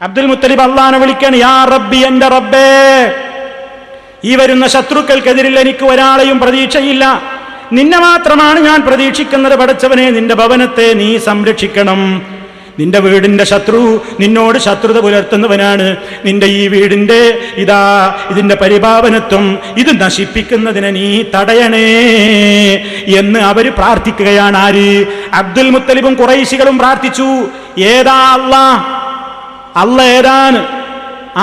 അബ്ദുൽ മുത്തലിബ് അള്ളാനെ വിളിക്കാൻ, യാ റബ്ബി, എന്റെ റബ്ബേ, ഈ വരുന്ന ശത്രുക്കൾക്കെതിരിൽ എനിക്ക് ഒരാളെയും പ്രതീക്ഷയില്ല, നിന്നെ മാത്രമാണ് ഞാൻ പ്രതീക്ഷിക്കുന്നത്. പടച്ചവനെ, നിന്റെ ഭവനത്തെ നീ സംരക്ഷിക്കണം. നിന്റെ വീടിന്റെ ശത്രു നിന്നോട് ശത്രുത പുലർത്തുന്നവനാണ്. നിന്റെ ഈ വീടിന്റെ ഇതിന്റെ പരിപാവനത്വം ഇത് നശിപ്പിക്കുന്നതിനെ നീ തടയണേ എന്ന് അവര് പ്രാർത്ഥിക്കുകയാണ്. ആര്? അബ്ദുൽ മുത്തലിബും ഖുറൈശികളും പ്രാർത്ഥിച്ചു. ഏതാ അല്ലാഹ്? അല്ലാഹ് ഏതാണ്?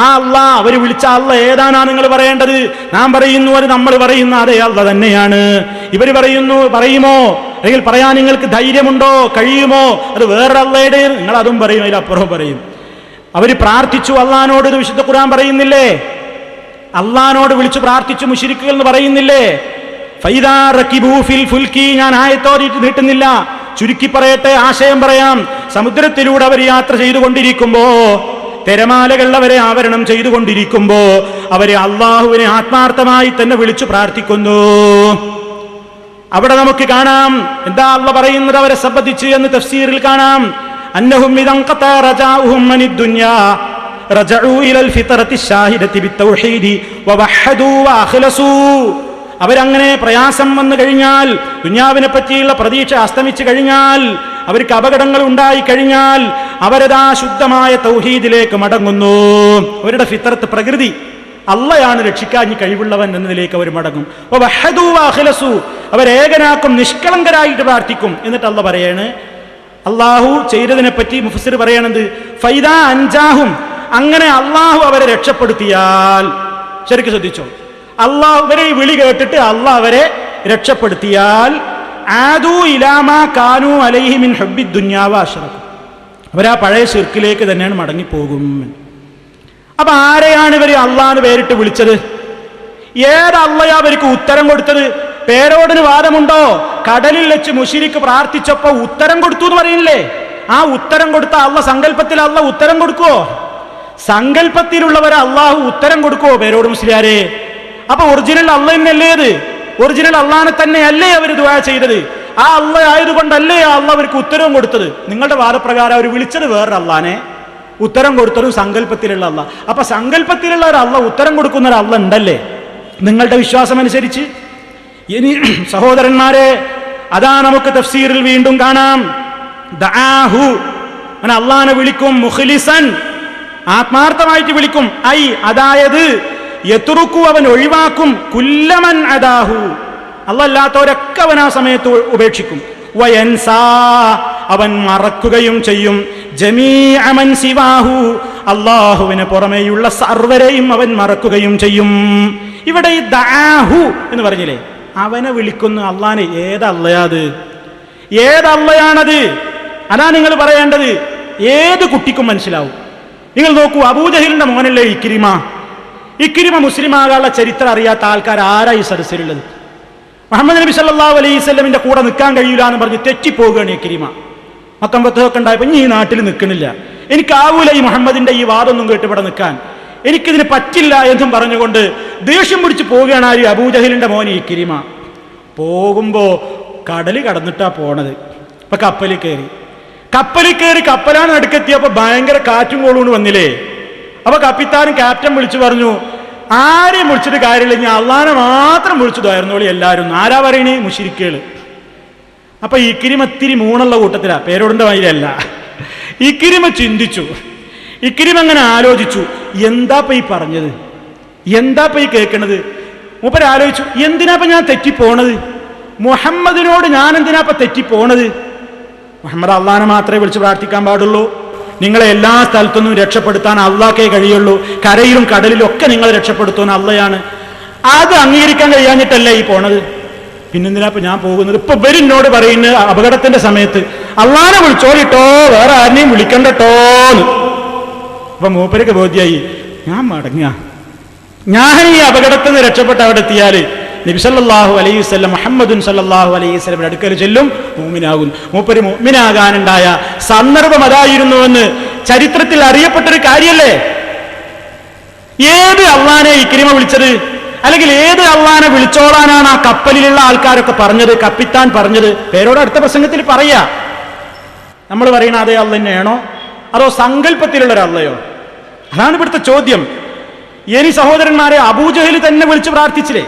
ആ അല്ലാഹ്, അവര് വിളിച്ച അല്ലാഹ് ഏതാണാ നിങ്ങൾ പറയേണ്ടത്? നാം പറയുന്നു അത് നമ്മൾ പറയുന്ന അതേ അല്ലാഹ് തന്നെയാണ്. ഇവര് പറയുമോ? അല്ലെങ്കിൽ പറയാൻ നിങ്ങൾക്ക് ധൈര്യമുണ്ടോ, കഴിയുമോ? അത് വേറെ അല്ലാഹയുടെ, നിങ്ങൾ അതും പറയും, അതിലപ്പുറം പറയും. അവര് പ്രാർത്ഥിച്ചു അല്ലാഹനോട്. ഇത് വിശുദ്ധ ഖുർആൻ പറയുന്നില്ലേ? അല്ലാഹനോട് വിളിച്ചു പ്രാർത്ഥിച്ചു മുശ്രിക്കുകൾ എന്ന് പറയുന്നില്ലേ? ഫൈദാ റകിബൂ ഫിൽ ഫുൽക്കി, ഞാൻ ആയത്തോടിയിട്ട് നീട്ടുന്നില്ല, ചുരുക്കി പറയട്ടെ, ആശയം പറയാം. സമുദ്രത്തിലൂടെ അവർ യാത്ര ചെയ്തുകൊണ്ടിരിക്കുമ്പോ, തിരമാലകൾ അവരെ ആവരണം ചെയ്തുകൊണ്ടിരിക്കുമ്പോ അവരെ അള്ളാഹുവിനെ ആത്മാർത്ഥമായി തന്നെ വിളിച്ചു പ്രാർത്ഥിക്കുന്നു. അവിടെ നമുക്ക് കാണാം എന്താ അള്ളാഹ് പറയുന്നത് അവരെ സംബന്ധിച്ച് എന്ന് തഫ്സീറിൽ കാണാം. അന്നഹും ഇദൻഖതാ റജാഉഹും അനിദ് ദുനിയാ റജഉ ഇലൽ ഫിത്രത്തി ശാഹിദതി ബിത്തൗഹീദി വവഹദു വഅഖ്ലസൂ. അവരങ്ങനെ പ്രയാസം വന്നു കഴിഞ്ഞാൽ, ദുനിയാവിനെ പറ്റിയുള്ള പ്രതീക്ഷ അസ്തമിച്ചു കഴിഞ്ഞാൽ, അവർക്ക് അപകടങ്ങൾ ഉണ്ടായി കഴിഞ്ഞാൽ അവരതാ ശുദ്ധമായ തൗഹീദിലേക്ക് മടങ്ങുന്നു. അവരുടെ ഫിത്രത്ത്, പ്രകൃതി, അള്ളയാണ് രക്ഷിക്കാൻ കഴിവുള്ളവൻ എന്നതിലേക്ക് അവർ മടങ്ങും. വഹദു വഅഖ്ലസൂ, അവരേകനാക്കും, നിഷ്കളങ്കരായിട്ട് പ്രാർത്ഥിക്കും. എന്നിട്ട് അള്ളാഹ് പറയാണ്, അള്ളാഹു ചെയ്തതിനെ പറ്റി മുഫസ്സിർ പറയണത്, ഫൈദാ അൻജാഹും, അങ്ങനെ അള്ളാഹു അവരെ രക്ഷപ്പെടുത്തിയാൽ, ശരിക്കും ശ്രദ്ധിച്ചോ, അള്ളാഹു അവരെ വിളി കേട്ടിട്ട് അള്ളാഹ് അവരെ രക്ഷപ്പെടുത്തിയാൽ, ആദു ഇലാമാ കാനൂ അലൈഹി മിൻ ഹുബ്ബിദ് ദുനിയാ വഅശ്റഖു, അവരാ പഴയ ശിർക്കിലേക്ക് തന്നെയാണ് മടങ്ങിപ്പോകും. അപ്പൊ ആരെയാണ് ഇവർ അള്ളാഹ്ന് പേരിട്ട് വിളിച്ചത്? ഏത് അള്ളയാ അവർക്ക് ഉത്തരം കൊടുത്തത്? പേരോടിന് വാദമുണ്ടോ? കടലിൽ വെച്ച് മുശ്രിക്ക് പ്രാർത്ഥിച്ചപ്പോ ഉത്തരം കൊടുത്തു എന്ന് പറയുന്നില്ലേ? ആ ഉത്തരം കൊടുത്ത അള്ളാഹ് സങ്കല്പത്തിൽ അള്ളാഹ് ഉത്തരം കൊടുക്കുവോ? സങ്കല്പത്തിലുള്ളവരെ അള്ളാഹു ഉത്തരം കൊടുക്കുവോ പേരോട് മുസ്ലിയാരെ? അപ്പൊ ഒറിജിനൽ അള്ളാഹ് തന്നെയല്ലേ അത്? ഒറിജിനൽ അള്ളാഹിനെ തന്നെയല്ലേ അവർ ദുആ ചെയ്തത്? ആ അള്ളാഹ് ആയതുകൊണ്ടല്ലേ ആ അള്ളാഹ് അവർക്ക് ഉത്തരവും കൊടുത്തത്? നിങ്ങളുടെ വാദപ്രകാരം അവർ വിളിച്ചത് വേറെ അള്ളാഹിനെ, ഉത്തരം കൊടുത്തതും സങ്കല്പത്തിലുള്ള അള്ളാഹ്. അപ്പൊ സങ്കല്പത്തിലുള്ള ഒരു അള്ളാഹ് ഉത്തരം കൊടുക്കുന്ന ഒരു അള്ളാഹ് ഉണ്ടല്ലേ നിങ്ങളുടെ വിശ്വാസം അനുസരിച്ച്? ഇനി സഹോദരന്മാരെ, അതാ നമുക്ക് തഫ്സീറിൽ വീണ്ടും കാണാം. ദആഹു, അവൻ അള്ളാഹിനെ വിളിക്കും, മുഖ്ലിസൻ, ആത്മാർത്ഥമായിട്ട് വിളിക്കും. ഐ, അതായത് യത്റുക്കു, അവൻ ഒഴിവാക്കും, കുല്ലമൻ അദാഹു, അല്ലാത്തവരൊക്കെ അവൻ ആ സമയത്ത് ഉപേക്ഷിക്കും. വയൻസാ, അവൻ മറക്കുകയും ചെയ്യും. ജമീഅ മൻ സിവാഹു, അല്ലാഹുവിന് പുറമേയുള്ള സർവരെയും അവൻ മറക്കുകയും ചെയ്യും. ഇവിടെ ഈ ദആഹു എന്ന് പറഞ്ഞില്ലേ, അവനെ വിളിക്കുന്നു അള്ളാനെ. ഏതല്ലയാത്? ഏതല്ലയാണത്? അതാ നിങ്ങൾ പറയേണ്ടത്. ഏത് കുട്ടിക്കും മനസ്സിലാവും. നിങ്ങൾ നോക്കൂ, അബൂജഹലിന്റെ മോനല്ലേ ഇക്രിമ? ഇക്രിമ മുസ്ലിം ആകാനുള്ള ചരിത്രം അറിയാത്ത ആൾക്കാർ ആരാ ഈ സദസ്സിലുള്ളത്? മുഹമ്മദ് നബി സല്ലല്ലാഹു അലൈഹി വസല്ലമിന്റെ കൂടെ നിൽക്കാൻ കഴിയില്ല എന്ന് പറഞ്ഞ് തെറ്റിപ്പോവുകയാണ് ഇക്രിമ. മക്കമ്പത്തൊക്കെ ഉണ്ടായപ്പോ ഈ നാട്ടിൽ നിൽക്കണില്ല, എനിക്കാവൂല ഈ മുഹമ്മദിന്റെ ഈ വാദമൊന്നും കേട്ട് ഇവിടെ നിൽക്കാൻ, എനിക്കിതിന് പറ്റില്ല എന്നും പറഞ്ഞുകൊണ്ട് ദേഷ്യം പിടിച്ച് പോവുകയാണ് ആര്? അബൂജഹലിന്റെ മോൻ ഇക്രിമ. പോകുമ്പോ കടല് കടന്നിട്ടാ പോണത്. ഇപ്പൊ കപ്പലിൽ കയറി കപ്പലാണ് നടുക്കെത്തിയപ്പോ ഭയങ്കര കാറ്റും കോളുകൊണ്ട് വന്നില്ലേ? അപ്പൊ കപ്പിത്താനും ക്യാപ്റ്റൻ വിളിച്ചു പറഞ്ഞു, ആരെയും വിളിച്ചിട്ട് കാര്യമില്ല, ഞാൻ അള്ളാനെ മാത്രം വിളിച്ചതായിരുന്നോളി എല്ലാവരും. ആരാ പറയണേ? മുശ്രിക്കുകള്. അപ്പൊ ഇക്രിമ ഇത്തിരി മൂണുള്ള കൂട്ടത്തിലാ, പേരോടിന്റെ വഴിയിലല്ല. ഇക്രിമ ചിന്തിച്ചു, ഇക്രിമ അങ്ങനെ ആലോചിച്ചു, എന്താപ്പ ഈ പറഞ്ഞത്, എന്താപ്പ ഈ കേൾക്കണത്? മൂപ്പര് ആലോചിച്ചു, എന്തിനാപ്പ ഞാൻ തെറ്റിപ്പോണത്? മുഹമ്മദിനോട് ഞാൻ എന്തിനാപ്പ തെറ്റിപ്പോണത്? മുഹമ്മദ് അള്ളാനെ മാത്രമേ വിളിച്ച് പ്രാർത്ഥിക്കാൻ പാടുള്ളൂ. നിങ്ങളെ എല്ലാ സ്ഥലത്തുനിന്നും രക്ഷപ്പെടുത്താൻ അള്ളാഹ്ക്കേ കഴിയുള്ളൂ. കരയിലും കടലിലും ഒക്കെ നിങ്ങളെ രക്ഷപ്പെടുത്തുന്ന അള്ളയാണ്. അത് അംഗീകരിക്കാൻ കഴിയാഞ്ഞിട്ടല്ലേ ഈ പോണത്? പിന്നെന്തിനാപ്പ ഞാൻ പോകുന്നത്? ഇപ്പൊ ഇവരിന്നോട് പറയുന്ന അപകടത്തിന്റെ സമയത്ത് അള്ളാനെ വിളിച്ചോളിട്ടോ, വേറെ ആരെയും വിളിക്കണ്ടട്ടോന്ന്. അപ്പൊ മൂപ്പരക്ക് ബോധ്യായി, ഞാൻ മടങ്ങുക, ഞാൻ ഈ അപകടത്തിൽ നിന്ന് രക്ഷപ്പെട്ട് അവിടെ എത്തിയാല് നബി സല്ലല്ലാഹു അലൈഹി വസല്ലം, മുഹമ്മദുൻ സല്ലല്ലാഹു അലൈഹി വസല്ലം അടുക്കൽ ചെല്ലും, മുഅ്മിനാകും. മൂപ്പര് മുഅ്മിനാകാനുണ്ടായ സന്ദർഭം അതായിരുന്നുവെന്ന് ചരിത്രത്തിൽ അറിയപ്പെട്ടൊരു കാര്യല്ലേ? ഏത് അള്ളാനെ ഇക്രിമ വിളിച്ചത്? അല്ലെങ്കിൽ ഏത് അള്ളാനെ വിളിച്ചോളാനാണ് ആ കപ്പലിലുള്ള ആൾക്കാരൊക്കെ പറഞ്ഞത്, കപ്പിത്താൻ പറഞ്ഞത്? പേരോട് അടുത്ത പ്രസംഗത്തിൽ പറയാ. നമ്മൾ പറയുന്ന അതേ അള്ള തന്നെയാണോ, അതോ സങ്കല്പത്തിലുള്ള ഒരു അള്ളയോ? അതാണ് ഇവിടുത്തെ ചോദ്യം. ഇനി സഹോദരന്മാരെ, അബൂജഹൽ തന്നെ വിളിച്ചു പ്രാർത്ഥിച്ചില്ലേ?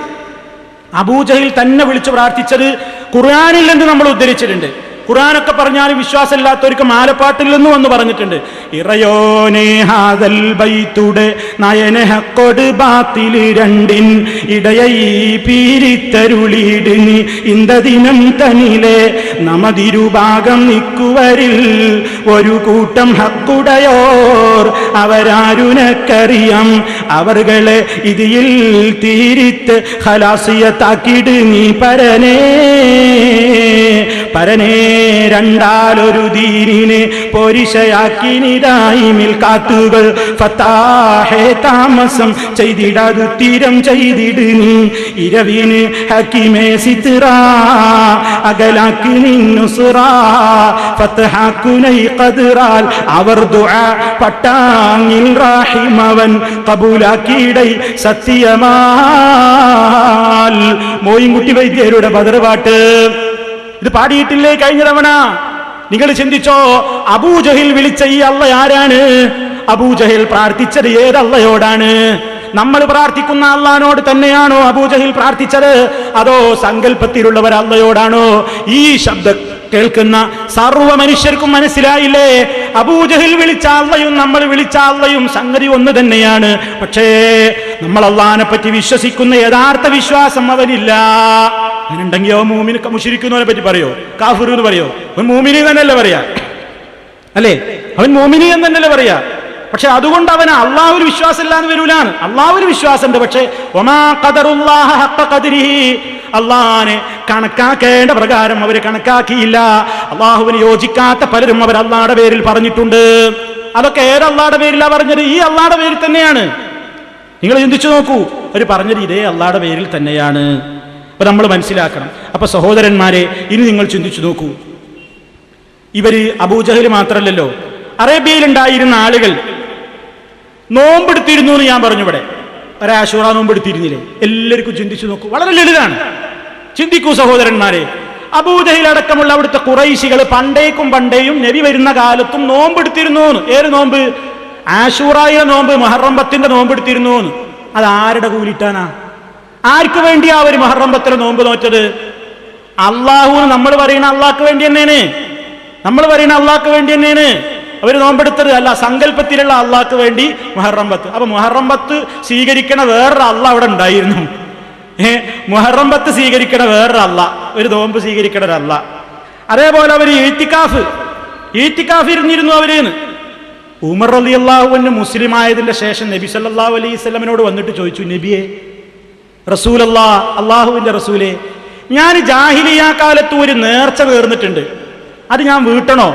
അബൂജഹൽ തന്നെ വിളിച്ചു പ്രാർത്ഥിച്ചത് ഖുർആനിൽ നിന്ന് നമ്മൾ ഉദ്ധരിച്ചിട്ടുണ്ട്. ഖുർആനൊക്കെ പറഞ്ഞാലും വിശ്വാസമില്ലാത്തവർക്ക് മാലപ്പാട്ടിൽ നിന്നും എന്ന് പറഞ്ഞിട്ടുണ്ട്. ഇറയോനെ ഹാദൽ ബൈത്തുടെ നയനെ ഹക്കൊട് ബാത്തില് രണ്ടിൻ ഇടയൈ പീരിത്തരുളിയിടിനി ഇന്ത ദിനം തനിലെ നമതിരുഭാഗം നിക്കുവരിൽ ഒരു കൂട്ടം ഹക്കുടയോർ അവരാരുനക്കറിയാം അവർകളെ ഇതിൽ തീരിത്ത് ഖലാസിയത്താക്കിട് നീ പരനേ രണ്ടാലൊരു ദീനിനെ പോരിശയാക്കിനിതായിമിൽ കാത്തുകൾ ഫത്താഹേ താമസം ചെയ്തിടാതു തീരം ചെയ്തിട് നീ ഇരവിന് ഹക്കിമേ സിത്ര അകലാക്കി നിന്നുസുറ ഫത്ഹാക്കുനൈ ഖദ്റാൽ അവർ ദുആ പട്ടാങ്ങിൽ റാഹിമവൻ കബൂലാക്കിയിടൈ സത്യമാൽ. മോയിൻകുട്ടി വൈദ്യരുടെ ബദർ പാട്ട് ഇത് പാടിയിട്ടില്ലേ കഴിഞ്ഞ തവണ? നിങ്ങൾ ചിന്തിച്ചോ, അബൂജഹൽ വിളിച്ച ഈ അള്ള ആരാണ്? അബൂജഹൽ പ്രാർത്ഥിച്ചത് ഏതള്ളയോടാണ്? നമ്മൾ പ്രാർത്ഥിക്കുന്ന അള്ളാനോട് തന്നെയാണോ അബൂജഹൽ പ്രാർത്ഥിച്ചത്? അതോ സങ്കല്പത്തിലുള്ളവർ അള്ളയോടാണോ? ഈ ശബ്ദം കേൾക്കുന്ന സർവ്വ മനുഷ്യർക്കും മനസ്സിലായില്ലേ? അബൂജഹൽ വിളിച്ച അള്ളയും നമ്മൾ വിളിച്ച അള്ളയും സംഗതി ഒന്ന് തന്നെയാണ്. പക്ഷേ നമ്മൾ അള്ളാനെ പറ്റി വിശ്വസിക്കുന്ന യഥാർത്ഥ വിശ്വാസം അവനില്ല. അങ്ങനെയുണ്ടെങ്കിൽ അവൻ മൂമിന് മുശ്രിക്കുന്നവനെ പറ്റി പറയോ? കാഫിർ എന്ന് പറയോ? അവൻ മൂമിനി തന്നെയല്ലേ പറയാ, അല്ലേ? അവൻ മൂമിനി എന്ന് തന്നെയല്ലേ പറയാ. പക്ഷെ അതുകൊണ്ട് അവന് അള്ളാഹുവിൽ വിശ്വാസം ഇല്ലാന്ന് വരൂലാണ്. അള്ളാഹുവിൽ വിശ്വാസമുണ്ട്, പക്ഷെ വമാ ഖദറുല്ലാഹ ഹഖ്ഖ ഖദ്രിഹി, അള്ളാഹിനെ കണക്കാക്കേണ്ട പ്രകാരം അവർ കണക്കാക്കിയില്ല. അള്ളാഹുവിന് യോജിക്കാത്ത പലരും അവർ അള്ളാഹുടെ പേരിൽ പറഞ്ഞിട്ടുണ്ട്. അതൊക്കെ ഏത് അള്ളാഹുടെ പേരിലാ പറഞ്ഞത്? ഈ അള്ളാഹുടെ പേരിൽ തന്നെയാണ്. നിങ്ങൾ ചിന്തിച്ചു നോക്കൂ, അവർ പറഞ്ഞത് ഇതേ അള്ളാഹുടെ പേരിൽ തന്നെയാണ്. അപ്പൊ നമ്മൾ മനസ്സിലാക്കണം. അപ്പൊ സഹോദരന്മാരെ, ഇനി നിങ്ങൾ ചിന്തിച്ചു നോക്കൂ, ഇവര് അബൂജഹൽ മാത്രമല്ലല്ലോ, അറേബ്യയിലുണ്ടായിരുന്ന ആളുകൾ നോമ്പെടുത്തിരുന്നു എന്ന് ഞാൻ പറഞ്ഞു. ഇവിടെ ഒരാശൂറ നോമ്പെടുത്തിരുന്നില്ലേ? എല്ലാവർക്കും ചിന്തിച്ചു നോക്കൂ, വളരെ ലളിതാണ്. ചിന്തിക്കൂ സഹോദരന്മാരെ, അബൂജഹൽ അടക്കമുള്ള അവിടുത്തെ ഖുറൈശികൾ പണ്ടേയും നബി വരുന്ന കാലത്തും നോമ്പെടുത്തിരുന്നു. ഏത് നോമ്പ്? ആശൂറായിലെ നോമ്പ്, മുഹറം 10 നോമ്പെടുത്തിരുന്നു. അത് ആരുടെ കൂലിട്ടാനാ? ആർക്ക് വേണ്ടിയാ അവർ മുഹറം 10 നോമ്പ് നോറ്റത്? അള്ളാഹു, നമ്മൾ പറയുന്ന അള്ളാഹ്ക്ക് വേണ്ടി തന്നെയാണ്. നമ്മൾ പറയുന്ന അള്ളാഹ്ക്ക് വേണ്ടി തന്നെയാണ് അവർ നോമ്പെടുത്തത്. അല്ല, സങ്കല്പത്തിലുള്ള അള്ളാഹ്ക്ക് വേണ്ടി മുഹറം 10. അപ്പൊ മുഹറം 10 സ്വീകരിക്കണ വേറൊരു അള്ളാഹ് അവിടെ ഉണ്ടായിരുന്നു. മുഹറം 10 സ്വീകരിക്കണ വേറൊരു അള്ളാഹ്, ഒരു നോമ്പ് സ്വീകരിക്കണ ഒരു അള്ളാഹ്. അതേപോലെ അവർ ഈത്തിക്കാഫ് ഇരുന്നിരുന്നു അവരേന്ന്. ഉമർ റളിയല്ലാഹു അൻഹു മുസ്ലിം ആയതിന്റെ ശേഷം നബി സല്ലല്ലാഹു അലൈഹി വസല്ലമയോട് വന്നിട്ട് ചോദിച്ചു, നബിയെ, റസൂലല്ലാഹ്, അള്ളാഹുവിന്റെ റസൂലേ, ഞാൻ ജാഹിലിയ്യ കാലത്ത് ഒരു നേർച്ച നേർന്നിട്ടുണ്ട്, അത് ഞാൻ വീട്ടണോ?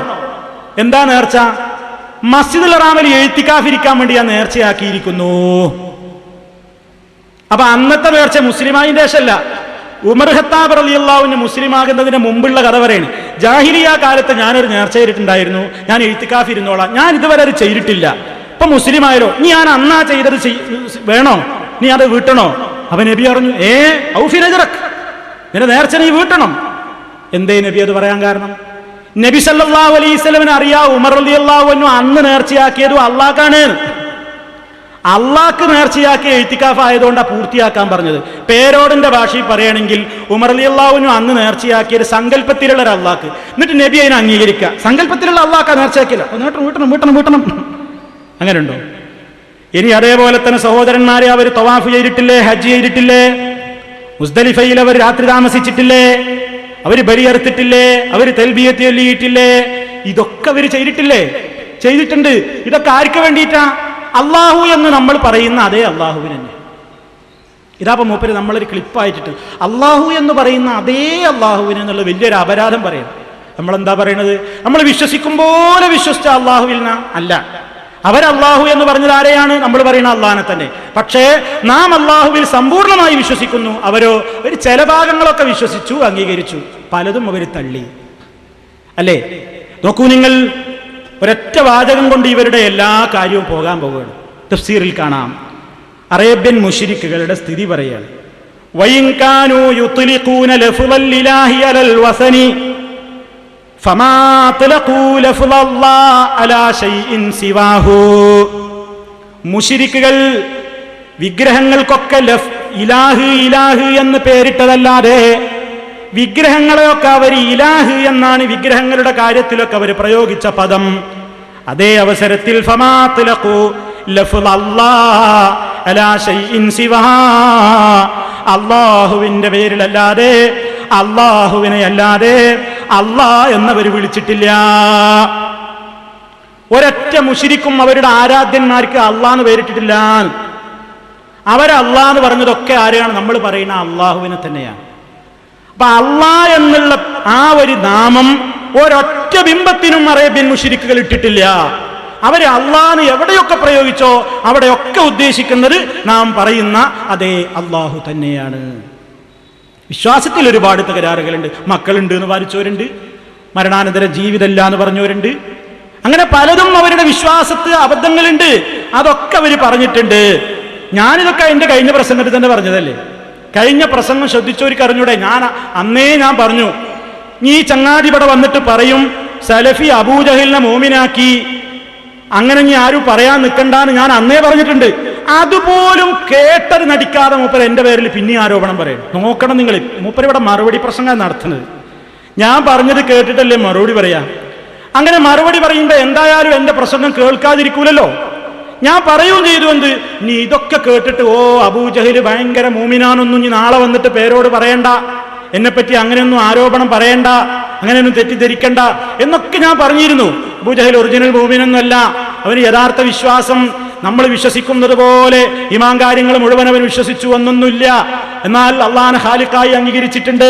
എന്താ നേർച്ച? മസ്ജിദുൽ ഹറാമിൽ ഇഴ്തികാഫിരിക്കാൻ വേണ്ടി ഞാൻ നേർച്ചയാക്കിയിരിക്കുന്നു. അപ്പൊ അന്നത്തെ നേർച്ച മുസ്ലിമായിന്റെ ശേഷമല്ല, ഉമർ ഖത്താബ് റളിയല്ലാഹു അൻഹു മുസ്ലിം ആകുന്നതിന് മുമ്പുള്ള കഥ പറയാണ്. ജാഹിലിയ്യ കാലത്ത് ഞാനൊരു നേർച്ച ചെയ്തിട്ടുണ്ടായിരുന്നു, ഞാൻ ഇഴ്തികാഫ് ഇരുന്നോളാം, ഞാൻ ഇതുവരെ അത് ചെയ്തിട്ടില്ല. ഇപ്പൊ മുസ്ലിം ആയാലോ, നീ ഞാൻ അന്നാ ചെയ്തത് വേണോ? നീ അത് വീട്ടണോ? അവൻ നബി പറഞ്ഞു, ഔഫി നജറക്, നിന്റെ നേർച്ച നീ വീട്ടണം. എന്തേ നബി അത് പറയാൻ കാരണം? നബി സല്ലല്ലാഹു അലൈഹി വസല്ലമനെ അറിയാം, ഉമർ റളിയല്ലാഹു അൻഹു അന്ന് നേർച്ചയാക്കിയത് അള്ളാഹ്ക്കാണ്. അള്ളാഹ്ക്ക് നേർച്ചയാക്കിയ ഇഴ്തികാഫ് ആയതുകൊണ്ടാണ് പൂർത്തിയാക്കാൻ പറഞ്ഞത്. പേരോടിന്റെ ഭാഷയിൽ പറയുകയാണെങ്കിൽ ഉമർ റളിയല്ലാഹു അൻഹു അന്ന് നേർച്ചയാക്കിയത് സങ്കല്പത്തിലുള്ള ഒരു അള്ളാഹ്ക്ക്. എന്നിട്ട് നബി അതിനെ അംഗീകരിക്കുക. സങ്കല്പത്തിലുള്ള അള്ളാഹ്ക്ക് നേർച്ചയാക്കില്ല, വീട്ടണം. അങ്ങനെ ഉണ്ടോ? ഇനി അതേപോലെ തന്നെ സഹോദരന്മാരെ, അവർ തവാഫ് ചെയ്തിട്ടില്ലേ? ഹജ്ജ് ചെയ്തിട്ടില്ലേ? മുസ്ദലിഫയിൽ അവർ രാത്രി താമസിച്ചിട്ടില്ലേ? അവർ ബലിയറുത്തിട്ടില്ലേ? അവർ തൽബിയത്ത് ചൊല്ലിയിട്ടില്ലേ? ഇതൊക്കെ അവർ ചെയ്തിട്ടില്ലേ? ചെയ്തിട്ടുണ്ട്. ഇതൊക്കെ ആർക്ക് വേണ്ടിയിട്ടാ? അള്ളാഹു എന്ന് നമ്മൾ പറയുന്ന അതേ അള്ളാഹുവിന് തന്നെ. ഇതാപ്പോ മൂപ്പര് നമ്മളൊരു ക്ലിപ്പായിട്ടിട്ട് അള്ളാഹു എന്ന് പറയുന്ന അതേ അള്ളാഹുവിന് എന്നുള്ള വലിയൊരു അപരാധം പറയണം. നമ്മളെന്താ പറയണത്? നമ്മൾ വിശ്വസിക്കും പോലെ വിശ്വസിച്ച അള്ളാഹുവിന അല്ല. അവരല്ലാഹു എന്ന് പറഞ്ഞത് ആരെയാണ്? നമ്മൾ പറയുന്ന അള്ളാഹിനെ തന്നെ. പക്ഷേ നാം അള്ളാഹുവിൽ സമ്പൂർണ്ണമായി വിശ്വസിക്കുന്നു. അവരോ ഒരു ചില ഭാഗങ്ങളൊക്കെ വിശ്വസിച്ചു, അംഗീകരിച്ചു, പലതും അവർ തള്ളി. അല്ലേ? നോക്കൂ നിങ്ങൾ, ഒരൊറ്റ വാചകം കൊണ്ട് ഇവരുടെ എല്ലാ കാര്യവും പോകാൻ പോവുകയാണ്. തഫ്സീറിൽ കാണാം, അറേബ്യൻ മുശ്രിക്കുകളുടെ സ്ഥിതി പറയുകയാണ്. വഇൻ കാനൂ യുത്ലിഖൂന ലഫ്ളൽ ഇലാഹി അലൽ വസനി ഫമാ തലഖൂ ലഫ്ളല്ലാഹി അലാ ശൈഇൻ സിവാഹു. മുശ്രിക്കുകൾ വിഗ്രഹങ്ങൾക്കൊക്കെ ഇലാഹ് ഇലാഹ് എന്ന് പേരിട്ടതല്ലാതെ വിഗ്രഹങ്ങളെയൊക്കെ അവർ ഇലാഹ് എന്നാണ് വിഗ്രഹങ്ങളുടെ കാര്യത്തിലൊക്കെ അവർ പ്രയോഗിച്ച പദം. അതേ അവസരത്തിൽ അള്ളാഹുവിന്റെ പേരിലല്ലാതെ അള്ളാഹുവിനെ അല്ലാതെ അള്ളാഹ് എന്നവർ വിളിച്ചിട്ടില്ല. ഒരൊറ്റ മുശ്രിക്കും അവരുടെ ആരാധ്യന്മാർക്ക് അള്ളാഹ് എന്ന് പേരിട്ടിട്ടില്ല. അവരല്ലാഹ് എന്ന് പറഞ്ഞതൊക്കെ ആരെയാണ്? നമ്മൾ പറയുന്ന അള്ളാഹുവിനെ തന്നെയാണ്. അപ്പൊ അള്ളാഹ് എന്നുള്ള ആ ഒരു നാമം ഒരൊറ്റ ബിംബത്തിനും അറേബ്യൻ മുശ്രിക്കുകൾ ഇട്ടിട്ടില്ല. അവര് അള്ളാഹ് എവിടെയൊക്കെ പ്രയോഗിച്ചോ അവിടെയൊക്കെ ഉദ്ദേശിക്കുന്നത് നാം പറയുന്ന അതേ അള്ളാഹു തന്നെയാണ്. വിശ്വാസത്തിൽ ഒരുപാട് തകരാറുകളുണ്ട്. മക്കളുണ്ട് എന്ന് വാദിച്ചവരുണ്ട്, മരണാനന്തര ജീവിതമില്ല എന്ന് പറഞ്ഞവരുണ്ട്. അങ്ങനെ പലതും അവരുടെ വിശ്വാസത്തിൽ അബദ്ധങ്ങളുണ്ട്. അതൊക്കെ അവർ പറഞ്ഞിട്ടുണ്ട്. ഞാനിതൊക്കെ എൻ്റെ കഴിഞ്ഞ പ്രസംഗത്തിൽ തന്നെ പറഞ്ഞതല്ലേ. കഴിഞ്ഞ പ്രസംഗം ശ്രദ്ധിച്ചവർക്ക് അറിഞ്ഞൂടെ? ഞാൻ പറഞ്ഞു, ഈ ചങ്ങാതി ഇവിടെ വന്നിട്ട് പറയും സലഫി അബൂജഹലിനെ മോമിനാക്കി, അങ്ങനെ നീ ആരും പറയാൻ നിൽക്കണ്ടെന്ന് ഞാൻ അന്നേ പറഞ്ഞിട്ടുണ്ട്. അതുപോലും കേട്ടത് നടിക്കാതെ മൂപ്പർ എൻ്റെ പേരിൽ പിന്നെ ആരോപണം പറയും. നോക്കണം നിങ്ങൾ, മൂപ്പർ ഇവിടെ മറുപടി പ്രസംഗം നടത്തുന്നത്. ഞാൻ പറഞ്ഞത് കേട്ടിട്ടല്ലേ മറുപടി പറയാ. അങ്ങനെ മറുപടി പറയുമ്പോൾ എന്തായാലും എൻ്റെ പ്രസംഗം കേൾക്കാതിരിക്കൂലല്ലോ. ഞാൻ പറയുകയും ചെയ്തു എന്ത്, നീ ഇതൊക്കെ കേട്ടിട്ട് അബൂജഹൽ ഭയങ്കര മൂമിനാനൊന്നും നീ നാളെ വന്നിട്ട് പേരോട് പറയണ്ട, എന്നെപ്പറ്റി അങ്ങനെയൊന്നും ആരോപണം പറയണ്ട, അങ്ങനെയൊന്നും തെറ്റിദ്ധരിക്കണ്ട എന്നൊക്കെ ഞാൻ പറഞ്ഞിരുന്നു. അബൂജഹൽ ഒറിജിനൽ മൂമിനൊന്നുമല്ല. അവന് യഥാർത്ഥ വിശ്വാസം നമ്മൾ വിശ്വസിക്കുന്നത് പോലെ ഈമാൻ കാര്യങ്ങൾ മുഴുവൻ അവൻ വിശ്വസിച്ചു എന്നൊന്നുമില്ല. എന്നാൽ അള്ളാഹനെ ഖാലിഖായി അംഗീകരിച്ചിട്ടുണ്ട്,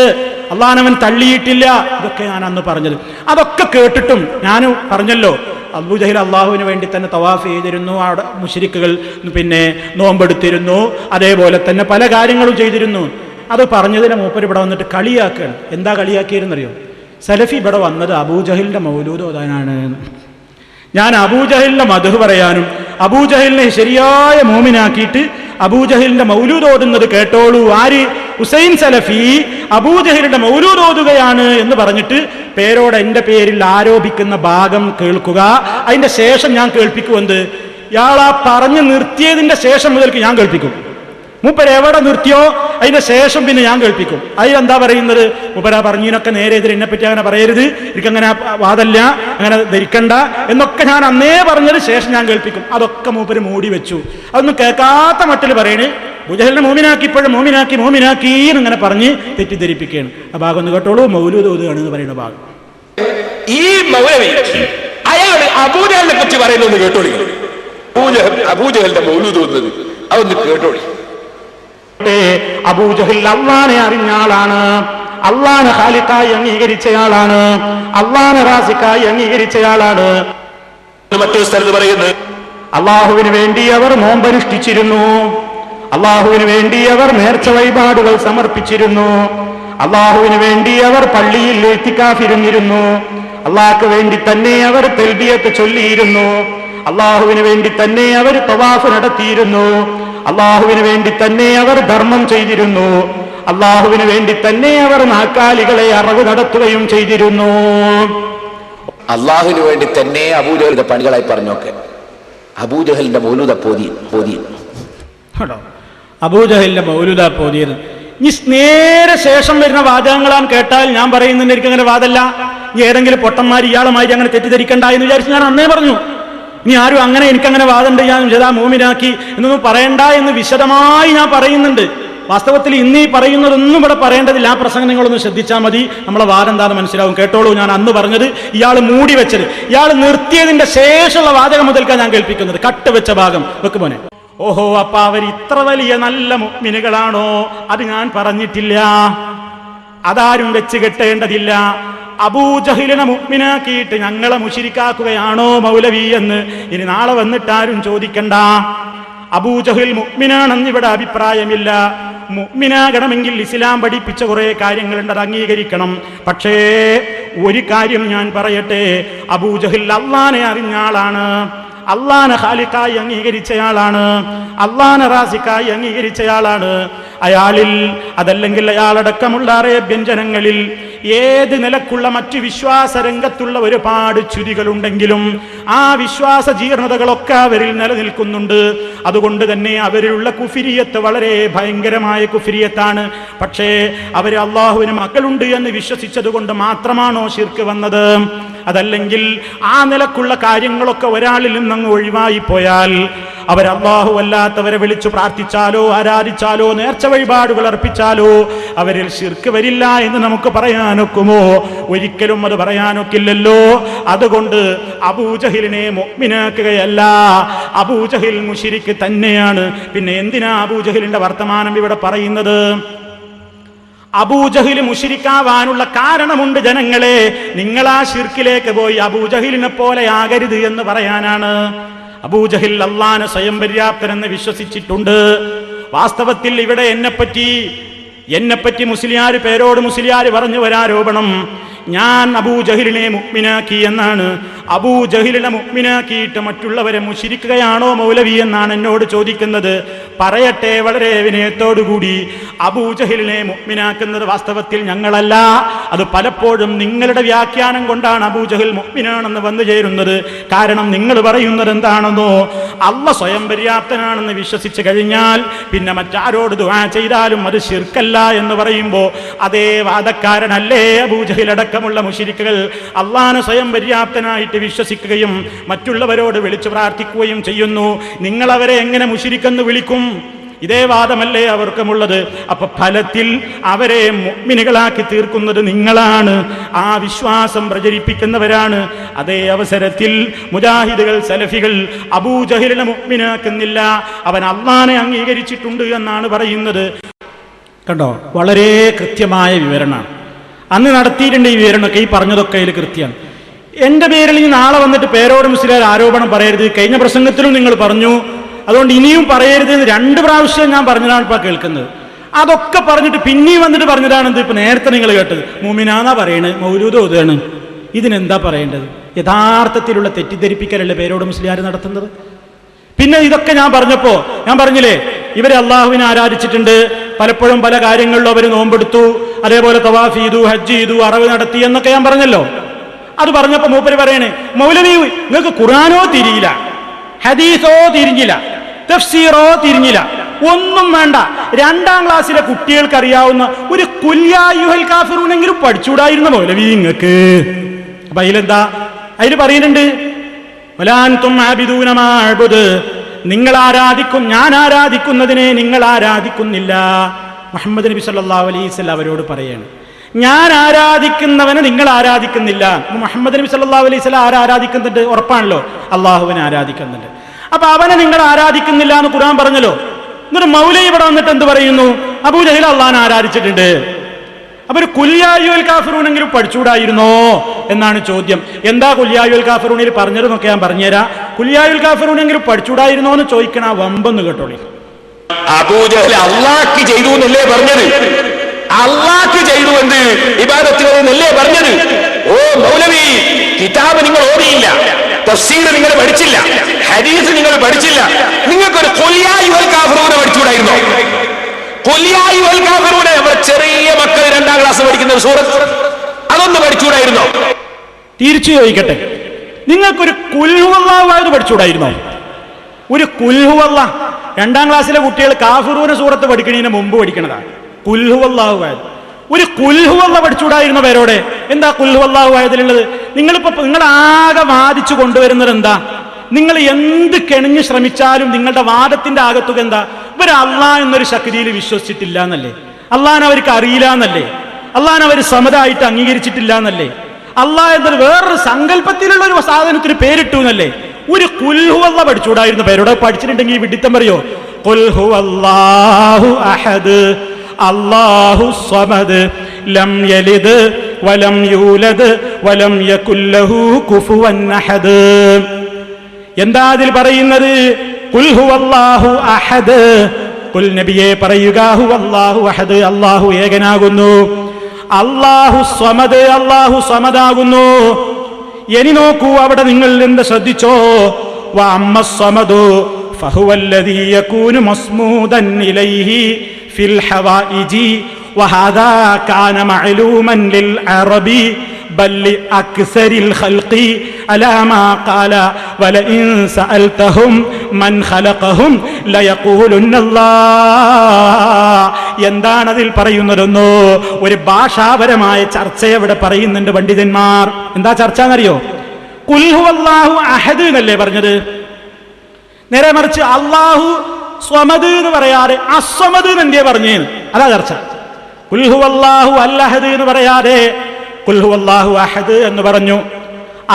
അള്ളാഹനവൻ തള്ളിയിട്ടില്ല. ഇതൊക്കെ ഞാൻ അന്ന് പറഞ്ഞത്. അതൊക്കെ കേട്ടിട്ടും ഞാൻ പറഞ്ഞല്ലോ, അബൂജഹൽ അള്ളാഹുവിന് വേണ്ടി തന്നെ തവാഫ് ചെയ്തിരുന്നു, അവിടെ മുശ്രിക്കുകൾ പിന്നെ നോമ്പെടുത്തിരുന്നു, അതേപോലെ തന്നെ പല കാര്യങ്ങളും ചെയ്തിരുന്നു. അത് പറഞ്ഞതിന് മൂപ്പർ ഇവിടെ വന്നിട്ട് കളിയാക്കുകയാണ്. എന്താ കളിയാക്കിയിരുന്നറിയോ? സലഫി ഇവിടെ വന്നത് അബൂജഹലിന്റെ മൗലൂദ് ഓതാനാണ്. ഞാൻ അബൂജഹലിന്റെ മദ്ഹ് പറയാനും അബൂജഹലിനെ ശരിയായ മോമിനാക്കിയിട്ട് അബൂജഹലിന്റെ മൗലൂദ് ഓതുന്നത് കേട്ടോളൂ. ആര്? ഹുസൈൻ സലഫി അബൂജഹലിന്റെ മൗലൂദ് ഓതുകയാണ് എന്ന് പറഞ്ഞിട്ട് പേരോട് എൻ്റെ പേരിൽ ആരോപിക്കുന്ന ഭാഗം കേൾക്കുക. അതിന്റെ ശേഷം ഞാൻ കേൾപ്പിക്കുമെന്ത്, ഇയാളാ പറഞ്ഞു നിർത്തിയതിന്റെ ശേഷം മുതൽക്ക് ഞാൻ കേൾപ്പിക്കും. മൂപ്പര് എവിടെ നിർത്തിയോ അതിന്റെ ശേഷം പിന്നെ ഞാൻ കേൾപ്പിക്കും. അതിലെന്താ പറയുന്നത്? മൂപ്പര പറഞ്ഞതിനൊക്കെ നേരെ എതിരെ എന്നെപ്പറ്റി അങ്ങനെ പറയരുത്, എനിക്കങ്ങനെ വാദല്ല, അങ്ങനെ ധരിക്കണ്ട എന്നൊക്കെ ഞാൻ അന്നേ പറഞ്ഞത് ശേഷം ഞാൻ കേൾപ്പിക്കും. അതൊക്കെ മൂപ്പര് മൂടി വെച്ചു. അതൊന്നും കേൾക്കാത്ത മട്ടിൽ പറയണേ അബൂജഹലിനെ മോമിനാക്കി, ഇപ്പോഴും മോമിനാക്കി എന്നിങ്ങനെ പറഞ്ഞ് തെറ്റിദ്ധരിപ്പിക്കുകയാണ്. ആ ഭാഗം ഒന്ന് കേട്ടോളൂ. മൗലൂദ് ഓതുകയാണ് എന്ന് പറയുന്ന ഭാഗം. ഈ മൗലവി അയാൾ അബൂജഹലിനെ പറ്റി പറയുന്നത് കേട്ടോളി. അബൂജഹലിന്റെ മൗലൂദ് ഓതുന്നത് അതൊന്ന് കേട്ടോളി. അബൂജഹൽ അള്ളാനെ അറിഞ്ഞ ആളാണ്, അള്ളാനെ ഖാലിഖായി അംഗീകരിച്ചയാളാണ്, അള്ളാനെ റാസിഖായി അംഗീകരിച്ചയാളാണ്. മറ്റൊരു സ്ഥലത്ത് പറയുന്നത് അള്ളാഹുവിന് വേണ്ടി അവർ നോമ്പനുഷ്ഠിച്ചിരുന്നു, അള്ളാഹുവിന് വേണ്ടി അവർ നേർച്ച വഴിപാടുകൾ സമർപ്പിച്ചിരുന്നു, അള്ളാഹുവിന് വേണ്ടി അവർ പള്ളിയിൽ ഇത്തിക്കാഫിരുന്നിരുന്നു, അള്ളാഹ്ക്ക് വേണ്ടി തന്നെ അവർ തൽബിയത്ത് ചൊല്ലിയിരുന്നു, അള്ളാഹുവിന് വേണ്ടി തന്നെ അവർ തവാഫ് നടത്തിയിരുന്നു, അള്ളാഹുവിന് വേണ്ടി തന്നെ അവർ ധർമ്മം ചെയ്തിരുന്നു, അള്ളാഹുവിന് വേണ്ടി തന്നെ അവർ നാക്കാലികളെ അറിവ് നടത്തുകയും ചെയ്തിരുന്നു. അള്ളാഹുവിന് വേണ്ടി തന്നെ അബൂജഹലിന്റെ പണികളായി പറഞ്ഞോക്കെ അബൂജഹലിന്റെ മൗലൂദ പോതി അബൂജഹലിന്റെ മൗലൂദ പോതിയത്. ഇനി നേരെ ശേഷം വരുന്ന വാചകങ്ങളാണ് കേട്ടാൽ ഞാൻ പറയുന്നുണ്ട് എനിക്ക് അങ്ങനെ വാദമല്ല, ഇനി ഏതെങ്കിലും പൊട്ടന്മാർ ഇയാളുമായി അങ്ങനെ തെറ്റിദ്ധരിക്കണ്ട എന്ന് വിചാരിച്ച് ഞാൻ അന്നേ പറഞ്ഞു. നീ ആരും അങ്ങനെ എനിക്കങ്ങനെ വാദമുണ്ട് ഞാൻ വിശദാ മോമിനാക്കി എന്നൊന്നും പറയണ്ട എന്ന് വിശദമായി ഞാൻ പറയുന്നുണ്ട്. വാസ്തവത്തിൽ ഇന്നീ പറയുന്നതൊന്നും ഇവിടെ പറയേണ്ടതില്ല. ആ പ്രസംഗം നിങ്ങളൊന്ന് ശ്രദ്ധിച്ചാൽ മതി, നമ്മളെ വാദം എന്താണെന്ന് മനസ്സിലാവും. കേട്ടോളൂ, ഞാൻ അന്ന് പറഞ്ഞത് ഇയാൾ മൂടി വെച്ചത്, ഇയാൾ നിർത്തിയതിന്റെ ശേഷമുള്ള വാചകം മുതൽക്കാണ് ഞാൻ കേൾപ്പിക്കുന്നത്. കട്ട് വെച്ച ഭാഗം വെക്ക് മോനെ. ഓഹോ, അപ്പൊ അവർ ഇത്ര വലിയ നല്ല മുഅ്മിനുകളാണോ? അത് ഞാൻ പറഞ്ഞിട്ടില്ല, അതാരും വെച്ച് കെട്ടേണ്ടതില്ല. അബൂജഹലിനെ മുഅ്മിനാക്കിയിട്ട് ഞങ്ങളെ മുശ്രിക്കാക്കുകയാണോ മൗലവി എന്ന് ഇനി നാളെ വന്നിട്ട് ആരും ചോദിക്കണ്ട. അബൂജഹൽ മുഅ്മിനാണെന്ന് ഇവിടെ അഭിപ്രായമില്ല. മുഅ്മിനാകണമെങ്കിൽ ഇസ്ലാം പഠിപ്പിച്ച കുറെ കാര്യങ്ങളുണ്ട്, അത് അംഗീകരിക്കണം. പക്ഷേ ഒരു കാര്യം ഞാൻ പറയട്ടെ, അബൂജഹൽ അള്ളാനെ അറിഞ്ഞ ആളാണ്, അള്ളാനെ ഖാലിഖായി അംഗീകരിച്ചയാളാണ്, അള്ളാനെ റാസിഖായി അംഗീകരിച്ചയാളാണ്. അയാളിൽ അതല്ലെങ്കിൽ അയാളടക്കമുള്ള അറേബ്യൻ ജനങ്ങളിൽ ഏത് നിലക്കുള്ള മറ്റു വിശ്വാസ രംഗത്തുള്ള ഒരുപാട് ചുരികളുണ്ടെങ്കിലും ആ വിശ്വാസ ജീർണതകളൊക്കെ അവരിൽ നിലനിൽക്കുന്നുണ്ട്. അതുകൊണ്ട് തന്നെ അവരിലുള്ള കുഫിരിയത്ത് വളരെ ഭയങ്കരമായ കുഫിരിയത്താണ്. പക്ഷേ അവർ അള്ളാഹുവിന് മക്കളുണ്ട് എന്ന് വിശ്വസിച്ചത് കൊണ്ട് മാത്രമാണോ ശിർക്ക് വന്നത്? അതല്ലെങ്കിൽ ആ നിലക്കുള്ള കാര്യങ്ങളൊക്കെ ഒരാളിൽ നിന്നങ്ങ് ഒഴിവായി പോയാൽ അവർ അല്ലാഹു അല്ലാത്തവരെ വിളിച്ചു പ്രാർത്ഥിച്ചാലോ ആരാധിച്ചാലോ നേർച്ച വഴിപാടുകൾ അർപ്പിച്ചാലോ അവരിൽ ശിർക്ക് വരില്ല എന്ന് നമുക്ക് പറയാനൊക്കുമോ? ഒരിക്കലും അത് പറയാനൊക്കില്ലല്ലോ. അതുകൊണ്ട് അബൂജഹിലിനെ മുഅ്മിനാക്കുകയല്ല, അബൂജഹിൽ മുശ്രിക്ക് തന്നെയാണ്. പിന്നെ എന്തിനാ അബൂജഹിലിന്റെ വർത്തമാനം ഇവിടെ പറയുന്നത്? അബൂജഹിൽ മുശ്രിക്കാവാനുള്ള കാരണമുണ്ട് ജനങ്ങളെ. നിങ്ങൾ ആ ശിർക്കിലേക്ക് പോയി അബൂജഹിലിനെ പോലെ ആകരുത് എന്ന് പറയാനാണ്. അബൂജഹിൽ അല്ലാഹനെ സ്വയം പര്യാപ്തനെന്ന് വിശ്വസിച്ചിട്ടുണ്ട്. വാസ്തവത്തിൽ ഇവിടെ എന്നെപ്പറ്റി മുസ്ലിയാർ പേരോട് മുസ്ലിയാർ പറഞ്ഞു ഒരാരോപണം, ഞാൻ അബൂജഹിലിനെ മുഅ്മിനാക്കി എന്നാണ്. അബൂജഹിലിനെ മുഅ്മിനാക്കിയിട്ട് മറ്റുള്ളവരെ മുശ്രിക്കുകയാണോ മൗലവി എന്നാണ് എന്നോട് ചോദിക്കുന്നത്. പറയട്ടെ വളരെ വിനയത്തോടുകൂടി, അബൂജഹിലിനെ മുഅ്മിനാക്കുന്നത് വാസ്തവത്തിൽ ഞങ്ങളല്ല. അത് പലപ്പോഴും നിങ്ങളുടെ വ്യാഖ്യാനം കൊണ്ടാണ് അബൂജഹിൽ മുഅ്മിനാണെന്ന് വന്നു ചേരുന്നത്. കാരണം നിങ്ങൾ പറയുന്നത് എന്താണെന്നോ, അല്ലാഹ് സ്വയം പര്യാപ്തനാണെന്ന് വിശ്വസിച്ച് കഴിഞ്ഞാൽ പിന്നെ മറ്റാരോട് ദുആ ചെയ്താലും അത് ശിർക്കല്ല എന്ന് പറയുമ്പോൾ അതേ വാദക്കാരനല്ലേ അബൂജഹിൽ അടക്കമുള്ള മുശ്രിക്കുകൾ അല്ലാഹനെ സ്വയം പര്യാപ്തനായിട്ട് വിശ്വസിക്കുകയും മറ്റുള്ളവരോട് വിളിച്ചു പ്രാർത്ഥിക്കുകയും ചെയ്യുന്നു. നിങ്ങൾ അവരെ എങ്ങനെ മുശ്രിക്കെന്ന് വിളിക്കും? ഇതേ വാദമല്ലേ അവർക്കുമുള്ളത്. അപ്പൊ ഫലത്തിൽ അവരെ മുഅ്മിനുകളാക്കി തീർക്കുന്നത് നിങ്ങളാണ്, ആ വിശ്വാസം പ്രചരിപ്പിക്കുന്നവരാണ്. അതേ അവസരത്തിൽ മുജാഹിദുകൾ സലഫികൾ അബൂജഹിലിനെ മുഅ്മിനാക്കുന്നില്ല, അവൻ അല്ലാഹനെ അംഗീകരിച്ചിട്ടുണ്ട് എന്നാണ് പറയുന്നത്. കണ്ടോ, വളരെ കൃത്യമായ വിവരണമാണ് അന്ന് നടത്തിയിട്ടുണ്ട്. ഈ വിവരണമൊക്കെ ഈ പറഞ്ഞതൊക്കെ അതിൽ കൃത്യമാണ്. എൻ്റെ പേരിൽ ഇനി നാളെ വന്നിട്ട് പേരോട് മുസ്ലിയാർ ആരോപണം പറയരുത്. കഴിഞ്ഞ പ്രസംഗത്തിലും നിങ്ങൾ പറഞ്ഞു, അതുകൊണ്ട് ഇനിയും പറയരുത് എന്ന് 2 പ്രാവശ്യം ഞാൻ പറഞ്ഞതാണ് ഇപ്പോൾ കേൾക്കുന്നത്. അതൊക്കെ പറഞ്ഞിട്ട് പിന്നെയും വന്നിട്ട് പറഞ്ഞതാണ് എന്ത്? ഇപ്പം നേരത്തെ നിങ്ങൾ കേട്ടത് മുഅ്മിനാന്നാ പറയണത്, മൗലൂദ് ഓതുകയാണ്. ഇതിനെന്താ പറയേണ്ടത്? യഥാർത്ഥത്തിലുള്ള തെറ്റിദ്ധരിപ്പിക്കലല്ലേ പേരോട് മുസ്ലിയാർ നടത്തുന്നത്? പിന്നെ ഇതൊക്കെ ഞാൻ പറഞ്ഞപ്പോൾ ഞാൻ പറഞ്ഞില്ലേ, ഇവരെ അള്ളാഹുവിനെ ആരാധിച്ചിട്ടുണ്ട്, പലപ്പോഴും പല കാര്യങ്ങളിലും അവർ നോമ്പെടുത്തു, അതേപോലെ തവാഫ് ചെയ്തു, ഹജ്ജ് ചെയ്തു, അറവ് നടത്തി എന്നൊക്കെ ഞാൻ പറഞ്ഞല്ലോ. അത് പറഞ്ഞപ്പോൾ മൂപ്പര് പറയണേ, മൗലവി നിങ്ങൾക്ക് ഖുർആനോ തിരിയില്ല, ഹദീസോ തിരിഞ്ഞില്ല, തഫ്സീറോ തിരിഞ്ഞില്ല, ഒന്നും വേണ്ട, 2ാം ക്ലാസ്സിലെ കുട്ടികൾക്ക് അറിയാവുന്ന ഒരു ഖുൽ യാ അയ്യുഹൽ കാഫിറൂനെങ്കിലും പഠിച്ചുകൂടായിരുന്ന മൗലവി നിങ്ങൾക്ക്? അപ്പൊ അതിലെന്താ? അതിൽ പറയുന്നുണ്ട്, വലാ അൻതും ആബിദൂന മാ അഅ്ബുദ്, നിങ്ങൾ ഞാൻ ആരാധിക്കുന്നതിനെ നിങ്ങൾ ആരാധിക്കുന്നില്ല. മുഹമ്മദ് നബി സല്ലല്ലാഹു അലൈഹി വസല്ലം അവരോട് പറയാണ്, ഞാൻ ആരാധിക്കുന്നവനെ നിങ്ങൾ ആരാധിക്കുന്നില്ല. മുഹമ്മദ് നബി സല്ലല്ലാഹു അലൈഹി വസല്ലം ആരാധിക്കുന്നുണ്ട്, ഉറപ്പാണല്ലോ, അള്ളാഹുവിനെ ആരാധിക്കുന്നുണ്ട്. അപ്പൊ അവനെ നിങ്ങൾ ആരാധിക്കുന്നില്ല എന്ന് ഖുർആൻ പറഞ്ഞല്ലോ. എന്നിട്ട് മൗലവി ഇവിടെ വന്നിട്ട് എന്ത് പറയുന്നു? അബൂജഹിൽ അള്ളാഹനെ ആരാധിച്ചിട്ടുണ്ട്. അപ്പൊ ഒരു ഖുൽ യാ അയ്യുഹൽ കാഫിറൂനെങ്കിലും പഠിച്ചുകൂടായിരുന്നോ എന്നാണ് ചോദ്യം. എന്താ ഖുൽ യാ അയ്യുഹൽ കാഫിറൂനിൽ പറഞ്ഞതെന്നൊക്കെ ഞാൻ പറഞ്ഞുതരാം. ഖുൽ യാ അയ്യുഹൽ കാഫിറൂനെങ്കിലും പഠിച്ചുകൂടായിരുന്നോ എന്ന് ചോദിക്കണ ആ വമ്പെന്ന് കേട്ടോളി. അബൂജഹൽ അള്ളാഹ്ക്ക് ചെയ്തു എന്നല്ലേ പറഞ്ഞത്? അള്ളാഹ്ക്ക് ചെയ്തു എന്ന് ഇബാദത്തിനല്ലേ പറഞ്ഞത്? ഓ മൗലവി, കിതാബ് നിങ്ങൾ ഓതിയില്ല, തഫ്സീർ നിങ്ങൾ പഠിച്ചില്ല, ഹദീസ് നിങ്ങൾ പഠിച്ചില്ല, നിങ്ങൾക്കൊരു ഖുൽ യാ അയ്യുഹൽ കാഫിറൂനെ പഠിച്ചുകൂടായിരുന്നോ? ഖുൽ യാ അയ്യുഹൽ കാഫിറൂനെ ചെറിയ മക്കൾ 2ാം ക്ലാസ് പഠിക്കുന്ന സൂറത്ത്, അതൊന്ന് പഠിച്ചുകൂടായിരുന്നോ? തിരിച്ചു ചോദിക്കട്ടെ, നിങ്ങൾക്കൊരു ഖുൽ ഹുവല്ലാഹു പഠിച്ചുകൂടായിരുന്നോ? ഒരു ഖുൽ ഹുവല്ലാഹ് 2ാം ക്ലാസ്സിലെ കുട്ടികൾ കാഫിറൂന സൂറത്ത് പഠിക്കുന്നതിന് മുമ്പ് പഠിക്കണതാണ് ഖുൽ ഹുവല്ലാഹു അഹദ്. ഒരു ഖുൽ ഹുവല്ലാഹ് പഠിച്ചുകൂടായിരുന്നോ പേരോടെ? എന്താ ഖുൽ ഹുവല്ലാഹു അഹദിലുള്ളത്? നിങ്ങളാകെ വാദിച്ചു കൊണ്ടുവരുന്നത് എന്താ? നിങ്ങൾ എന്ത് കെണിഞ്ഞ് ശ്രമിച്ചാലും നിങ്ങളുടെ വാദത്തിന്റെ ആകത്തുക എന്താ? ഇവർ അള്ളാഹ് എന്നൊരു ശക്തിയിൽ വിശ്വസിച്ചിട്ടില്ല എന്നല്ലേ? അള്ളാഹിനെ അവർക്ക് അറിയില്ല എന്നല്ലേ? അള്ളാഹിനെ അവർ സമതായിട്ട് അംഗീകരിച്ചിട്ടില്ല എന്നല്ലേ? അള്ളാഹ് എന്നൊരു വേറൊരു സങ്കല്പത്തിലുള്ള ഒരു സാധനത്തിന് പേരിട്ടു എന്നല്ലേ? ഒരു ഖുൽ ഹുവല്ലാഹ് പഠിച്ചുകൂടായിരുന്ന പേരോടെ? പഠിച്ചിട്ടുണ്ടെങ്കിൽ വിഡിത്തം പറയോ? ഖുൽ ഹുവല്ലാഹു അഹദ് അല്ലാഹു സ്വമദ് ലം യലിദ് വലം യൂലദ് വലം യകുൽ ലഹു കുഫുവൻ അഹദ്. എന്താ അതിൽ പറയുന്നത്? ഖുൽ ഹുവല്ലാഹു അഹദ്. ഖുൽ നബിയെ പറയുക, ഹുവല്ലാഹു അഹദ്, അല്ലാഹു ഏകനാകുന്നു. അല്ലാഹു സ്വമദ്, അല്ലാഹു സമദാകുന്നു. ഇനി നോക്കൂ, അവിടെ നിങ്ങൾ എന്ത് ശ്രദ്ധിച്ചോ? വ അമ്മസ്സമദു ഫഹുവല്ലദീ യകൂനു മസ്മൂദൻ ഇലൈഹി ഫിൽ ഹവായിജി വഹദാ കാന മഅലൂമൻ ലിൽ അറബി ബൽ അക്സരിൽ ഖൽഖി അലാ മാ ഖാല വലഇൻ സഅൽതഹും മൻ ഖലഖഹും ലയഖൂലുന്നല്ലാഹ്. എന്താണ് അതിൽ പറയുന്നതെന്നോ ഒരു ഭാഷാപരമായ ചർച്ച ഇവിടെ പറയുന്നുണ്ട് പണ്ഡിതന്മാർ. എന്താ ചർച്ച എന്നറിയോ? ഖുൽ ഹുവല്ലാഹു അഹദ് എന്നല്ലേ പറഞ്ഞത്? നേരെ മറിച്ച് അല്ലാഹു സ്വമദ് എന്ന് പറയാതെ അസ്വമദ് എന്തേ പറഞ്ഞേന്ന്? അതാ ചർച്ച. ഖുൽ ഹുവല്ലാഹു അൽ അഹദ് എന്ന് പറയാതെ ഖുൽ ഹുവല്ലാഹു അഹദ് എന്ന് പറഞ്ഞു.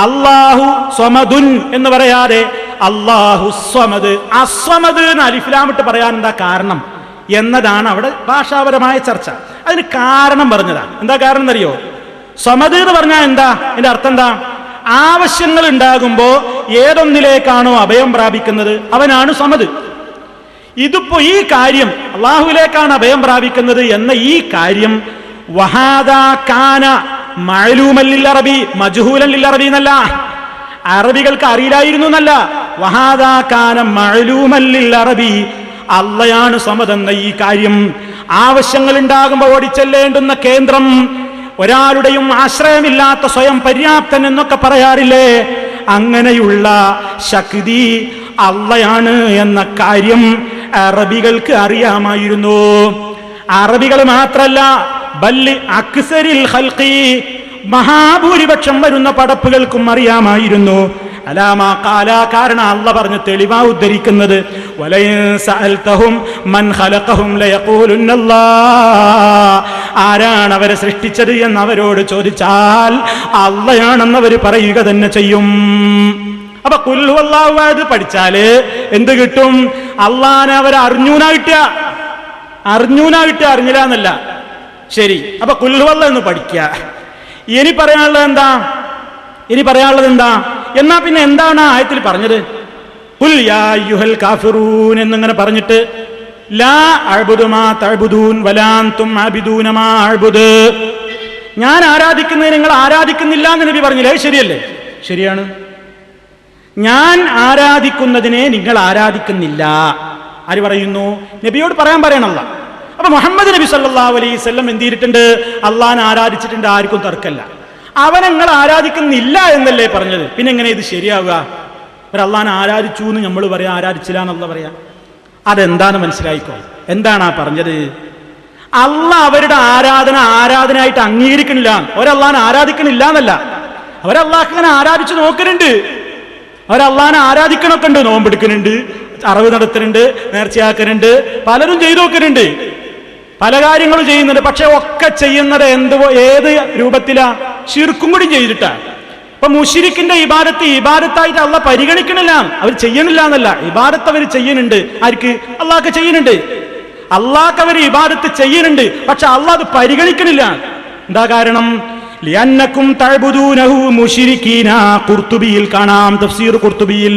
അല്ലാഹു സ്വമദുൻ എന്ന് പറയാതെ അല്ലാഹു സ്വമദ്. അസ്വമദ് എന്ന് അലിഫ്ലാമിട്ട് പറയാൻ എന്താ കാരണം എന്നതാണ് അവിടെ ഭാഷാപരമായ ചർച്ച. അതിന് കാരണം പറഞ്ഞതാ. എന്താ കാരണം എന്നറിയോ? സ്വമദ് എന്ന് പറഞ്ഞാൽ എന്താ? അതിന്റെ അർത്ഥം എന്താ? ആവശ്യങ്ങൾ ഉണ്ടാകുമ്പോ ഏതൊന്നിലേക്കാണോ അഭയം പ്രാപിക്കുന്നത് അവനാണ് സ്വമദ്. ഇതിപ്പോ ഈ കാര്യം അള്ളാഹുവിലേക്കാണ് അഭയം പ്രാപിക്കുന്നത് എന്ന ഈ കാര്യം വഹാദാ കാന മഅലൂമൻ ലിൽ അറബി മജ്ഹൂലൻ ലിൽ അറബി എന്നല്ല, അറബികൾക്ക് അറിയില്ലായിരുന്നു എന്നല്ല. വഹാദാ കാന മഅലൂമൻ ലിൽ അറബി, അള്ളയാണ് സമദെന്ന ഈ കാര്യം ആവശ്യങ്ങൾ ഉണ്ടാകുമ്പോൾ ഓടിച്ചെല്ലേണ്ടുന്ന കേന്ദ്രം, ഒരാളുടെയും ആശ്രയമില്ലാത്ത സ്വയം പര്യാപ്തൻ എന്നൊക്കെ പറയാറില്ലേ, അങ്ങനെയുള്ള ശക്തി അള്ളയാണ് എന്ന കാര്യം അറബികൾക്ക് അറിയാമായിരുന്നു. അറബികൾ മാത്രല്ല, ബല്ലി അക്സരിൽ ഖൽഖി, മഹാഭൂരിപക്ഷം വരുന്ന പടപ്പുകൾക്കും അറിയാമായിരുന്നു. അലാമാ ഖാല, കാരണം അല്ല പറഞ്ഞ് തെളിവാ ഉദ്ധരിക്കുന്നത് വലയിൻ സഅൽതഹും മൻ ഖലഖഹും ലയഖൂലുന്നല്ലാഹ്, ആരാണ് അവരെ സൃഷ്ടിച്ചത് എന്ന് അവരോട് ചോദിച്ചാൽ അള്ളയാണെന്നവർ പറയുക തന്നെ ചെയ്യും. അപ്പൊ ഖുൽ ഹുവല്ലാഹു അഹദ് പഠിച്ചാല് എന്ത് കിട്ടും? അള്ളാനെ അവർ അറിഞ്ഞൂനാ കിട്ടുക, അറിഞ്ഞില്ല എന്നല്ല. ശരി, അപ്പൊ ഖുൽ ഹുവല്ലാഹ് എന്ന് പഠിക്കുക. ഇനി പറയാനുള്ളത് എന്താ? എന്നാ പിന്നെ എന്താണ് ആയത്തിൽ പറഞ്ഞത്? ഖുൽ യാ അയ്യുഹൽ കാഫിറൂൻ എന്നിങ്ങനെ പറഞ്ഞിട്ട് ലാ അഅ്ബുദു മാ തഅ്ബുദൂൻ വലാ അൻതും അഅ്ബിദൂന മാ അഅ്ബുദു, ഞാൻ ആരാധിക്കുന്നത് നിങ്ങൾ ആരാധിക്കുന്നില്ല എന്ന് നബി പറഞ്ഞില്ലേ? ശരിയല്ലേ? ശരിയാണ്. ഞാൻ ആരാധിക്കുന്നതിനെ നിങ്ങൾ ആരാധിക്കുന്നില്ല. ആര് പറയുന്നു? നബിയോട് പറയണമല്ല. അപ്പൊ മുഹമ്മദ് നബി സല്ലല്ലാഹു അലൈഹി വസല്ലം എന്ത് ചെയ്തിട്ടുണ്ട്? അള്ളാഹനെ ആരാധിച്ചിട്ടുണ്ട്, ആർക്കും തർക്കമില്ല. അവനെ നിങ്ങൾ ആരാധിക്കുന്നില്ല എന്നല്ലേ പറഞ്ഞത്? പിന്നെ എങ്ങനെ ഇത് ശരിയാവുക? ഒരു അള്ളാഹനെ ആരാധിച്ചു എന്ന് നമ്മൾ പറയാം, ആരാധിച്ചില്ല എന്നുള്ള പറയാം. അതെന്താന്ന് മനസ്സിലായിക്കോ. എന്താണ് ആ പറഞ്ഞത്? അള്ളാഹ് അവരുടെ ആരാധനയായിട്ട് അംഗീകരിക്കണില്ല. ഒരള്ളാഹനെ ആരാധിക്കണില്ല എന്നല്ല, അവരള്ളാഹ് ഇങ്ങനെ ആരാധിച്ചു നോക്കുന്നുണ്ട്. അവരള്ളാഹനെ ആരാധിക്കണമൊക്കെ ഉണ്ട്, നോമ്പെടുക്കുന്നുണ്ട്, അറവ് നടത്തുന്നുണ്ട്, നേർച്ചയാക്കുന്നുണ്ട്, പലരും ചെയ്തു നോക്കുന്നുണ്ട്, പല കാര്യങ്ങളും ചെയ്യുന്നുണ്ട്. പക്ഷെ ഒക്കെ ചെയ്യുന്നത് ഏത് രൂപത്തിലാ? ശിർക്കും കൂടി ചെയ്തിട്ടാ. അപ്പൊ മുശ്രിക്കിന്റെ ഇബാദത്തായിട്ട് അള്ളാഹ് പരിഗണിക്കണില്ല, അവർ ചെയ്യണില്ല എന്നല്ല, ഇബാദത്ത് അവർ ചെയ്യുന്നുണ്ട്. ആർക്ക്? അള്ളാഹ്ക്ക് ചെയ്യുന്നുണ്ട്. അള്ളാഹ്ക്ക് അവർ ഇബാദത്ത് ചെയ്യുന്നുണ്ട്, പക്ഷെ അള്ളാഹ് അത് പരിഗണിക്കണില്ല. എന്താ കാരണം? ലിഅന്നകും തഅ്ബുദൂനഹു മുശ്രിക്കീന. ഖുർതുബിയിൽ കാണാം, തഫ്സീർ ഖുർതുബിയിൽ,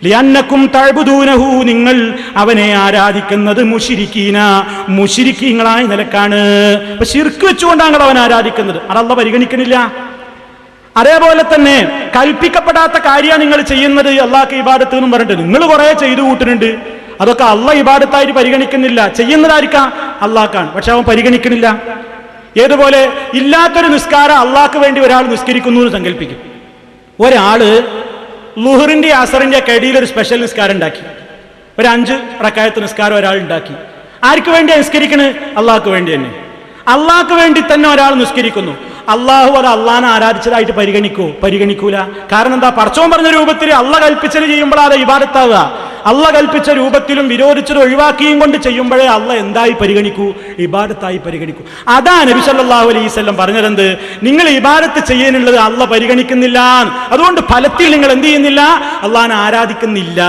ലിഅന്നകും തഅ്ബുദൂനഹു, നിങ്ങൾ അവനെ ആരാധിക്കുന്നത് മുശ്രിക്കീന, മുശ്രിക്കീങ്ങളായ നിലക്കാണ്. അപ്പൊ ശിർക്ക് വെച്ചുകൊണ്ടാണ് അവൻ ആരാധിക്കുന്നത്, അത് അള്ളാഹ് പരിഗണിക്കണില്ല. അതേപോലെ തന്നെ കൽപ്പിക്കപ്പെടാത്ത കാര്യമാണ് നിങ്ങൾ ചെയ്യുന്നത് അള്ളാഹ്ക്ക് ഇബാദത്ത് എന്നും പറഞ്ഞിട്ട് നിങ്ങൾ കുറെ ചെയ്തു കൂട്ടുന്നുണ്ട്. അതൊക്കെ അള്ളാഹ് ഇബാദത്തായിട്ട് പരിഗണിക്കുന്നില്ല. ചെയ്യുന്നതായിരിക്കാം അള്ളാഹ്ക്കാണ്, പക്ഷെ അവൻ പരിഗണിക്കണില്ല. ഏതുപോലെ ഇല്ലാത്തൊരു നിസ്കാരം അള്ളാഹ്ക്ക് വേണ്ടി ഒരാൾ നിസ്കരിക്കുന്നു എന്ന് സങ്കല്പിക്കും. ഒരാള് ളുഹറിന്റെ അസറിന്റെ ഇടയിൽ ഒരു സ്പെഷ്യൽ നിസ്കാരം ഉണ്ടാക്കി, ഒരു 5 റക്അത്ത് നിസ്കാരം ഒരാൾ ഉണ്ടാക്കി. ആർക്ക് വേണ്ടി നിസ്കരിക്കണത്? അള്ളാഹ്ക്ക് വേണ്ടി തന്നെ. അള്ളാഹ്ക്ക് വേണ്ടി തന്നെ ഒരാൾ നിസ്കരിക്കുന്നു. അള്ളാഹു അത് അള്ളാഹനെ ആരാധിച്ചതായിട്ട് പരിഗണിക്കൂല. കാരണം എന്താ? പടച്ചോൻ പറഞ്ഞ രൂപത്തിൽ അള്ളാഹ് കൽപ്പിച്ചത് ചെയ്യുമ്പോഴാണ് ഇബാദത്താവുക. അള്ളാഹ് കൽപ്പിച്ച രൂപത്തിലും വിരോധിച്ചത് ഒഴിവാക്കിയും കൊണ്ട് ചെയ്യുമ്പോഴേ അള്ളാഹ് എന്തായി പരിഗണിക്കൂ? ഇബാദത്തായി പരിഗണിക്കൂ. അതാ നബി സല്ലല്ലാഹു അലൈഹി വസല്ലം പറഞ്ഞതെന്ത്? നിങ്ങൾ ഇബാദത്ത് ചെയ്യാനുള്ളത് അള്ളാഹ് പരിഗണിക്കുന്നില്ല, അതുകൊണ്ട് ഫലത്തിൽ നിങ്ങൾ എന്ത് ചെയ്യുന്നില്ല? അള്ളാഹനെ ആരാധിക്കുന്നില്ല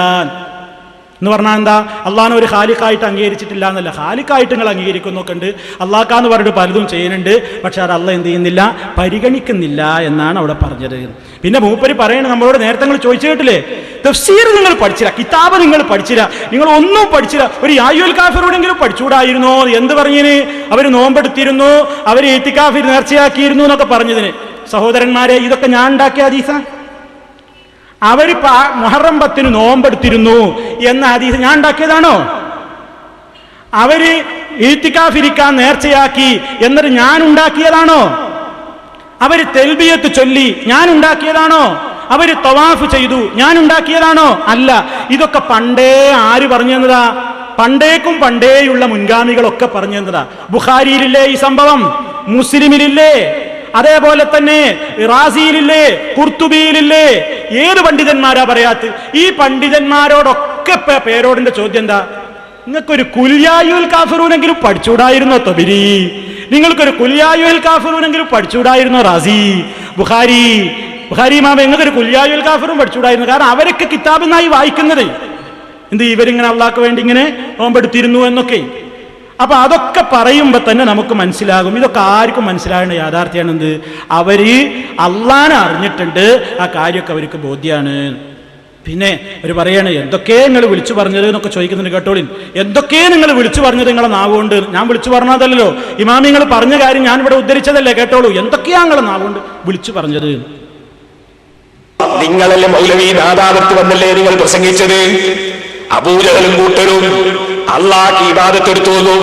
എന്ന് പറഞ്ഞാൽ എന്താ? അള്ളാഹനെ ഒരു ഖാലിഖായിട്ട് അംഗീകരിച്ചിട്ടില്ല എന്നല്ല, ഖാലിഖായിട്ട് നിങ്ങൾ അംഗീകരിക്കുന്നൊക്കെ ഉണ്ട്, അള്ളാഹ്ക്കാന്ന് പറഞ്ഞിട്ട് പലതും ചെയ്യുന്നുണ്ട്, പക്ഷെ അത് അള്ളാഹ് എന്ത് ചെയ്യുന്നില്ല? പരിഗണിക്കുന്നില്ല എന്നാണ് അവിടെ പറഞ്ഞത്. പിന്നെ മൂപ്പര് പറയണത് നമ്മളോട് നേരത്തെ നിങ്ങൾ ചോദിച്ചു കേട്ടില്ലേ, തഫ്സീർ നിങ്ങൾ പഠിച്ചില്ല, കിതാബ് നിങ്ങൾ പഠിച്ചില്ല, നിങ്ങൾ ഒന്നും പഠിച്ചില്ല, ഒരു യായുൽ കാഫിറോടെങ്കിലും പഠിച്ചുകൂടായിരുന്നോ? എന്ത് പറഞ്ഞതിന്? അവർ നോമ്പെടുത്തിരുന്നു, അവർ ഇത്തികാഫിൽ നേർച്ചയാക്കിയിരുന്നു എന്നൊക്കെ പറഞ്ഞതിന്. സഹോദരന്മാരെ, ഇതൊക്കെ ഞാൻ ഉണ്ടാക്കിയ ഹദീസാ. അവര് മുഹറം 10 നോമ്പെടുത്തിരുന്നു എന്ന ഹദീസ് ഞാൻ ഉണ്ടാക്കിയതാണോ? അവര് ഇത്തികാഫിരിക്കാൻ നേർച്ചയാക്കി എന്നിട്ട് ഞാൻ ഉണ്ടാക്കിയതാണോ? അവര് തെൽബിയത്ത് ചൊല്ലി ഞാൻ ഉണ്ടാക്കിയതാണോ? അവര് തവാഫ് ചെയ്തു ഞാൻ ഉണ്ടാക്കിയതാണോ? അല്ല. ഇതൊക്കെ പണ്ടേ ആര് പറഞ്ഞു തന്നതാ? പണ്ടേക്കും പണ്ടേയുള്ള മുൻഗാമികളൊക്കെ പറഞ്ഞു തന്നതാ. ബുഖാരിയിലില്ലേ ഈ സംഭവം? മുസ്ലിമിലില്ലേ? അതേപോലെ തന്നെ റാസിയിലില്ലേ? ഖുർത്തുബിയിലില്ലേ? ഏത് പണ്ഡിതന്മാരാ പറയാത്ത? ഈ പണ്ഡിതന്മാരോടൊക്കെ പേരോടിന്റെ ചോദ്യം എന്താ? നിങ്ങൾക്കൊരു കുൽയായുൽ കാഫിറൂനെങ്കിലും പഠിച്ചുകൂടായിരുന്നോ തബരി? നിങ്ങൾക്കൊരു കുൽയായുൽ കാഫിറൂനെങ്കിലും പഠിച്ചുകൂടായിരുന്നോ റാസി? ബുഖാരി ഇമാമ നിങ്ങൾക്കൊരു കുൽയായുൽ കാഫിറും പഠിച്ചുകൂടായിരുന്നു. കാരണം അവരൊക്കെ കിതാബിന്നായി വായിക്കുന്നത് എന്ത്? ഇവരിങ്ങനെ അള്ളാഹ്ക്ക് വേണ്ടി ഇങ്ങനെ നോമ്പെടുത്തിരുന്നു എന്നൊക്കെ. അപ്പൊ അതൊക്കെ പറയുമ്പോ തന്നെ നമുക്ക് മനസ്സിലാകും, ഇതൊക്കെ ആർക്കും മനസ്സിലാകുന്ന യാഥാർത്ഥ്യമാണ്. എന്ത്? അവര് അള്ളാനെ അറിഞ്ഞിട്ടുണ്ട്, ആ കാര്യമൊക്കെ അവർക്ക് ബോധ്യമാണ്. പിന്നെ അവർ പറയാണ്, എന്തൊക്കെ നിങ്ങൾ വിളിച്ചു പറഞ്ഞത് എന്നൊക്കെ ചോദിക്കുന്നുണ്ട്. കേട്ടോളിൻ, എന്തൊക്കെ നിങ്ങൾ വിളിച്ചു പറഞ്ഞത് നിങ്ങളെ നാവുകൊണ്ട്? ഞാൻ വിളിച്ചു പറഞ്ഞതല്ലോ, ഇമാമിങ്ങൾ പറഞ്ഞ കാര്യം ഞാൻ ഇവിടെ ഉദ്ധരിച്ചതല്ലേ. കേട്ടോളൂ, എന്തൊക്കെയാ നിങ്ങളെ നാവുകൊണ്ട് വിളിച്ചു പറഞ്ഞത്? നിങ്ങളല്ലേ മൗലവി നാദാവത്ത് വന്നല്ലേ നിങ്ങൾ പ്രസംഗിച്ചത്? അബൂജഹലും കൂട്ടരും അള്ളാഹ്ക്ക് ഇബാദത്തെടുത്തോന്നും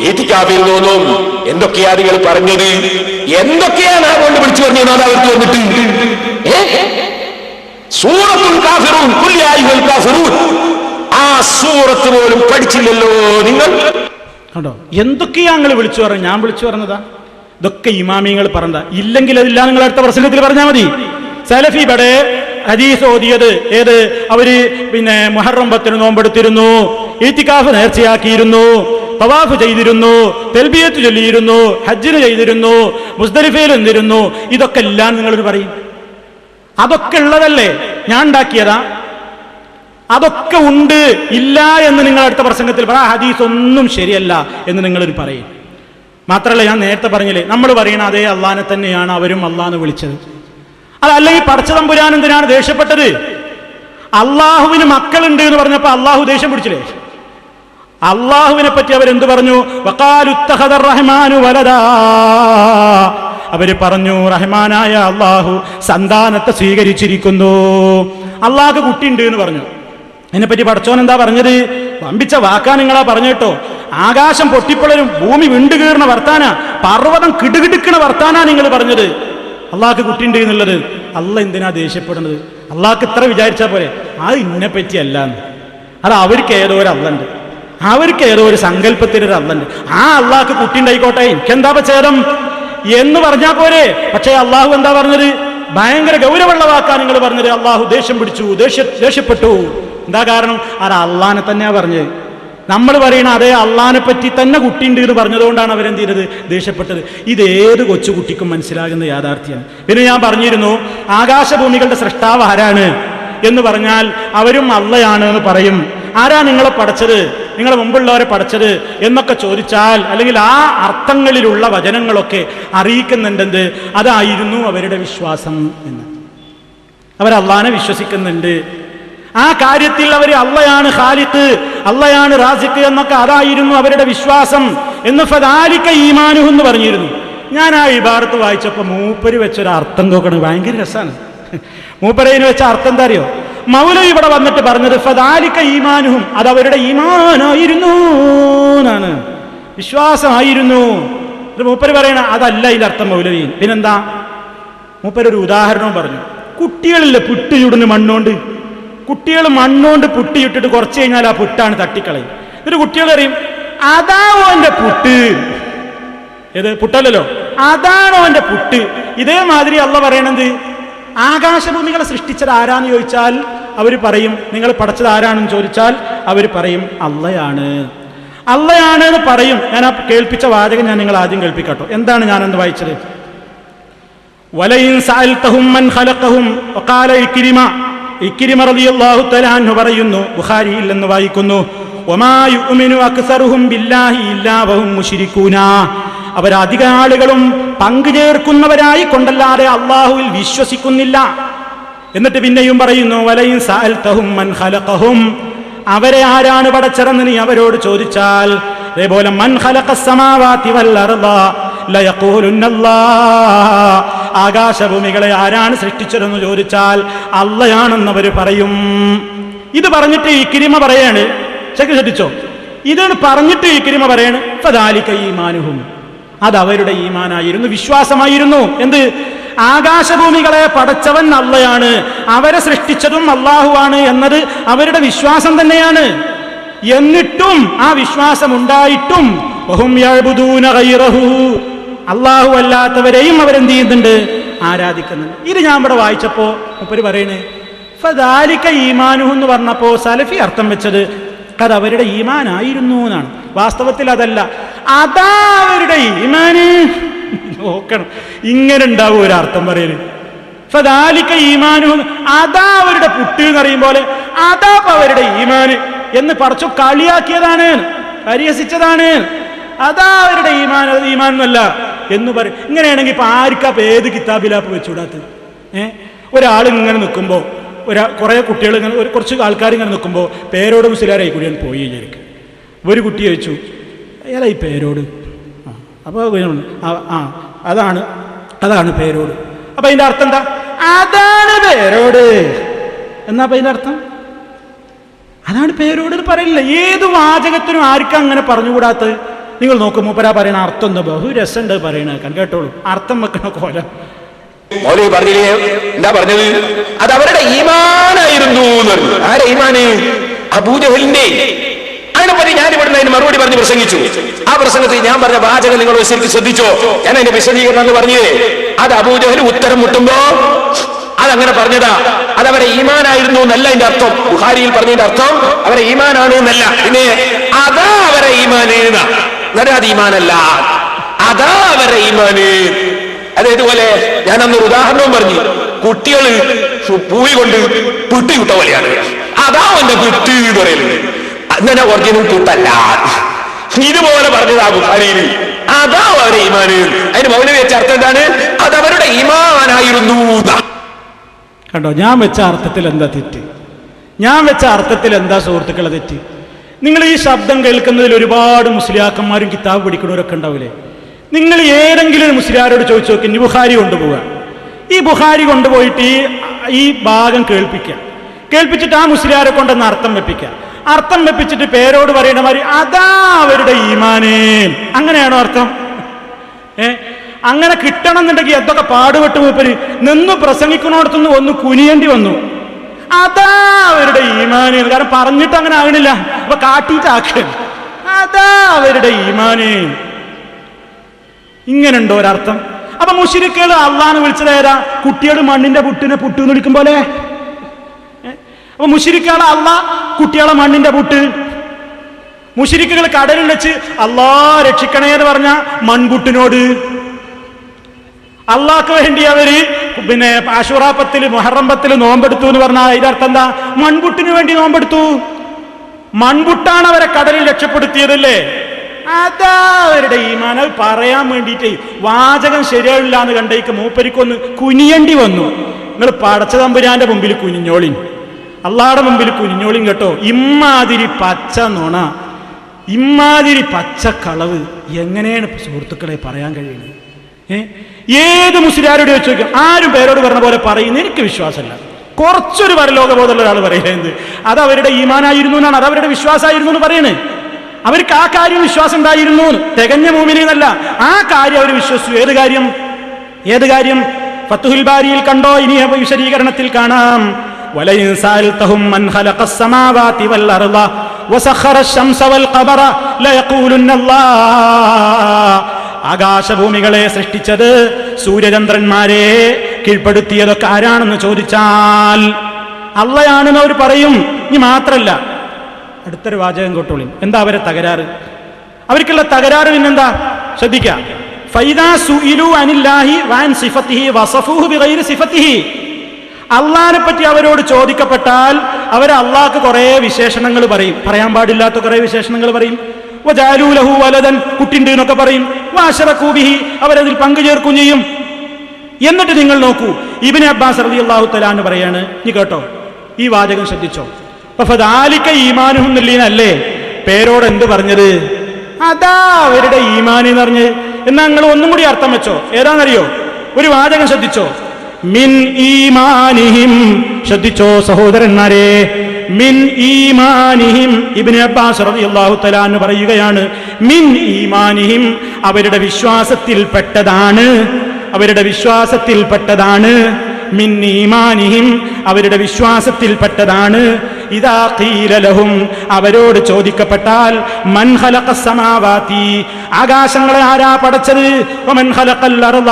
ഈത്തിക്കാഫിരുന്നോന്നും എന്തൊക്കെയാ നിങ്ങൾ പറഞ്ഞത്? എന്തൊക്കെയാണ് അതുകൊണ്ട് വിളിച്ചു പറഞ്ഞത് നാദാവത്ത് വന്നിട്ട്? സൂറത്തുൽ കാഫിറൂൻ, ഖുൽ യാ അയ്യുഹൽ കാഫിറൂൻ, ആ സൂറത്ത് പോലും പഠിച്ചില്ലല്ലോ നിങ്ങൾ. കണ്ടോ എന്തൊക്കെയാ നിങ്ങൾ വിളിച്ചു പറഞ്ഞു? ഞാൻ വിളിച്ചു പറഞ്ഞതാ? ഇതൊക്കെ ഇമാമിങ്ങൾ പറഞ്ഞതാ. ഇല്ലെങ്കിൽ അതില്ല, നിങ്ങൾ അടുത്ത പ്രസംഗത്തിൽ പറഞ്ഞാൽ മതി. സലഫി ബടെ ഹദീസ് ഓതിയത് ഏത്? അവര് പിന്നെ മുഹറം 10 നോമ്പെടുത്തിരുന്നു, ഈത്തിക്കാഫ് നേർച്ചയാക്കിയിരുന്നു, തവാഫ് ചെയ്തിരുന്നു, തൽബിയത്ത് ചൊല്ലിയിരുന്നു, ഹജ്ജിന് ചെയ്തിരുന്നു, മുസ്ദലിഫയിൽ നിന്നിരുന്നു. ഇതൊക്കെ എല്ലാം നിങ്ങളൊരു പറയും. അതൊക്കെ ഉള്ളതല്ലേ? ഞാൻ ഉണ്ടാക്കിയതാ? അതൊക്കെ ഉണ്ട്. ഇല്ല എന്ന് നിങ്ങൾ അടുത്ത പ്രസംഗത്തിൽ പറ. ഹദീസ് ഒന്നും ശരിയല്ല എന്ന് നിങ്ങളൊരു പറയും. മാത്രമല്ല, ഞാൻ നേരത്തെ പറഞ്ഞില്ലേ, നമ്മൾ പറയണ അതേ അള്ളാനെ തന്നെയാണ് അവരും അള്ളാന്ന് വിളിച്ചത്. അതല്ല, ഈ പടച്ചതമ്പുരാൻ എന്തിനാണ് ദേഷ്യപ്പെട്ടത്? അള്ളാഹുവിന് മക്കളുണ്ട് എന്ന് പറഞ്ഞപ്പോ അള്ളാഹു ദേഷ്യം പിടിച്ചില്ലേ? അള്ളാഹുവിനെ പറ്റി അവരെന്ത് പറഞ്ഞു? വഖാലുത്തഖദ റഹ്മാനു വലദാ, അവര് പറഞ്ഞു റഹ്മാനായ അള്ളാഹു സന്താനത്തെ സ്വീകരിച്ചിരിക്കുന്നു, അള്ളാഹ്ക്ക് കുട്ടിയുണ്ട് എന്ന് പറഞ്ഞു. അതിനെപ്പറ്റി പടച്ചോൻ എന്താ പറഞ്ഞത്? വമ്പിച്ച വാക്കാ നിങ്ങളാ പറഞ്ഞു കേട്ടോ. ആകാശം പൊട്ടിപ്പൊളരും, ഭൂമി വിണ്ടുകീറുന്ന വർത്താന, പർവ്വതം കിടുകിടുക്കണ വർത്താനാ നിങ്ങൾ പറഞ്ഞത്. അള്ളാഹ്ക്ക് കുട്ടിയുണ്ട് എന്നുള്ളത്. അള്ള എന്തിനാ ദേഷ്യപ്പെടുന്നത്? അള്ളാഹ്ക്ക് ഇത്ര വിചാരിച്ചാൽ പോലെ. അത് ഇന്നെ പറ്റിയല്ല, അത് അവർക്ക് ഏതോ ഒരു അള്ളുണ്ട്, അവർക്ക് ഏതോ ഒരു സങ്കല്പത്തിലൊരു അള്ളുണ്ട്. ആ അള്ളാഹ്ക്ക് കുട്ടി ഉണ്ടായിക്കോട്ടെ, എനിക്കെന്താ ഛേദം എന്ന് പറഞ്ഞാൽ പോരെ. പക്ഷേ അള്ളാഹു എന്താ പറഞ്ഞത്? ഭയങ്കര ഗൗരവമുള്ള വാക്കാ നിങ്ങൾ പറഞ്ഞത്. അള്ളാഹു ദേഷ്യം പിടിച്ചു, ദേഷ്യപ്പെട്ടു. എന്താ കാരണം? അത് അള്ളാനെ തന്നെയാ പറഞ്ഞത്. നമ്മൾ പറയണ അതേ അള്ളാനെ പറ്റി തന്നെ കുട്ടിയുണ്ട് എന്ന് പറഞ്ഞതുകൊണ്ടാണ് അവരെന്ത് ചെയ്തത്? ദേഷ്യപ്പെട്ടത്. ഇതേത് കൊച്ചുകുട്ടിക്കും മനസ്സിലാകുന്ന യാഥാർത്ഥ്യമാണ്. പിന്നെ ഞാൻ പറഞ്ഞിരുന്നു, ആകാശഭൂമികളുടെ സൃഷ്ടാവ് ആരാണ് എന്ന് പറഞ്ഞാൽ അവരും അള്ളയാണ് എന്ന് പറയും. ആരാ നിങ്ങളെ പഠിച്ചത്, നിങ്ങളെ മുമ്പുള്ളവരെ പഠിച്ചത് എന്നൊക്കെ ചോദിച്ചാൽ, അല്ലെങ്കിൽ ആ അർത്ഥങ്ങളിലുള്ള വചനങ്ങളൊക്കെ അറിയിക്കുന്നുണ്ടെന്ന് അതായിരുന്നു അവരുടെ വിശ്വാസം എന്ന്. അവർ അള്ളാനെ വിശ്വസിക്കുന്നുണ്ട്. ആ കാര്യത്തിൽ അവർ അള്ളയാണ് ഖാലിഖ്, അള്ളയാണ് റാസിഖ് എന്നൊക്കെ അതായിരുന്നു അവരുടെ വിശ്വാസം എന്ന് ഫദാലിക ഈമാനുഹു എന്ന് പറഞ്ഞിരുന്നു. ഞാൻ ആ ഇബാറത്ത് വായിച്ചപ്പോൾ മൂപ്പര് വെച്ചൊരു അർത്ഥം നോക്കണം, ഭയങ്കര രസമാണ്. മൂപ്പരയിന് വെച്ച അർത്ഥം എന്താ അറിയോ? മൗലവി ഇവിടെ വന്നിട്ട് പറഞ്ഞത് ഫദാലിക ഈമാനുഹും, അത് അവരുടെ ഈമാനായിരുന്നു എന്നാണ്, വിശ്വാസമായിരുന്നു. മൂപ്പര് പറയണ അതല്ല ഇതിന്റെ അർത്ഥം മൗലവി. പിന്നെന്താ? മൂപ്പരൊരു ഉദാഹരണവും പറഞ്ഞു. കുട്ടികളിലെ പുട്ട് ചുടുന്ന മണ്ണോണ്ട്, കുട്ടികൾ മണ്ണോണ്ട് പുട്ടിയിട്ടിട്ട് കുറച്ച് കഴിഞ്ഞാൽ ആ പുട്ടാണ് തട്ടിക്കളയും. എന്നിട്ട് കുട്ടികൾ അറിയും അതാണോ എൻ്റെ പുട്ട്, ഏത് പുട്ടല്ലോ, അതാണോ എൻ്റെ പുട്ട്. ഇതേമാതിരി അള്ള പറയണത് ആകാശഭൂമികളെ സൃഷ്ടിച്ചത് ആരാന്ന് ചോദിച്ചാൽ അവർ പറയും, നിങ്ങൾ പടച്ചത് ആരാണെന്ന് ചോദിച്ചാൽ അവർ പറയും അള്ളയാണ്, അള്ളയാണ് എന്ന് പറയും. ഞാൻ ആ കേൾപ്പിച്ച വാചകം ഞാൻ നിങ്ങൾ ആദ്യം കേൾപ്പിക്കട്ടോ. എന്താണ് ഞാനെന്ന് വായിച്ചത്? വലയിൻ സഅൽതഹും മൻ ഖലഖഹും വഖാല ഇക്രിമ റളിയല്ലാഹു തആല അൻഹു പറയുന്നു, ബുഖാരിയിൽ നിന്ന് വായിക്കുന്നു, വമാ യുഅ്മിനു അക്സറുഹും ബില്ലാഹി ഇല്ലാ വഹും മുശ്രികൂന, അവരധിക ആളുകളും പങ്കുചേർക്കുന്നവരായി കൊണ്ടല്ലാതെ അള്ളാഹുവിൽ വിശ്വസിക്കുന്നില്ല. എന്നിട്ട് പിന്നെയും പറയുന്നു, വലയിൻ സഅൽതഹും മൻ ഖലഖഹും, അവരെ ആരാണ് പടച്ചതെന്ന് നീ അവരോട് ചോദിച്ചാൽ, അതേപോലെ മൻ ഖലഖസ് സമാവാതി വൽ അർള ലയഖൂലുന്നല്ലാഹ്, ആകാശഭൂമികളെ ആരാണ് സൃഷ്ടിച്ചതെന്ന് ചോദിച്ചാൽ അള്ളയാണെന്നവർ പറയും. ഇത് പറഞ്ഞിട്ട് ഇക്രിമ പറയാണ്, ശ്രദ്ധിച്ചോ, ഇതാണ് പറഞ്ഞിട്ട് ഇക്രിമ പറയാണ് ഫദാലിക ഈമാനുഹും, അത് അവരുടെ ഈമാനായിരുന്നു, വിശ്വാസമായിരുന്നു. എന്ത്? ആകാശഭൂമികളെ പടച്ചവൻ അള്ളയാണ്, അവരെ സൃഷ്ടിച്ചതും അള്ളാഹുവാണ് എന്നത് അവരുടെ വിശ്വാസം തന്നെയാണ്. എന്നിട്ടും ആ വിശ്വാസം ഉണ്ടായിട്ടും വഹും യഅ്ബുദൂന ഗൈറഹു, അള്ളാഹു അല്ലാത്തവരെയും അവരെന്ത് ചെയ്യുന്നുണ്ട്? ആരാധിക്കുന്നുണ്ട്. ഇത് ഞാൻ ഇവിടെ വായിച്ചപ്പോ മുപ്പര് പറയണേ ഫദാലിക ഈമാനുഹു എന്ന് പറഞ്ഞപ്പോ സലഫി അർത്ഥം വെച്ചത് അത് അവരുടെ ഈമാനായിരുന്നു എന്നാണ്. വാസ്തവത്തിൽ അതല്ല, അതാ അവരുടെ ഈമാന്. നോക്കണം, ഇങ്ങനെ ഉണ്ടാവും ഒരർത്ഥം പറയല്. ഫദാലിക ഈമാനുഹു, അതാ അവരുടെ പുട്ട് എന്ന് അറിയും പോലെ അതാ അവരുടെ ഈമാന് എന്ന് പറച്ചു കളിയാക്കിയതാണ്, പരിഹസിച്ചതാണ്. അതാ അവരുടെ ഈമാൻ, അത് ഈമാനൊന്നല്ല എന്ന് പറയും. ഇങ്ങനെയാണെങ്കിൽ ഇപ്പൊ ആർക്കാ ഏത് കിതാബിലാപ്പ് വെച്ചുകൂടാത്തത്? ഒരാൾ ഇങ്ങനെ നിൽക്കുമ്പോ കുറെ കുട്ടികൾ ഇങ്ങനെ കുറച്ച് ആൾക്കാർ ഇങ്ങനെ നിൽക്കുമ്പോൾ പേരോട് മുസ്ലിയാരായി കൂടിയാണ് പോയി വിചാരിക്കും. ഒരു കുട്ടി ചോദിച്ചു അയാളാ ഈ പേരോട്, അപ്പോൾ അതാണ് പേരോട്. അപ്പൊ അതിന്റെ അർത്ഥം എന്താ? അതാണ് പേരോട് എന്നാ അപ്പൊ അതിന്റെ അർത്ഥം അതാണ് പേരോട് എന്ന് പറയില്ല. ഏത് വാചകത്തിനും ആർക്കും അങ്ങനെ പറഞ്ഞുകൂടാത്തത്? നിങ്ങൾ നോക്കും മൂപ്പരാ പറയണ അർത്ഥം എന്താ? ബഹു രസമുണ്ട് പറയണ, കേട്ടോളൂ. അർത്ഥം വെക്കണ കോലം മൗലവി പറഞ്ഞില്ലേ? എന്താ പറഞ്ഞത്? അത് അവരുടെ ഈമാനായിരുന്നു എന്ന് പറഞ്ഞു. ആരെ ഈമാന്? അബൂജഹലിന്റെ. അതിനെപ്പറ്റി ഞാൻ ഇവിടുന്ന് അതിന് മറുപടി പറഞ്ഞ് പ്രസംഗിച്ചു. ആ പ്രസംഗത്തിൽ ഞാൻ പറഞ്ഞ വാചകം നിങ്ങൾ ശരിക്കും ശ്രദ്ധിച്ചോ? ഞാൻ അതിന്റെ വിശദീകരണം എന്ന് പറഞ്ഞേ, അത് അബൂജഹൽ ഉത്തരം മുട്ടുമ്പോ അതങ്ങനെ പറഞ്ഞതാ. അതവരെ ഈമാനായിരുന്നു എന്നല്ല അതിന്റെ അർത്ഥം. ബുഖാരിയിൽ പറഞ്ഞതിന്റെ അർത്ഥം അവരെ ഈമാനാണ് എന്നല്ല. പിന്നെ അതാ അവരെ ഈമാന്, എന്നിട്ട് അത് ഈമാനല്ല, അതാ അവരെ ഈമാന്. അതേതുപോലെ ഞാൻ അന്നൊരു ഉദാഹരണവും പറഞ്ഞു. കുട്ടികള് പൂവി കൊണ്ട് പുട്ടി വിട്ട പോലെയാണ്. അതാ അവന്റെ പുട്ട് എന്ന് പറയുന്നത്. അങ്ങനെ ഒറിജിനൽ പുട്ടല്ല. ഇതുപോലെ പറഞ്ഞതാ ബുഖാരിയിൽ. അതാ അവരെ ഈമാന്. അതിന് മൗലവി വെച്ച അർത്ഥം എന്താണ്? അത് അവരുടെ ഈമാനായിരുന്നു. കണ്ടോ, ഞാൻ വെച്ച അർത്ഥത്തിൽ എന്താ തെറ്റ്? ഞാൻ വെച്ച അർത്ഥത്തിൽ എന്താ സുഹൃത്തുക്കളെ തെറ്റ്? നിങ്ങൾ ഈ ശബ്ദം കേൾക്കുന്നതിൽ ഒരുപാട് മുസ്ലിയാക്കന്മാരും കിതാബ് പഠിക്കുന്നവരൊക്കെ ഉണ്ടാവില്ലേ? നിങ്ങൾ ഏതെങ്കിലും ഒരു മുസ്ലിയാരോട് ചോദിച്ചു നോക്കി, ഇനി ബുഖാരി കൊണ്ടുപോവുക. ഈ ബുഖാരി കൊണ്ടുപോയിട്ട് ഈ ഭാഗം കേൾപ്പിച്ചിട്ട് ആ മുസ്ലിയാരെ കൊണ്ടെന്ന് അർത്ഥം വെപ്പിക്കുക. അർത്ഥം വെപ്പിച്ചിട്ട് പേരോട് പറയുന്ന മാതിരി അതാ അവരുടെ ഈമാന്. അങ്ങനെയാണോ അർത്ഥം? അങ്ങനെ കിട്ടണം എന്നുണ്ടെങ്കിൽ എന്തൊക്കെ പാടുപെട്ട് മൂപ്പര് നിന്ന് പ്രസംഗിക്കണോടത്തുനിന്ന് ഒന്ന് കുനിയേണ്ടി വന്നു. അതാ അവരുടെ ഈമാന്. കാരണം പറഞ്ഞിട്ട് അങ്ങനെ ആകണില്ല, അപ്പൊ കാട്ടിയിട്ടാക്ക. അതാ അവരുടെ ഈമാന്. ഇങ്ങനെയുണ്ടോ ഒരർത്ഥം? അപ്പൊ മുശ്രിക്കുകൾ അള്ളാഹ്നെ വിളിച്ചത് ഏതാ? കുട്ടികൾ മണ്ണിന്റെ പുട്ടിനെ പുട്ട് എന്ന് വിളിക്കും പോലെ. അപ്പൊ മുശ്രിക്കുകൾ അള്ളാഹ് കുട്ടികളെ മണ്ണിന്റെ പുട്ട്. മുശ്രിക്കുകൾ കടലിൽ വെച്ച് അള്ളാ രക്ഷിക്കണേ എന്ന് പറഞ്ഞ മൺപുട്ടിനോട്. അള്ളാഹ്ക്ക് വേണ്ടി അവര് ആശൂറ 10 മുഹറം 10 നോമ്പെടുത്തു എന്ന് പറഞ്ഞാൽ അതിന്റെ അർത്ഥം എന്താ? മൺപുട്ടിന് വേണ്ടി നോമ്പെടുത്തു. മൺപുട്ടാണ് അവരെ കടലിൽ രക്ഷപ്പെടുത്തിയതല്ലേ? അതാ അവരുടെ ഈമാൻ. അത് പറയാൻ വേണ്ടിയിട്ട് വാചകം ശരിയാവില്ല എന്ന് കണ്ടേക്ക് മൂപ്പരിക്കൊന്ന് കുനിയേണ്ടി വന്നു. നിങ്ങൾ പടച്ച തമ്പുരാന്റെ മുമ്പിൽ കുനിഞ്ഞോളിൻ, അള്ളാഹുടെ മുമ്പിൽ കുനിഞ്ഞോളിൻ കേട്ടോ. ഇമ്മാതിരി പച്ച നുണ, ഇമ്മാതിരി പച്ച കളവ് എങ്ങനെയാണ് സുഹൃത്തുക്കളെ പറയാൻ കഴിയുന്നത്? ഏത് മുസ്ലിയാരോട് വെച്ച് നോക്കും, ആരും പേരോട് പറഞ്ഞ പോലെ പറയുന്നത് എനിക്ക് വിശ്വാസമല്ല. കുറച്ചൊരു പരലോകബോധമുള്ള ഒരാൾ പറയുന്നത് അത് അവരുടെ ഈമാനായിരുന്നു എന്നാണ്, അത് അവരുടെ വിശ്വാസമായിരുന്നു എന്ന് പറയുന്നത്. അവർക്ക് ആ കാര്യം വിശ്വാസം ഉണ്ടായിരുന്നു. തികഞ്ഞ മുഅ്മിനീനല്ല, ആ കാര്യം അവർ വിശ്വസിച്ചു. ഏത് കാര്യം? ഫത്ഹുൽ ബാരിയിൽ കണ്ടോ? ഇനി വിശദീകരണത്തിൽ കാണാം. വലയിൻ സഅൽതഹും മൻ ഖലഖസ് സമാവാതി വൽ അർള വസഖറ അശ്-ശംസ വൽ ഖമറ ലയഖൂലുന്ന അല്ലാഹ്. ആകാശഭൂമികളെ സൃഷ്ടിച്ചത്, സൂര്യചന്ദ്രന്മാരെ കീഴ്പ്പെടുത്തിയതൊക്കെ ആരാണെന്ന് ചോദിച്ചാൽ അള്ളയാണെന്ന് അവർ പറയും. ഇനി മാത്രല്ല, അടുത്തൊരു വാചകം കേട്ടോളി. എന്താ അവരെ തകരാറ്? അവർക്കുള്ള തകരാറ് പിന്നെന്താ? ശ്രദ്ധിക്കുക. ഫൈദാ സുഇലു അനില്ലാഹി വഅൻ സിഫത്തിഹി വസഫൂഹു ബിഗൈരി സിഫത്തിഹി. അള്ളാഹിനെ പറ്റി അവരോട് ചോദിക്കപ്പെട്ടാൽ അവർ അള്ളാഹ്ക്ക് കുറെ വിശേഷണങ്ങൾ പറയും, പറയാൻ പാടില്ലാത്ത കുറെ വിശേഷണങ്ങൾ പറയും. വജഅലൂ ലഹു വലദൻ, കുട്ടിണ്ട് എന്നൊക്കെ പറയും. വഅശറകൂ ബിഹി, അവരതിൽ പങ്കുചേർക്കും ചെയ്യും. എന്നിട്ട് നിങ്ങൾ നോക്കൂ, ഇബ്നു അബ്ബാസ് റളിയല്ലാഹു തആല അൻഹു പറയാണ്, നീ കേട്ടോ ഈ വാചകം ശ്രദ്ധിച്ചോ. ഫദാലിക ഈമാനുഹും എന്നല്ലേ പേരോട് എന്ത് പറഞ്ഞത്? അതാ അവരുടെ ഈമാൻ എന്ന് പറഞ്ഞ്. എന്നാ നിങ്ങൾ ഒന്നും കൂടി അർത്ഥം വെച്ചോ. ഏതാണെന്നറിയോ? ഒരു വാചകം ശ്രദ്ധിച്ചോ. മിൻ ഈമാനിഹിം. ശ്രദ്ധിച്ചോ സഹോദരന്മാരെ, മിൻ ഈമാനിഹിം, ഇബ്നു അബ്ബാസ് റളിയല്ലാഹു തആല അൻഹു പറയുകയാണ്, മിൻ ഈമാനിഹിം, അവരുടെ വിശ്വാസത്തിൽപ്പെട്ടതാണ്, അവരുടെ വിശ്വാസത്തിൽപ്പെട്ടതാണ്, മിൻ ഈമാനിഹിം, അവരുടെ വിശ്വാസത്തിൽപ്പെട്ടതാണ്. ഇദാ ഖീല ലഹും, അവരോട് ചോദിക്കപ്പെട്ടാൽ, മൻ ഖലഖസ് സമാവാതി, ആകാശങ്ങളെ ആരാ പടച്ചത്, വമൻ ഖലഖൽ അർള,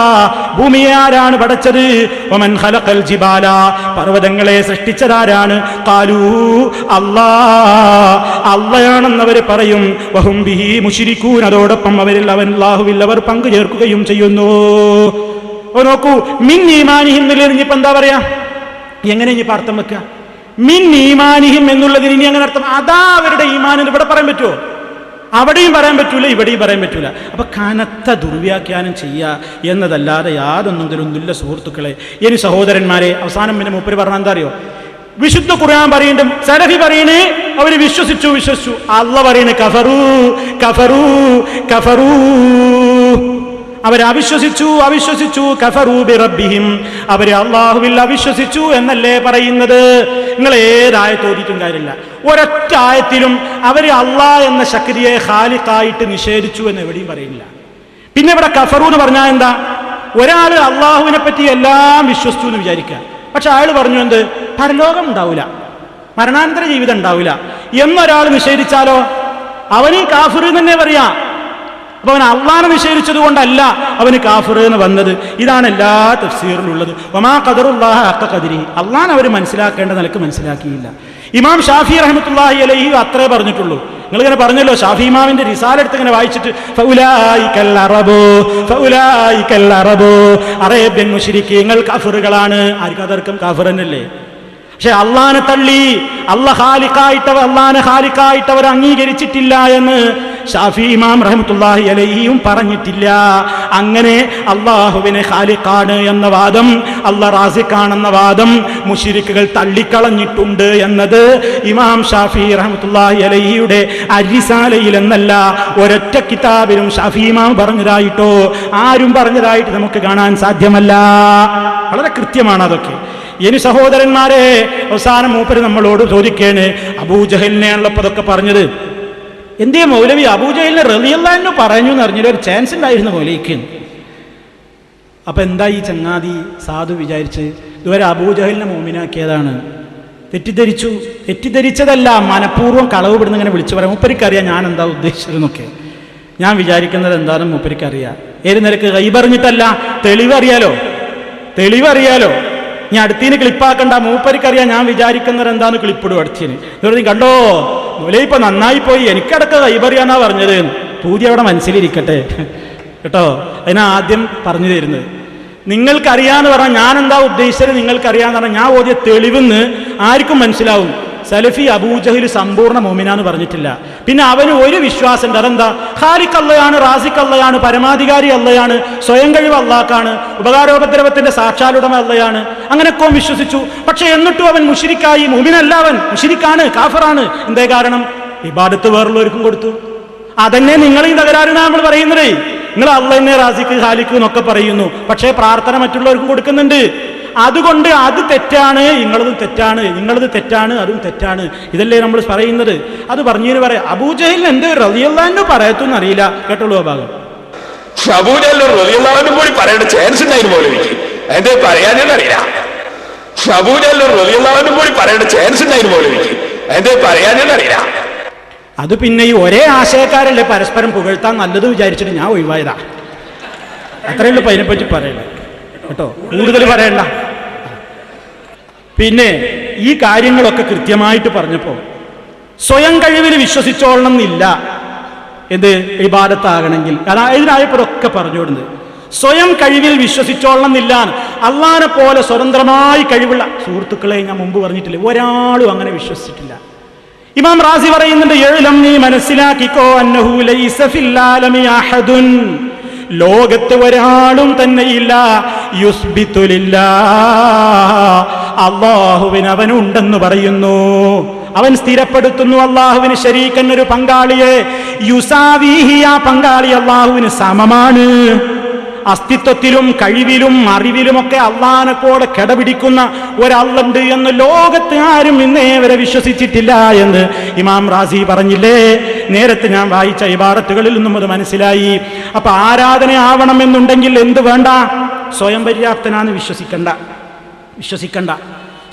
ഭൂമിയെ ആരാണ് പടച്ചത്, വമൻ ഖലഖൽ ജിബാല, പർവ്വതങ്ങളെ സൃഷ്ടിച്ചതാരാണ്, ഖാലൂ അല്ലാഹയാണെന്നവർ പറയും. വഹും ബിഹി മുശ്രികൂൻ, അതോടൊപ്പം അവരിൽ അല്ലാഹുവിൽ അവർ പങ്കു ചേർക്കുകയും ചെയ്യുന്നു. നോക്കൂ, മിൻ ഈമാനിഹിം എന്നുള്ളതിനിപ്പോ എന്താ പറയാ, എങ്ങനെ ഇനി അർത്ഥം വെക്കുക? മിൻ ഈമാനിഹിം എന്നുള്ളതിന് ഇനി അങ്ങനെ അർത്ഥം, അതാ അവരുടെ ഈമാനിന് ഇവിടെ പറയാൻ പറ്റുമോ? അവിടെയും പറയാൻ പറ്റൂല, ഇവിടെയും പറയാൻ പറ്റൂല. അപ്പൊ കനത്ത ദുർവ്യാഖ്യാനം ചെയ്യുക എന്നതല്ലാതെ യാതൊന്നുമില്ല സുഹൃത്തുക്കളെ. ഇനി സഹോദരന്മാരെ, അവസാനം പിന്നെ മൂപ്പര് പറഞ്ഞാൽ എന്താ അറിയോ, വിശുദ്ധ ഖുർആൻ പറയുന്നുണ്ട്, സലഫി പറയണേ അവര് വിശ്വസിച്ചു. അല്ലാഹ് പറയണേ കഫറൂ കഫറൂ കഫറൂ, അവരെ അവിശ്വസിച്ചു. കഫറൂ ബിറബ്ബിഹിം, അവരെ അല്ലാഹുവിൽ അവിശ്വസിച്ചു എന്നല്ലേ പറയുന്നത്. നിങ്ങൾ ഏതായത്ത് ഓതിയിട്ടും കാര്യമില്ല, ഒരൊറ്റ ആയത്തിലും അവര് അല്ലാഹ് എന്ന ശക്തിയെ ഖാലിഖായിട്ട് നിഷേധിച്ചു എന്ന് എവിടെയും പറയില്ല. പിന്നെ ഇവിടെ കഫറു എന്ന് പറഞ്ഞാൽ എന്താ, ഒരാൾ അള്ളാഹുവിനെ പറ്റി എല്ലാം വിശ്വസിച്ചു എന്ന് വിചാരിക്കുക, പക്ഷെ അയാൾ പറഞ്ഞു എന്ത്, പരലോകം ഉണ്ടാവില്ല, മരണാനന്തര ജീവിതം ഉണ്ടാവില്ല എന്നൊരാൾ നിഷേധിച്ചാലോ അവന് കാഫിർ തന്നെ പറയാം. അപ്പൊ അവൻ അള്ളാഹനെ നിഷേധിച്ചത് കൊണ്ടല്ല അവന് കാഫിർ എന്ന് വന്നത്. ഇതാണ് എല്ലാ തഫ്സീറിലുള്ളത്. വമാ ഖദറുല്ലാഹ ഹഖ ഖദ്രിഹി, അള്ളാഹനെ അവർ മനസ്സിലാക്കേണ്ട നിലക്ക് മനസ്സിലാക്കിയില്ല. ഇമാം ഷാഫി റഹ്മത്തുള്ളാഹി അലൈഹി അത്രേ പറഞ്ഞിട്ടുള്ളൂ. നിങ്ങളിങ്ങനെ പറഞ്ഞല്ലോ, ഷാഫി ഇമാമിന്റെ റിസാല എടുത്ത് ഇങ്ങനെ വായിച്ചിട്ട് ഫൗലായിക്കൽ അറബു, അറേബ്യൻ മുശ്രിക്കീങ്ങൾ കാഫിറുകളാണ്. ആർക്കും അതർക്കം കാഫിർ തന്നെയല്ലേ. പക്ഷെ അള്ളാഹനെ തള്ളി, അള്ളാഹനെ ഖാലിഖായിട്ടവർ അംഗീകരിച്ചിട്ടില്ല എന്ന് ഷാഫി ഇമാം റഹ്മത്തുള്ളാഹി അലൈഹിയും പറഞ്ഞിട്ടില്ല. അങ്ങനെ അള്ളാഹുവിനെ ഖാലിഖാണ് എന്ന വാദം, അള്ളാഹ് റാസിഖാണെന്ന വാദം മുശ്രിക്കുകൾ തള്ളിക്കളഞ്ഞിട്ടുണ്ട് എന്നത് ഇമാം ഷാഫി റഹ്മത്തുള്ളാഹി അലൈഹിയുടെ അരിസാലയിൽ എന്നല്ല ഒരൊറ്റ കിതാബിലും ഷാഫി ഇമാം പറഞ്ഞതായിട്ടോ ആരും പറഞ്ഞതായിട്ട് നമുക്ക് കാണാൻ സാധ്യമല്ല. വളരെ കൃത്യമാണ് അതൊക്കെ. ഇനി സഹോദരന്മാരെ, അവസാനം മൂപ്പര് നമ്മളോട് ചോദിക്കേണ്, അബൂജഹലിനെയാണല്ലോ ഇപ്പൊ അതൊക്കെ പറഞ്ഞത്. എന്തേ മൗലവി അബൂജഹലിനെ റളിയല്ലാഹു അൻഹു പറഞ്ഞു എന്ന് അറിഞ്ഞില്ല, ഒരു ചാൻസ് ഉണ്ടായിരുന്നു മൗലവിക്ക്. അപ്പൊ എന്താ ഈ ചങ്ങാതി സാധു വിചാരിച്ച് ഇതുവരെ അബൂജഹലിനെ മോമിനാക്കിയതാണ്, തെറ്റിദ്ധരിച്ചതല്ല, മനഃപൂർവ്വം കളവ് പെടുന്ന ഇങ്ങനെ വിളിച്ചു പറയാം. മൂപ്പരിക്കറിയാം ഞാൻ എന്താ ഉദ്ദേശിച്ചതെന്നൊക്കെ, ഞാൻ വിചാരിക്കുന്നത് എന്താണെന്ന് മൂപ്പരിക്കറിയാം. ഏത് നിലക്ക് കൈപറഞ്ഞിട്ടല്ല, തെളിവറിയാലോ. ഞാൻ അടുത്തീന് ക്ലിപ്പാക്കണ്ട, മൂപ്പരിക്കറിയാം ഞാൻ വിചാരിക്കുന്നത് എന്താന്ന് ക്ലിപ്പിടും അടുത്തീന്. നീ കണ്ടോ മൂലേ ഇപ്പൊ നന്നായി പോയി, എനിക്കടക്ക കൈപറിയാന്നാ പറഞ്ഞത്. പൂതി അവിടെ മനസ്സിലിരിക്കട്ടെ കേട്ടോ. അതിനാ ആദ്യം പറഞ്ഞു തരുന്നത്. നിങ്ങൾക്കറിയാന്ന് പറഞ്ഞാൽ ഞാൻ എന്താ ഉദ്ദേശിച്ചത് നിങ്ങൾക്കറിയാന്ന് പറഞ്ഞാൽ ഞാൻ ഓതിയ തെളിവെന്ന് ആർക്കും മനസ്സിലാവും. സലഫി അബൂജഹൽ സമ്പൂർണ്ണ മോമിനാന്ന് പറഞ്ഞിട്ടില്ല. പിന്നെ അവന് ഒരു വിശ്വാസം ഉണ്ട്, അതെന്താ, ഖാലിഖ് അള്ളയാണ്, റാസിഖ് അള്ളയാണ്, പരമാധികാരി അള്ളയാണ്, സ്വയം കഴിവ് അള്ളാഹ്ക്കാണ്, ഉപകാരോപദ്രവത്തിന്റെ സാക്ഷാലുടമ അള്ളയാണ്, അങ്ങനെയൊക്കെ വിശ്വസിച്ചു. പക്ഷെ എന്നിട്ടും അവൻ മുശ്രിക്കായി. മുഅ്മിനല്ല, അവൻ മുശ്രിക്കാണ്, കാഫിറാണ്. എന്തേ കാരണം? ഇബാദത്ത് വേറുള്ളവർക്കും കൊടുത്തു. അതന്നെ നിങ്ങൾ ഈ തകരാറിനാണ് നമ്മൾ പറയുന്നത്. നിങ്ങൾ അള്ളാഹ്നെ റാസിഖ് ഖാലിഖ് എന്നൊക്കെ പറയുന്നു, പക്ഷേ പ്രാർത്ഥന മറ്റുള്ളവർക്കും കൊടുക്കുന്നുണ്ട്. അതുകൊണ്ട് അത് തെറ്റാണ്, നിങ്ങളത് തെറ്റാണ്, അതും തെറ്റാണ്. ഇതല്ലേ നമ്മൾ പറയുന്നത്. അത് പറഞ്ഞതിന് പറയാം, അബൂജഹലിന് എന്തോ റളിയല്ലാഹു അൻഹു പറയത്തൊന്നും അറിയില്ല. കേട്ടോളൂ ആ ഭാഗം. അബൂജഹൽ റളിയല്ലാഹു അൻഹു കൂടി പറയേണ്ട ചാൻസ് ഉണ്ടായിരുന്നു മൗലവിക്ക്, എന്തേ പറയാനേ അറിയില്ല. അബൂജഹൽ റളിയല്ലാഹു അൻഹു കൂടി പറയേണ്ട ചാൻസ് ഉണ്ടായിരുന്നു മൗലവിക്ക്, എന്തേ പറയാനേ അറിയില്ല. അത് പിന്നെ ഈ ഒരേ ആശയക്കാരല്ലേ പരസ്പരം പുകഴ്ത്താൻ നല്ലത് വിചാരിച്ചിട്ട് ഞാൻ ഒഴിവായതാ. അത്രയുള്ളൂ ഇപ്പൊ അതിനെപ്പറ്റി പറയണ്ട കേട്ടോ, കൂടുതൽ പറയണ്ട. പിന്നെ ഈ കാര്യങ്ങളൊക്കെ കൃത്യമായിട്ട് പറഞ്ഞപ്പോ സ്വയം കഴിവിൽ വിശ്വസിച്ചോളണം എന്നില്ല. എന്ത് ഇബാദത്താകണമെങ്കിൽ, കാരണം ഇതിനായപ്പോഴൊക്കെ പറഞ്ഞുകൊടുന്നത് സ്വയം കഴിവിൽ വിശ്വസിച്ചോളണം എന്നില്ല. അള്ളാഹനെ പോലെ സ്വതന്ത്രമായി കഴിവുള്ള സുഹൃത്തുക്കളെ ഞാൻ മുമ്പ് പറഞ്ഞിട്ടില്ലേ, ഒരാളും അങ്ങനെ വിശ്വസിച്ചിട്ടില്ല. ഇമാം റാസി പറയുന്നുണ്ട്, എഴുലം നീ മനസ്സിലാക്കിക്കോ, അന്നഹു ലൈസ ഫിൽ ആലമി അഹദുൻ, ലോകത്ത് ഒരാളും തന്നെയില്ല, യുസ്ബിതു ലില്ലാഹ്, അല്ലാഹുവിന് അവനുണ്ടെന്ന് പറയുന്നു, അവൻ സ്ഥിരപ്പെടുത്തുന്നു അല്ലാഹുവിന് ശരീക്കൻ ഒരു പങ്കാളിയെ, യുസാവീഹി, ആ പങ്കാളി അല്ലാഹുവിന് സമമാണ്. അസ്തിത്വത്തിലും കഴിവിലും അറിവിലുമൊക്കെ അള്ളാഹിനെക്കൂടെ കിടപിടിക്കുന്ന ഒരള്ളുണ്ട് എന്ന് ലോകത്ത് ആരും ഇന്നേ വരെ വിശ്വസിച്ചിട്ടില്ല എന്ന് ഇമാം റാസി പറഞ്ഞില്ലേ? നേരത്തെ ഞാൻ വായിച്ച ഇബാറത്തുകളിൽ നിന്നും അത് മനസ്സിലായി. അപ്പൊ ആരാധന ആവണമെന്നുണ്ടെങ്കിൽ എന്ത് വേണ്ട? സ്വയം പര്യാപ്തനാണെന്ന് വിശ്വസിക്കണ്ട.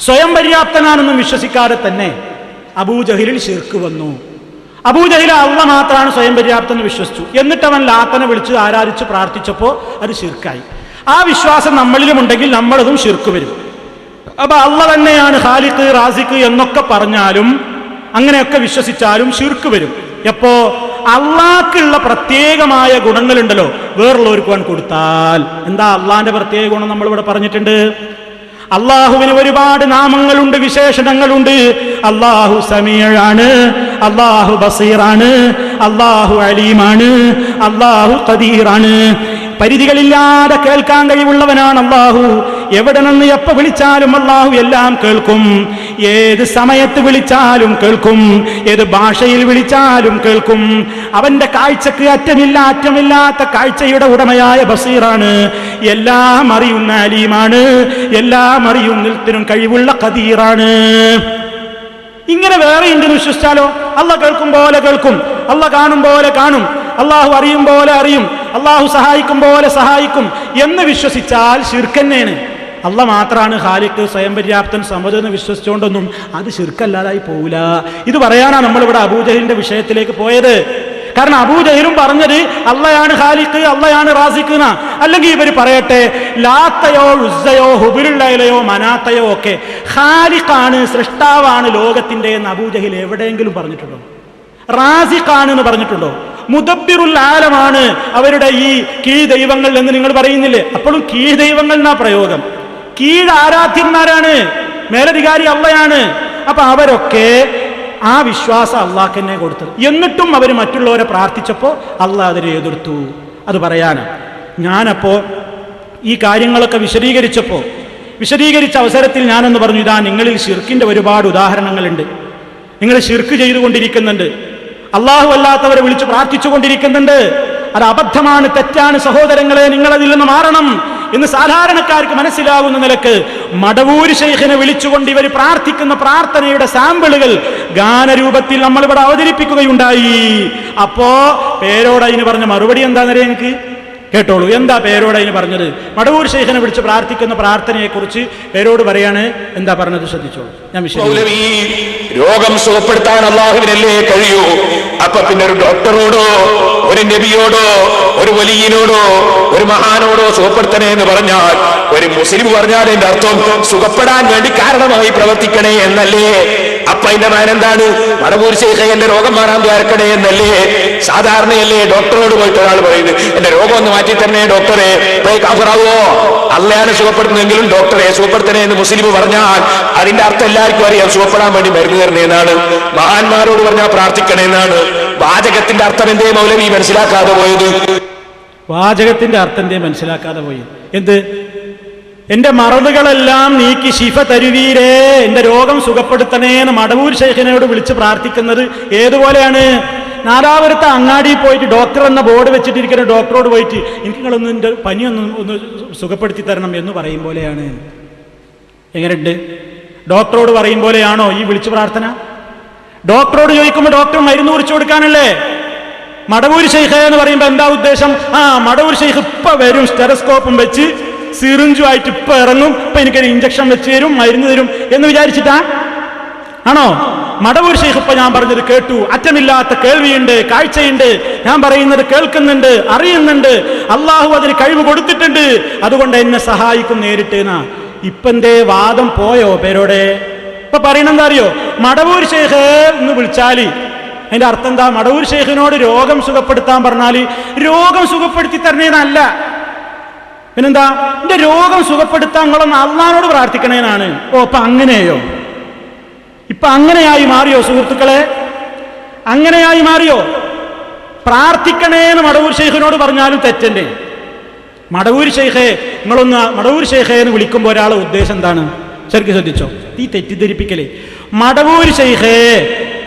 സ്വയം പര്യാപ്തനാണെന്നും വിശ്വസിക്കാതെ തന്നെ അബൂജഹലിൽ ശിർക്ക് വന്നു. അബൂജഹൽ അള്ളാഹ് മാത്രമാണ് സ്വയം പര്യാപ്തം എന്ന് വിശ്വസിച്ചു. എന്നിട്ട് അവൻ ലാത്തനെ വിളിച്ച് ആരാധിച്ച് പ്രാർത്ഥിച്ചപ്പോൾ അത് ശിർക്കായി. ആ വിശ്വാസം നമ്മളിലും ഉണ്ടെങ്കിൽ നമ്മളതും ശിർക്ക് വരും. അപ്പൊ അള്ളാഹ് തന്നെയാണ് ഖാലിഖ് റാസിഖ് എന്നൊക്കെ പറഞ്ഞാലും അങ്ങനെയൊക്കെ വിശ്വസിച്ചാലും ശിർക്ക് വരും. എപ്പോ അള്ളാഹ്ക്കുള്ള പ്രത്യേകമായ ഗുണങ്ങളുണ്ടല്ലോ വേറുള്ളവർക്ക് അവൻ കൊടുത്താൽ. എന്താ അള്ളാഹിന്റെ പ്രത്യേക ഗുണം? നമ്മളിവിടെ പറഞ്ഞിട്ടുണ്ട്. അള്ളാഹുവിന് ഒരുപാട് നാമങ്ങളുണ്ട്, വിശേഷണങ്ങളുണ്ട്. അള്ളാഹു സമീഅാണ്, അള്ളാഹു ബസീറാണ്, അള്ളാഹു അലീമാണ്, അള്ളാഹു ഖദീറാണ്. പരിധികളില്ലാതെ കേൾക്കാൻ കഴിവുള്ളവനാണ് അള്ളാഹു. എവിടെ നിന്ന് എപ്പോ വിളിച്ചാലും അള്ളാഹു എല്ലാം കേൾക്കും. ഏത് സമയത്ത് വിളിച്ചാലും കേൾക്കും, ഏത് ഭാഷയിൽ വിളിച്ചാലും കേൾക്കും. അവന്റെ കാഴ്ചക്ക് അറ്റമില്ലാത്ത കാഴ്ചയുടെ ഉടമയായ ബസീറാണ്. എല്ലാം അറിയുന്ന അലീമാണ്, എല്ലാം അറിയുന്നതിനും കഴിവുള്ള ഖദീറാണ്. ഇങ്ങനെ വേറെ എന്തിനു വിശ്വസിച്ചാലോ? അള്ളാഹ് കേൾക്കും പോലെ കേൾക്കും, അള്ളാഹ് കാണും പോലെ കാണും, അള്ളാഹു അറിയും പോലെ അറിയും, അള്ളാഹു സഹായിക്കും പോലെ സഹായിക്കും എന്ന് വിശ്വസിച്ചാൽ ശിർക്കന്നെയാണ്. അള്ളാഹ് മാത്രമാണ് ഖാലിഖ്, സ്വയം പര്യാപ്തൻ, സമദ് എന്ന് വിശ്വസിച്ചുകൊണ്ടൊന്നും അത് ശിർക്കല്ലാതായി പോവില്ല. ഇത് പറയാനാണ് നമ്മളിവിടെ അബൂജഹലിന്റെ വിഷയത്തിലേക്ക് പോയത്. കാരണം അബൂജഹലും പറഞ്ഞത് അള്ളയാണ് ഖാലിഖ്, അള്ളയാണ് റാസിഖ് എന്നാ. അല്ലെങ്കിൽ ഇവർ പറയട്ടെ ലാത്തയോ ഉസ്സയോ ഹുബിലുള്ളയോ മനാത്തയോ ഒക്കെ ഖാലിഖാണ്, സൃഷ്ടാവാണ് ലോകത്തിന്റെ എന്ന് അബൂജഹൽ എവിടെയെങ്കിലും പറഞ്ഞിട്ടുണ്ടോ? റാസിഖാണ് എന്ന് പറഞ്ഞിട്ടുണ്ടോ? മുദബ്ബിറുൽ ആലമാണ് അവരുടെ ഈ കീഴ് ദൈവങ്ങൾ എന്ന് നിങ്ങൾ പറയുന്നില്ലേ? അപ്പോഴും കീഴ് ദൈവങ്ങൾ എന്നാ പ്രയോഗം. കീഴ് ആരാധ്യന്മാരാണ്, മേലധികാരി അള്ളയാണ്. അപ്പൊ അവരൊക്കെ ആ വിശ്വാസം അള്ളാഹ് തന്നെ കൊടുത്തത്. എന്നിട്ടും അവർ മറ്റുള്ളവരെ പ്രാർത്ഥിച്ചപ്പോൾ അള്ളാഹ് അതിനെ എതിർത്തു. അത് പറയാനാണ്. ഞാനപ്പോ ഈ കാര്യങ്ങളൊക്കെ വിശദീകരിച്ച അവസരത്തിൽ ഞാനെന്ന് പറഞ്ഞു, ഇതാ നിങ്ങളിൽ ശിർക്കിന്റെ ഒരുപാട് ഉദാഹരണങ്ങളുണ്ട്. നിങ്ങൾ ശിർക്ക് ചെയ്തുകൊണ്ടിരിക്കുന്നുണ്ട്, അള്ളാഹു അല്ലാത്തവരെ വിളിച്ച് പ്രാർത്ഥിച്ചുകൊണ്ടിരിക്കുന്നുണ്ട്. അത് അബദ്ധമാണ്, തെറ്റാണ്. സഹോദരങ്ങളെ, നിങ്ങൾ അതിൽ നിന്ന് മാറണം എന്ന് സാധാരണക്കാർക്ക് മനസ്സിലാകുന്ന നിലക്ക് മടവൂർ ശൈഖിനെ വിളിച്ചുകൊണ്ട് ഇവർ പ്രാർത്ഥിക്കുന്ന പ്രാർത്ഥനയുടെ സാമ്പിളുകൾ ഗാനരൂപത്തിൽ നമ്മളിവിടെ അവതരിപ്പിക്കുകയുണ്ടായി. അപ്പോ പേരോട് അതിന് പറഞ്ഞ മറുപടി എന്താണെന്നറിയാം? എനിക്ക് കേട്ടോളൂ. എന്താ പേരോട് അതിന് പറഞ്ഞത്? മടവൂർ ശൈഖിനെ വിളിച്ച് പ്രാർത്ഥിക്കുന്ന പ്രാർത്ഥനയെ കുറിച്ച് പേരോട് പറയാണ്. എന്താ പറഞ്ഞത്? ശ്രദ്ധിച്ചോളൂ. ഞാൻ രോഗം സുഖപ്പെടുത്താൻ അള്ളാഹുവിനല്ലേ കഴിയൂ. അപ്പൊ പിന്നെ ഒരു ഡോക്ടറോടോ ഒരു നബിയോടോ ഒരു വലിയനോടോ ഒരു മഹാനോടോ സുഖപ്പെടുത്തണേ എന്ന് പറഞ്ഞാൽ ഒരു മുസ്ലിം പറഞ്ഞാൽ എന്റെ അർത്ഥം സുഖപ്പെടാൻ വേണ്ടി കാരണമായി പ്രവർത്തിക്കണേ എന്നല്ലേ? അപ്പൊ അതിന്റെ മാൻ എന്താണ്? മടവൂർ ശൈഖ എന്റെ രോഗം മാറാൻ ദ്വാരക്കണേ എന്നല്ലേ? സാധാരണയല്ലേ ഡോക്ടറോട് പോയിട്ട് ഒരാൾ പറയുന്നത് എന്റെ രോഗം ഒന്ന് മാറ്റി തരണേ ഡോക്ടറെ, പോയി കാഫറാവോ? അള്ളയാണ് സുഖപ്പെടുത്തുന്നെങ്കിലും ഡോക്ടറെ സുഖപ്പെടുത്തണേ എന്ന് മുസ്ലിം പറഞ്ഞാൽ അതിന്റെ അർത്ഥം എല്ലാവർക്കും അറിയാം, സുഖപ്പെടാൻ വേണ്ടി മരുന്ന് തരണേ എന്നാണ്. മഹാന്മാരോട് പറഞ്ഞാൽ പ്രാർത്ഥിക്കണേ എന്നാണ്. വാചകത്തിന്റെ അർത്ഥം എന്തേ മൗലവി മനസ്സിലാക്കാതെ പോയത്? വാചകത്തിന്റെ അർത്ഥം എന്തേ മനസ്സിലാക്കാതെ പോയത്? എന്ത്? എന്റെ മറവുകളെല്ലാം നീക്കി ശിഫ തരുവീരേ, എന്റെ രോഗം സുഖപ്പെടുത്തണേ എന്ന് മടവൂർ ശൈഖിനോട് വിളിച്ച് പ്രാർത്ഥിക്കുന്നത് ഏതുപോലെയാണ്? നാദാപുരത്തെ അങ്ങാടിയിൽ പോയിട്ട് ഡോക്ടർ എന്ന ബോർഡ് വെച്ചിട്ടിരിക്കുന്ന ഡോക്ടറോട് പോയിട്ട് എനിക്ക് നിങ്ങളൊന്ന് എൻ്റെ പനിയൊന്ന് സുഖപ്പെടുത്തി തരണം എന്ന് പറയും പോലെയാണ്. എങ്ങനെയുണ്ട്? ഡോക്ടറോട് പറയും പോലെയാണോ ഈ വിളിച്ചു പ്രാർത്ഥന? ഡോക്ടറോട് ചോദിക്കുമ്പോൾ ഡോക്ടർ മരുന്ന് കുറിച്ച് കൊടുക്കാനല്ലേ? മടവൂർ ശൈഖ് എന്ന് പറയുമ്പോൾ എന്താ ഉദ്ദേശം? മടവൂർ ശൈഖ് ഇപ്പൊ വരും, സ്റ്റെറസ്കോപ്പും വെച്ച് സിറിഞ്ചുമായിട്ട് ഇപ്പൊ ഇറങ്ങും, ഇപ്പൊ എനിക്കൊരു ഇഞ്ചക്ഷൻ വെച്ച് തരും, മരുന്ന് തരും എന്ന് വിചാരിച്ചിട്ടാ ആണോ? മടവൂർ ശൈഖ് ഇപ്പൊ ഞാൻ പറഞ്ഞത് കേട്ടു, അറ്റമില്ലാത്ത കേൾവിയുണ്ട്, കാഴ്ചയുണ്ട്, ഞാൻ പറയുന്നത് കേൾക്കുന്നുണ്ട്, അറിയുന്നുണ്ട്, അള്ളാഹു അതിന് കഴിവ് കൊടുത്തിട്ടുണ്ട്, അതുകൊണ്ട് എന്നെ സഹായിക്കും നേരിട്ട് എന്നാ. ഇപ്പെന്തേ വാദം പോയോ പേരോടെ? ഇപ്പൊ പറയണെന്താ അറിയോ? മടവൂർ ശൈഖ് എന്ന് വിളിച്ചാല് അതിന്റെ അർത്ഥം എന്താ? മടവൂർ ശൈഖിനോട് രോഗം സുഖപ്പെടുത്താൻ പറഞ്ഞാല് രോഗം സുഖപ്പെടുത്തി തരണേന്നല്ല. പിന്നെന്താ? എന്റെ രോഗം സുഖപ്പെടുത്താൻ നിങ്ങളൊന്ന് അള്ളാഹിനോട് പ്രാർത്ഥിക്കണേനാണ്. ഓ, അപ്പൊ അങ്ങനെയോ? ഇപ്പൊ അങ്ങനെയായി മാറിയോ സുഹൃത്തുക്കളെ? അങ്ങനെയായി മാറിയോ? പ്രാർത്ഥിക്കണേന്ന് മടവൂർ ശൈഖിനോട് പറഞ്ഞാലും തെറ്റണ്ടേ? മടവൂർ ശൈഖേ, നിങ്ങളൊന്ന് മടവൂർ ശൈഖേ എന്ന് വിളിക്കുമ്പോൾ ഒരാളെ ഉദ്ദേശം എന്താണ്? ശരിക്കും ശ്രദ്ധിച്ചോ ഈ തെറ്റിദ്ധരിപ്പിക്കലേ? മടവൂർ ശൈഖേ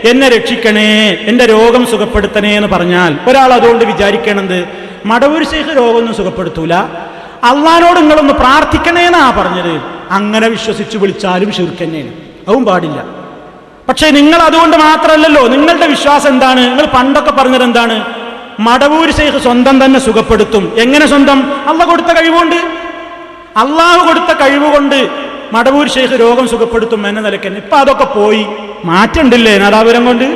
എന്നെ രക്ഷിക്കണേ, എന്റെ രോഗം സുഖപ്പെടുത്തണേ എന്ന് പറഞ്ഞാൽ ഒരാൾ അതുകൊണ്ട് വിചാരിക്കണത് മടവൂർ ശൈഖ് രോഗമൊന്നും സുഖപ്പെടുത്തൂല, അള്ളാനോട് നിങ്ങളൊന്ന് പ്രാർത്ഥിക്കണേന്നാ പറഞ്ഞത്. അങ്ങനെ വിശ്വസിച്ച് വിളിച്ചാലും ശിർക്ക് തന്നെയാണ്, അതും പാടില്ല. പക്ഷേ നിങ്ങൾ അതുകൊണ്ട് മാത്രമല്ലല്ലോ, നിങ്ങളുടെ വിശ്വാസം എന്താണ്? നിങ്ങൾ പണ്ടൊക്കെ പറഞ്ഞത് എന്താണ്? മടവൂർ ശൈഖ് സ്വന്തം തന്നെ സുഖപ്പെടുത്തും. എങ്ങനെ സ്വന്തം? അള്ളാഹ് കൊടുത്ത കഴിവുകൊണ്ട്. അള്ളാഹു കൊടുത്ത കഴിവുകൊണ്ട് മടവൂർ ശൈഖ് രോഗം സുഖപ്പെടുത്തും എന്ന നിലയ്ക്ക്. ഇപ്പൊ അതൊക്കെ പോയി, മാറ്റമുണ്ടില്ലേ നാദാപുരം കൊണ്ട്,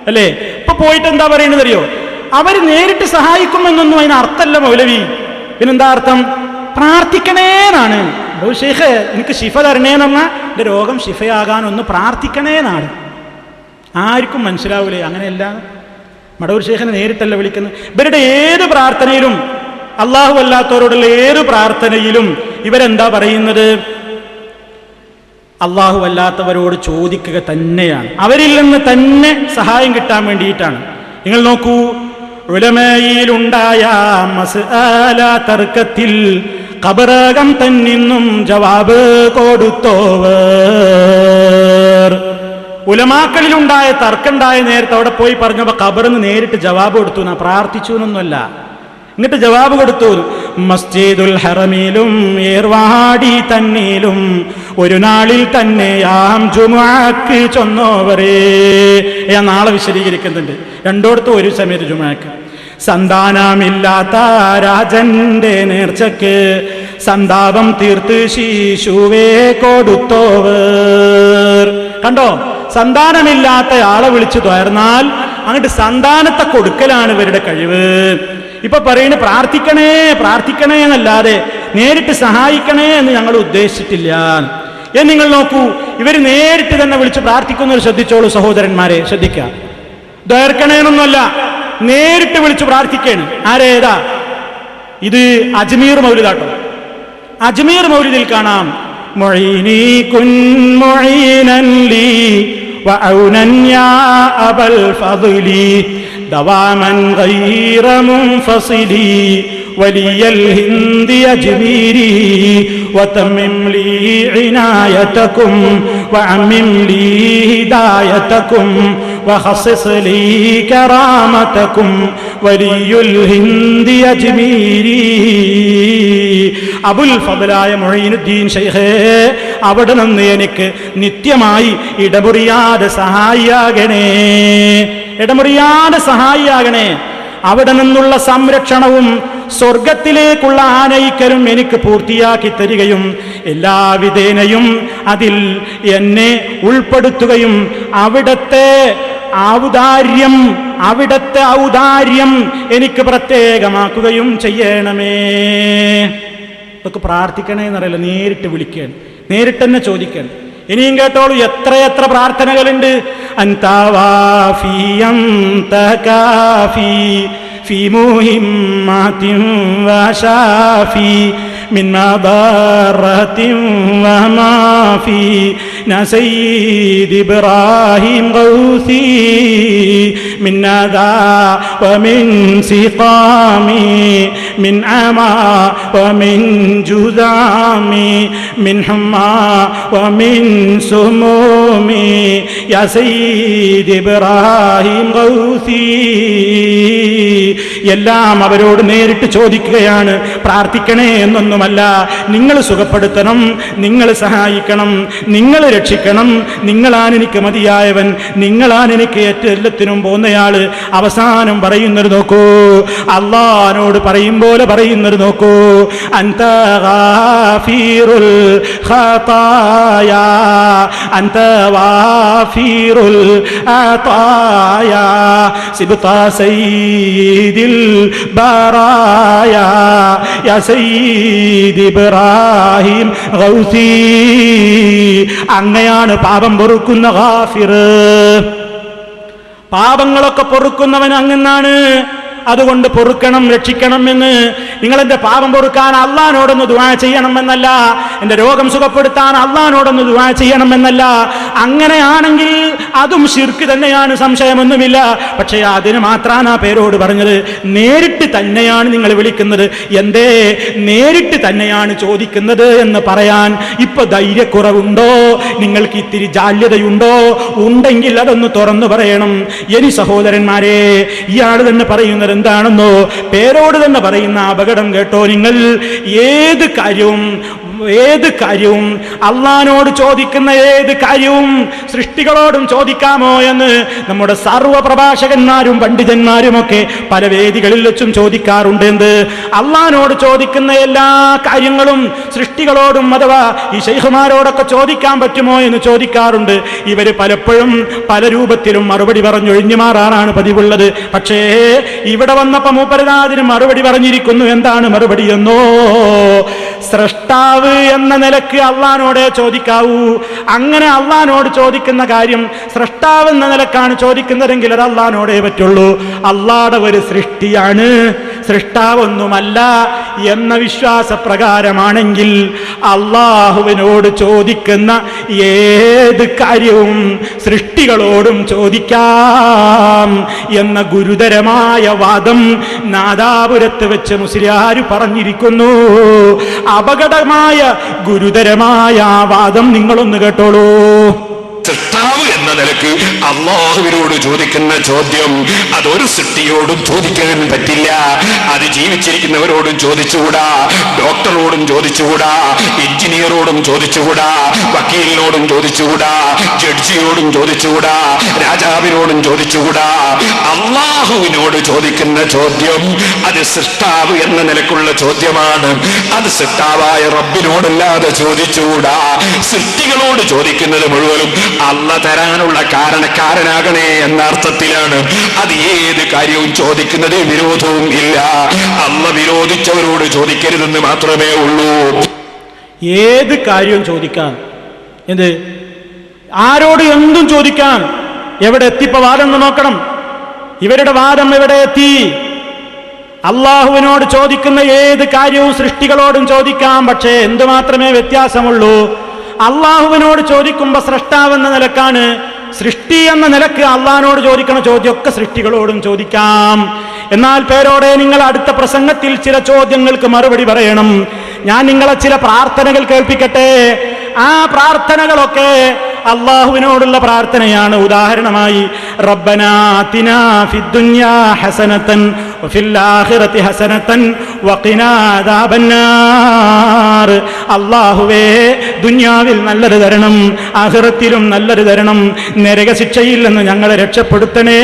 അല്ലേ? ഇപ്പൊ പോയിട്ട് എന്താ പറയുന്നത് അറിയോ? അവര് നേരിട്ട് സഹായിക്കുമെന്നൊന്നും അതിന് അർത്ഥമല്ല മൗലവി. പിന്നെന്താ അർത്ഥം? പ്രാർത്ഥിക്കണേന്നാണ്. മടവൂർ ശൈഖ് എനിക്ക് ശിഫ തരണേന്ന് പറഞ്ഞാൽ എന്റെ രോഗം ശിഫയാകാൻ ഒന്ന് പ്രാർത്ഥിക്കണേന്നാണ്. ആർക്കും മനസ്സിലാവൂലേ? അങ്ങനെയല്ല. മടവൂർ ശൈഖിനെ നേരിട്ടല്ല വിളിക്കുന്നത്. ഇവരുടെ ഏത് പ്രാർത്ഥനയിലും, അള്ളാഹു അല്ലാത്തവരോടുള്ള ഏത് പ്രാർത്ഥനയിലും ഇവരെന്താ പറയുന്നത്? അള്ളാഹു അല്ലാത്തവരോട് ചോദിക്കുക തന്നെയാണ്. അവരിൽ നിന്ന് തന്നെ സഹായം കിട്ടാൻ വേണ്ടിയിട്ടാണ്. നിങ്ങൾ നോക്കൂ, ഉലമയിലുണ്ടായ മസ്അല തർക്കത്തിൽ ഖബറകം തന്നിന്നും ജവാബ് കൊടുത്തോവർ. ഉലമാക്കളിലുണ്ടായ തർക്കമുണ്ടായ നേരത്തെ അവിടെ പോയി പറഞ്ഞപ്പോ ഖബറിന് നേരിട്ട് ജവാബ് കൊടുത്തു. പ്രാർത്ഥിച്ചു എന്നൊന്നുമല്ല, എന്നിട്ട് ജവാബ് കൊടുത്തു. മസ്ജിദുൽ ഹറമിലും ഏർവാടി തന്നിലും ഒരു നാളിൽ തന്നെയാം ജുമുഅക്ക് ചൊന്നോവരേ. ഞാൻ നാളെ വിശദീകരിക്കുന്നുണ്ട്. രണ്ടോടത്തും ഒരു സമയത്ത് ജുമുഅക്ക്. സന്താനമില്ലാത്ത രാജന്റെ നേർച്ചക്ക് സന്താപം തീർത്ത് ശിശുവേ കൊടുത്തോവർ. കണ്ടോ, സന്താനമില്ലാത്ത ആളെ വിളിച്ചു തോർന്നാൽ അങ്ങോട്ട് സന്താനത്തെ കൊടുക്കലാണ് ഇവരുടെ കഴിവ്. ഇപ്പൊ പറയുന്നത് പ്രാർത്ഥിക്കണേ പ്രാർത്ഥിക്കണേ എന്നല്ലാതെ നേരിട്ട് സഹായിക്കണേ എന്ന് ഞങ്ങൾ ഉദ്ദേശിച്ചിട്ടില്ല. നിങ്ങൾ നോക്കൂ, ഇവര് നേരിട്ട് തന്നെ വിളിച്ച് പ്രാർത്ഥിക്കുന്നവർ ശ്രദ്ധിച്ചോളൂ സഹോദരന്മാരെ, ശ്രദ്ധിക്കുക. ദയർക്കണേന്നൊന്നുമല്ല, നേരിട്ട് വിളിച്ച് പ്രാർത്ഥിക്കാണ്. ആരേതാ ഇത്? അജ്മീർ മൗലിദാട്ടോ. അജ്മീർ മൗലിദിൽ കാണാം, മുഈനി കുൻ മുഈനൻ ലീ വഔനൻ യാ അബൽ ഫദ്ലി ദവാമൻ ഗൈറ മുൻഫസിലി വലിയൽ ഹിന്ദി അജ്മീരി വതമ്മിം ലീ ഇനായതകും വഅമ്മിം ലീ ഹിദായതകും വഖസ്സിസ് ലീ കറാമതകും വലിയുൽ ഹിന്ദി അജ്മീരി. അബുൽ ഫദ്ലായ മുഈനുദ്ദീൻ ശൈഖേ, അവിടെ നിന്ന് എനിക്ക് നിത്യമായി ഇടമുറിയാതെ സഹായിയാകണേ, ഇടമുറിയാതെ സഹായിയാകണേ. അവിടെ നിന്നുള്ള സംരക്ഷണവും സ്വർഗത്തിലേക്കുള്ള ആനയിക്കലും എനിക്ക് പൂർത്തിയാക്കി തരികയും എല്ലാവിധേനയും അതിൽ എന്നെ ഉൾപ്പെടുത്തുകയും അവിടത്തെ ഔദാര്യം എനിക്ക് പ്രത്യേകമാക്കുകയും ചെയ്യണമേ. ഇതൊക്കെ പ്രാർത്ഥിക്കണേ എന്നറിയില്ല, നേരിട്ട് വിളിക്കാൻ, നേരിട്ട് തന്നെ ചോദിക്കാൻ. ഇനിയും കേട്ടോളൂ, എത്രയെത്ര പ്രാർത്ഥനകളുണ്ട്. അൻതവാഫി അൻതകാഫി ഫി മുഹിമ്മാതിൻ വശാഫി മിൻ മദറത്തിൻ വമാഫി നസയ്യിദ് ഇബ്രാഹിം ഗൗസി മിൻ നദാ വമിൻ സിഖാമി മിൻ അമാ വമിൻ ജുദാമി മിൻ ഹമ്മാ വമിൻ സുമൂമി യാ സയ്യിദ് ഇബ്രാഹിം ഗൗസി. എല്ലാം അവരോട് നേരിട്ട് ചോദിക്കുകയാണ്. പ്രാർത്ഥിക്കണേ എന്നൊന്നുമല്ല. നിങ്ങൾ സുഖപ്പെടുത്തണം, നിങ്ങൾ സഹായിക്കണം, നിങ്ങൾ രക്ഷിക്കണം, നിങ്ങളാണ് എനിക്ക് മതിയായവൻ, നിങ്ങളാണ് എനിക്ക് എല്ലാത്തിനും പോകുന്നയാള്. അവസാനം പറയുന്നത് നോക്കൂ, അള്ളാനോട് പറയും പോലെ പറയുന്നത് നോക്കൂ. അൻത ഗാഫിറുൽ ഖതായാ അൻത വാഫിറുൽ അതായാ സിബ്ത സയ്യിദിൽ ബറായാ യാ സയ്യിദ് ഇബ്രാഹിം ഗൗസി. അങ്ങയാണ് പാപം പൊറുക്കുന്ന ഗാഫിർ. പാപങ്ങളൊക്കെ പൊറുക്കുന്നവൻ അങ്ങനാണ്. അതുകൊണ്ട് പൊറുക്കണം, രക്ഷിക്കണം എന്ന്. നിങ്ങൾ എന്റെ പാപം പൊറുക്കാൻ അള്ളാനോടൊന്ന് ദുആ ചെയ്യണമെന്നല്ല, എന്റെ രോഗം സുഖപ്പെടുത്താൻ അള്ളാനോടൊന്ന് ദുആ ചെയ്യണമെന്നല്ല. അങ്ങനെയാണെങ്കിൽ അതും ശിർക്ക് തന്നെയാണ്, സംശയമൊന്നുമില്ല. പക്ഷേ അതിന് മാത്രമാണ് ആ പേരോട് പറഞ്ഞത്. നേരിട്ട് തന്നെയാണ് നിങ്ങൾ വിളിക്കുന്നത്. എന്തേ നേരിട്ട് തന്നെയാണ് ചോദിക്കുന്നത് എന്ന് പറയാൻ ഇപ്പൊ ധൈര്യക്കുറവുണ്ടോ? നിങ്ങൾക്ക് ഇത്തിരി ജാള്യതയുണ്ടോ? ഉണ്ടെങ്കിൽ അതൊന്ന് തുറന്നു പറയണം. ഇനി സഹോദരന്മാരെ, ഇയാൾ തന്നെ പറയുന്നത് എന്താണെന്നോ? പേരോട് തന്നെ പറയുന്ന അപകടം കേട്ടോ നിങ്ങൾ. ഏത് കാര്യവും അള്ളാനോട് ചോദിക്കുന്ന ഏത് കാര്യവും സൃഷ്ടികളോടും ചോദിക്കാമോ എന്ന് നമ്മുടെ സർവ്വ പ്രഭാഷകന്മാരും പണ്ഡിതന്മാരുമൊക്കെ പല വേദികളിൽ വെച്ചും ചോദിക്കാറുണ്ട്. എന്ത്? അള്ളാനോട് ചോദിക്കുന്ന എല്ലാ കാര്യങ്ങളും സൃഷ്ടികളോടും അഥവാ ഈ ശൈഖുമാരോടൊക്കെ ചോദിക്കാൻ പറ്റുമോ എന്ന് ചോദിക്കാറുണ്ട്. ഇവര് പലപ്പോഴും പല രൂപത്തിലും മറുപടി പറഞ്ഞൊഴിഞ്ഞു മാറാനാണ് പതിവുള്ളത്. പക്ഷേ ഇവിടെ വന്നപ്പോ മൂപ്പരനാഥിന് മറുപടി പറഞ്ഞിരിക്കുന്നു. എന്താണ് മറുപടി എന്നോ? സ്രഷ്ടാവ് എന്ന നിലക്ക് അള്ളാനോടെ ചോദിക്കാവൂ. അങ്ങനെ അള്ളാനോട് ചോദിക്കുന്ന കാര്യം സ്രഷ്ടാവ് എന്ന നിലക്കാണ് ചോദിക്കുന്നതെങ്കിൽ അത് അള്ളാനോടേ പറ്റുള്ളൂ. അള്ളാടെ ഒരു സൃഷ്ടിയാണ്, സൃഷ്ടാവൊന്നുമല്ല എന്ന വിശ്വാസപ്രകാരമാണെങ്കിൽ അള്ളാഹുവിനോട് ചോദിക്കുന്ന ഏത് കാര്യവും സൃഷ്ടികളോടും ചോദിക്കാം എന്ന ഗുരുതരമായ വാദം നാദാപുരത്ത് വെച്ച് മുസ്ലിയാർ പറഞ്ഞിരിക്കുന്നു. അപകടമായ ഗുരുതരമായ ആ വാദം നിങ്ങളൊന്ന് കേട്ടോളൂ. സൃഷ്ടാവ് എന്ന നിലക്ക് അള്ളാഹുവിനോട് ചോദിക്കുന്ന ചോദ്യം അതൊരു സൃഷ്ടിയോടും ചോദിക്കാൻ പറ്റില്ല. അത് ജീവിച്ചിരിക്കുന്നവരോടും ചോദിച്ചുകൂടാ, ഡോക്ടറോടും ചോദിച്ചുകൂടാ, എഞ്ചിനീയറോടും ചോദിച്ചുകൂടാ, വക്കീലിനോടും ചോദിച്ചുകൂടാ, ജഡ്ജിയോടും ചോദിച്ചുകൂടാ, രാജാവിനോടും ചോദിച്ചുകൂടാ. അള്ളാഹുവിനോട് ചോദിക്കുന്ന ചോദ്യം അത് സൃഷ്ടാവ് എന്ന നിലക്കുള്ള ചോദ്യമാണ്. അത് സൃഷ്ടാവായ റബ്ബിനോടല്ലാതെ ചോദിച്ചുകൂടാ. സൃഷ്ടികളോട് ചോദിക്കുന്നത് മുഴുവനും അള്ള തരാനുള്ള കാരണക്കാരനാകണേ എന്ന അർത്ഥത്തിലാണ്. അത് ഏത് കാര്യവും ചോദിക്കുന്നതിൽ വിരോധവും ഇല്ല. അള്ള വിരോധിച്ചവരോട് ചോദിക്കരുതെന്ന് മാത്രമേ ഉള്ളൂ. ഏത് കാര്യവും ചോദിക്കാം. എന്ത്? ആരോട് എന്തും ചോദിക്കാം. എവിടെ എത്തിപ്പോ വാദം നോക്കണം. ഇവരുടെ വാദം എവിടെ എത്തി? അള്ളാഹുവിനോട് ചോദിക്കുന്ന ഏത് കാര്യവും സൃഷ്ടികളോടും ചോദിക്കാം. പക്ഷേ എന്തു മാത്രമേ വ്യത്യാസമുള്ളൂ? അള്ളാഹുവിനോട് ചോദിക്കുമ്പോ സ്രഷ്ടാവെന്ന നിലക്കാണ്. സൃഷ്ടി എന്ന നിലക്ക് അള്ളാഹിനോട് ചോദിക്കണ ചോദ്യമൊക്കെ സൃഷ്ടികളോടും ചോദിക്കാം. എന്നാൽ പേരോടെ നിങ്ങൾ അടുത്ത പ്രസംഗത്തിൽ ചില ചോദ്യങ്ങൾക്ക് മറുപടി പറയണം. ഞാൻ നിങ്ങളെ ചില പ്രാർത്ഥനകൾ കേൾപ്പിക്കട്ടെ. ആ പ്രാർത്ഥനകളൊക്കെ അള്ളാഹുവിനോടുള്ള പ്രാർത്ഥനയാണ്. ഉദാഹരണമായി റബ്ബനാ ആതിനാ ഫിദ്ദുനിയാ ഹസനതൻ വഫിൽ ആഖിറതി ഹസനതൻ വഖിനാ അദാബന്നാർ. അള്ളാഹുവേ, ദുനിയാവിൽ നല്ലത് തരണം, ആഖിറത്തിലും നല്ലത് തരണം, നരകശിക്ഷയിൽ നിന്ന് ഞങ്ങളെ രക്ഷപ്പെടുത്തണേ.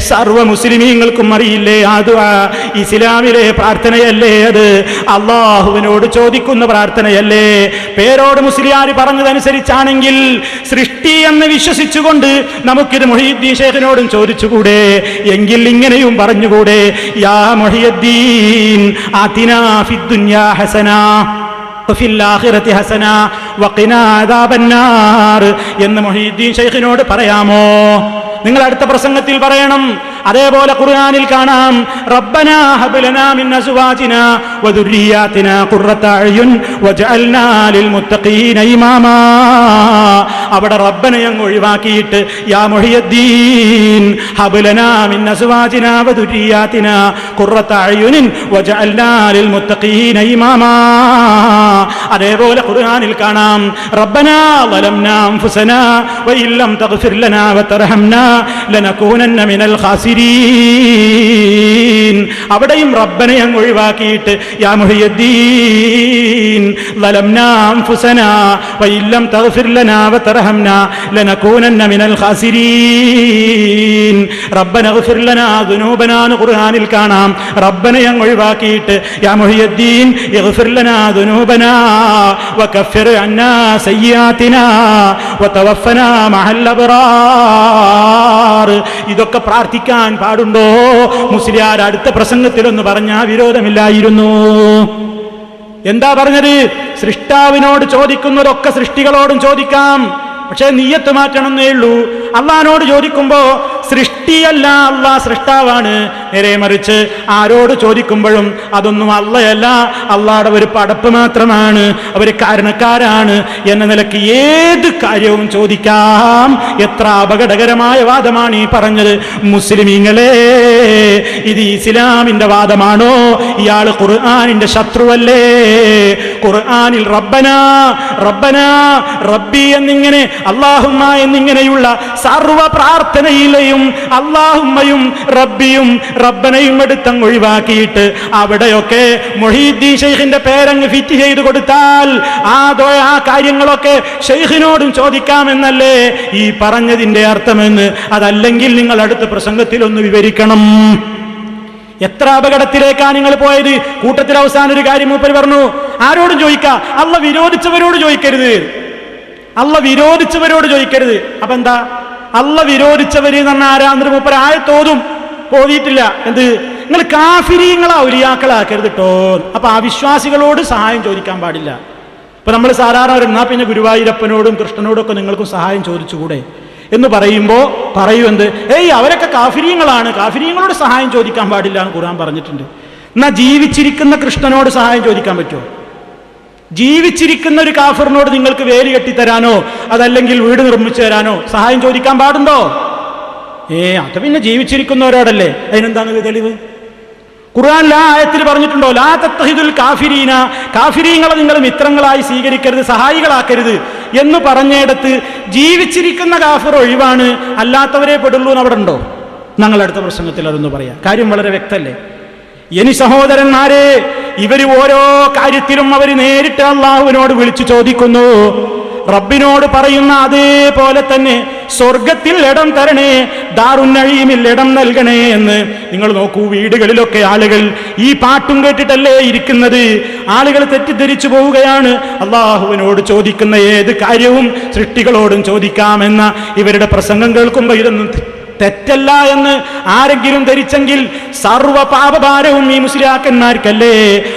സർവ്വ മുസ്ലിമീങ്ങൾക്കും അറിയില്ലേ ആ ദുആ ഇസ്ലാമിലെ പ്രാർത്ഥനയല്ലേ? അത് അള്ളാഹുവിനോട് ചോദിക്കുന്ന പ്രാർത്ഥനയല്ലേ? പേരോട് മുസ്ലിയാർ പറഞ്ഞതനുസരിച്ചാണെങ്കിൽ സൃഷ്ടി എന്ന് വിശ്വസിച്ചുകൊണ്ട് നമുക്കിത് മുഹീദ്ദീൻ ശൈഖിനോടും ചോദിച്ചുകൂടെ? എങ്കിൽ ഇങ്ങനെയും പറഞ്ഞുകൂടെ? യാ മുഹീദ്ദീൻ ആതിനാ ഫിദ്ദുനിയാ ഹസന വഫിൽ ആഖിറതി ഹസന വഖിനാ അദാബന്നാർ എന്ന് മുഹീദ്ദീൻ ശൈഖിനോട് പറയാമോ? നിങ്ങൾ അടുത്ത പ്രസംഗത്തിൽ പറയണം. അതേപോലെ ഖുർആനിൽ കാണാം റബ്ബനാ ഹബ് ലനാ മിൻ അസ്വാജിനാ വദുർരിയാതിനാ ഖുർറത അയ്യുൻ വജഅൽനാ ലിൽ മുത്തഖീന ഇമാമാ. അവിടെ റബ്ബനെ അങ്ങ് ഒഴിവാക്കിയിട്ട് യാ മുഹീദ്ദീൻ ഹബ് ലനാ മിൻ അസ്വാജിനാ വദുർരിയാതിനാ ഖുർറത അയ്യുൻ വജഅൽനാ ലിൽ മുത്തഖീന ഇമാമാ. അതേപോലെ ഖുർആനിൽ കാണാം റബ്ബനാ ളലംനാ അൻഫുസനാ വഇല്ലം തഗ്ഫിർ ലനാ വതർഹംനാ ലനകൂനന്ന മിനൽ ഖാസിരീൻ. അവിടെയും റബ്ബനെ അങ്ങ് ഒഴിവാക്കിയിട്ട് യാ മുഹീദ്ദീൻ ളലംനാ അൻഫുസനാ വഇല്ലം തഗ്ഫിർ ലനാ വതർഹംനാ ലനകൂനന്ന മിനൽ ഖാസിരീൻ. റബ്ബനഗ്ഫിർ ലനാ ദുനൂബനാ എന്ന് ഖുർആനിൽ കാണാം. റബ്ബനെ അങ്ങ് ഒഴിവാക്കിയിട്ട് യാ മുഹീദ്ദീൻ ഇഗ്ഫിർ ലനാ ദുനൂബനാ വകഫിർ അന്നാ സയ്യിആതിനാ വതവഫനാ മഅൽ അബ്റാർ. ഇതൊക്കെ പ്രാർത്ഥിക്കാൻ പാടുണ്ടോ? മുസ്ലിയാർ അടുത്ത പ്രസംഗത്തിലൊന്ന് പറഞ്ഞ വിരോധമില്ലായിരുന്നു. എന്താ പറഞ്ഞത്? സൃഷ്ടാവിനോട് ചോദിക്കുന്നതൊക്കെ സൃഷ്ടികളോടും ചോദിക്കാം. പക്ഷേ നിയ്യത്ത് മാറ്റണമെന്നേ ഉള്ളൂ. അള്ളാഹിനോട് ചോദിക്കുമ്പോ സൃഷ്ടിയല്ല, അള്ളാഹ് സൃഷ്ടാവാണ്. നേരെ മറിച്ച് ആരോട് ചോദിക്കുമ്പോഴും അതൊന്നും അള്ളയല്ല, അള്ളാഹുടെ ഒരു പടപ്പ് മാത്രമാണ്, അവര് കാരണക്കാരാണ് എന്ന നിലയ്ക്ക് ഏത് കാര്യവും ചോദിക്കാം. എത്ര അപകടകരമായ വാദമാണ് ഈ പറഞ്ഞത്. മുസ്ലിമീങ്ങളെ, ഇത് ഇസ്ലാമിന്റെ വാദമാണോ? ഇയാള് ഖുർആനിന്റെ ശത്രുവല്ലേ? ഖുർആനിൽ റബ്ബനാ റബ്ബനാ റബ്ബി എന്നിങ്ങനെ അല്ലാഹുമ്മ എന്നിങ്ങനെയുള്ള സർവ പ്രാർത്ഥനയിലെയും അല്ലാഹുമ്മയും റബ്ബിയും റബ്ബനയും എടുത്തങ്ങ് ഒഴിവാക്കിയിട്ട് അവിടെയൊക്കെ മുഹീദ്ദീൻ ഷെയ്ഖിന്റെ പേരങ്ങ് ഫിറ്റ് ചെയ്ത് കൊടുത്താൽ ആ കാര്യങ്ങളൊക്കെ ഷെയ്ഖിനോടും ചോദിക്കാമെന്നല്ലേ ഈ പറഞ്ഞതിന്റെ അർത്ഥമെന്ന്? അതല്ലെങ്കിൽ നിങ്ങൾ അടുത്ത പ്രസംഗത്തിൽ ഒന്ന് വിവരിക്കണം. എത്ര അപകടത്തിലേക്കാണ് നിങ്ങൾ പോയത്? കൂട്ടത്തിൽ അവസാനം ഒരു കാര്യം മൂപ്പര് പറഞ്ഞു, ആരോടും ചോദിക്കാം, അള്ള വിരോധിച്ചവരോട് ചോദിക്കരുത്, അള്ള വിരോധിച്ചവരോട് ചോദിക്കരുത്. അപ്പൊ എന്താ അള്ള വിരോധിച്ചവര് എന്ന് പറഞ്ഞാൽ ആരാന്നിട്ട് മൂപ്പര് ആയത്തോതും ഓതിയിട്ടില്ല. എന്ത്? നിങ്ങൾ കാഫിരീങ്ങളാ ഔലിയാക്കളാക്കരുത് കേട്ടോ. അപ്പൊ അവിശ്വാസികളോട് സഹായം ചോദിക്കാൻ പാടില്ല. ഇപ്പൊ നമ്മൾ സാധാരണ എന്നാ പിന്നെ ഗുരുവായൂരപ്പനോടും കൃഷ്ണനോടും ഒക്കെ നിങ്ങൾക്കും സഹായം ചോദിച്ചുകൂടെ എന്ന് പറയുമ്പോ പറയൂ എന്ത്? അവരൊക്കെ കാഫിരീങ്ങളാണ്, കാഫിരീങ്ങളോട് സഹായം ചോദിക്കാൻ പാടില്ല എന്ന് ഖുർആൻ പറഞ്ഞിട്ടുണ്ട്. എന്നാ ജീവിച്ചിരിക്കുന്ന കൃഷ്ണനോട് സഹായം ചോദിക്കാൻ പറ്റുമോ? ജീവിച്ചിരിക്കുന്ന ഒരു കാഫിറിനോട് നിങ്ങൾക്ക് വേലി കെട്ടിത്തരാനോ അതല്ലെങ്കിൽ വീട് നിർമ്മിച്ചു തരാനോ സഹായം ചോദിക്കാൻ പാടുണ്ടോ? അത് പിന്നെ ജീവിച്ചിരിക്കുന്നവരോടല്ലേ. അതിനെന്താണ് തെളിവ്? ഖുർആനിൽ ആ ആയത്തിൽ പറഞ്ഞിട്ടുണ്ടോ, ലാ തത്തഹിദുൽ കാഫിരീന, കാഫിരീങ്ങളെ നിങ്ങൾ മിത്രങ്ങളായി സ്വീകരിക്കരുത്, സഹായികളാക്കരുത് എന്ന് പറഞ്ഞിടത്ത് ജീവിച്ചിരിക്കുന്ന കാഫിർ ഒഴിവാണ്, അല്ലാത്തവരെ പെടുള്ളൂ എന്ന് അവിടെ ഉണ്ടോ? ഞങ്ങൾ അടുത്ത പ്രസംഗത്തിൽ അതൊന്ന് പറയാം. കാര്യം വളരെ വ്യക്തല്ലേ. ഇനി സഹോദരന്മാരെ, ഇവര് ഓരോ കാര്യത്തിലും അവർ നേരിട്ട് അള്ളാഹുവിനോട് വിളിച്ചു ചോദിക്കുന്നു. റബ്ബിനോട് പറയുന്ന അതേപോലെ തന്നെ സ്വർഗത്തിൽ ഇടം തരണേ, ദാറുന്നഈമിൽ ഇടം നൽകണേ എന്ന്. നിങ്ങൾ നോക്കൂ, വീടുകളിലൊക്കെ ആളുകൾ ഈ പാട്ടും കേട്ടിട്ടല്ലേ ഇരിക്കുന്നത്. ആളുകൾ തെറ്റിദ്ധരിച്ചു പോവുകയാണ്. അള്ളാഹുവിനോട് ചോദിക്കുന്ന ഏത് കാര്യവും സൃഷ്ടികളോടും ചോദിക്കാമെന്ന ഇവരുടെ പ്രസംഗം കേൾക്കുമ്പോൾ ഇതൊന്നും തെറ്റല്ല എന്ന് ആരെങ്കിലും ധരിച്ചെങ്കിൽ സർവ പാപഭാരവും ഈ മുസ്ലിയാക്കന്മാർക്കല്ലേ.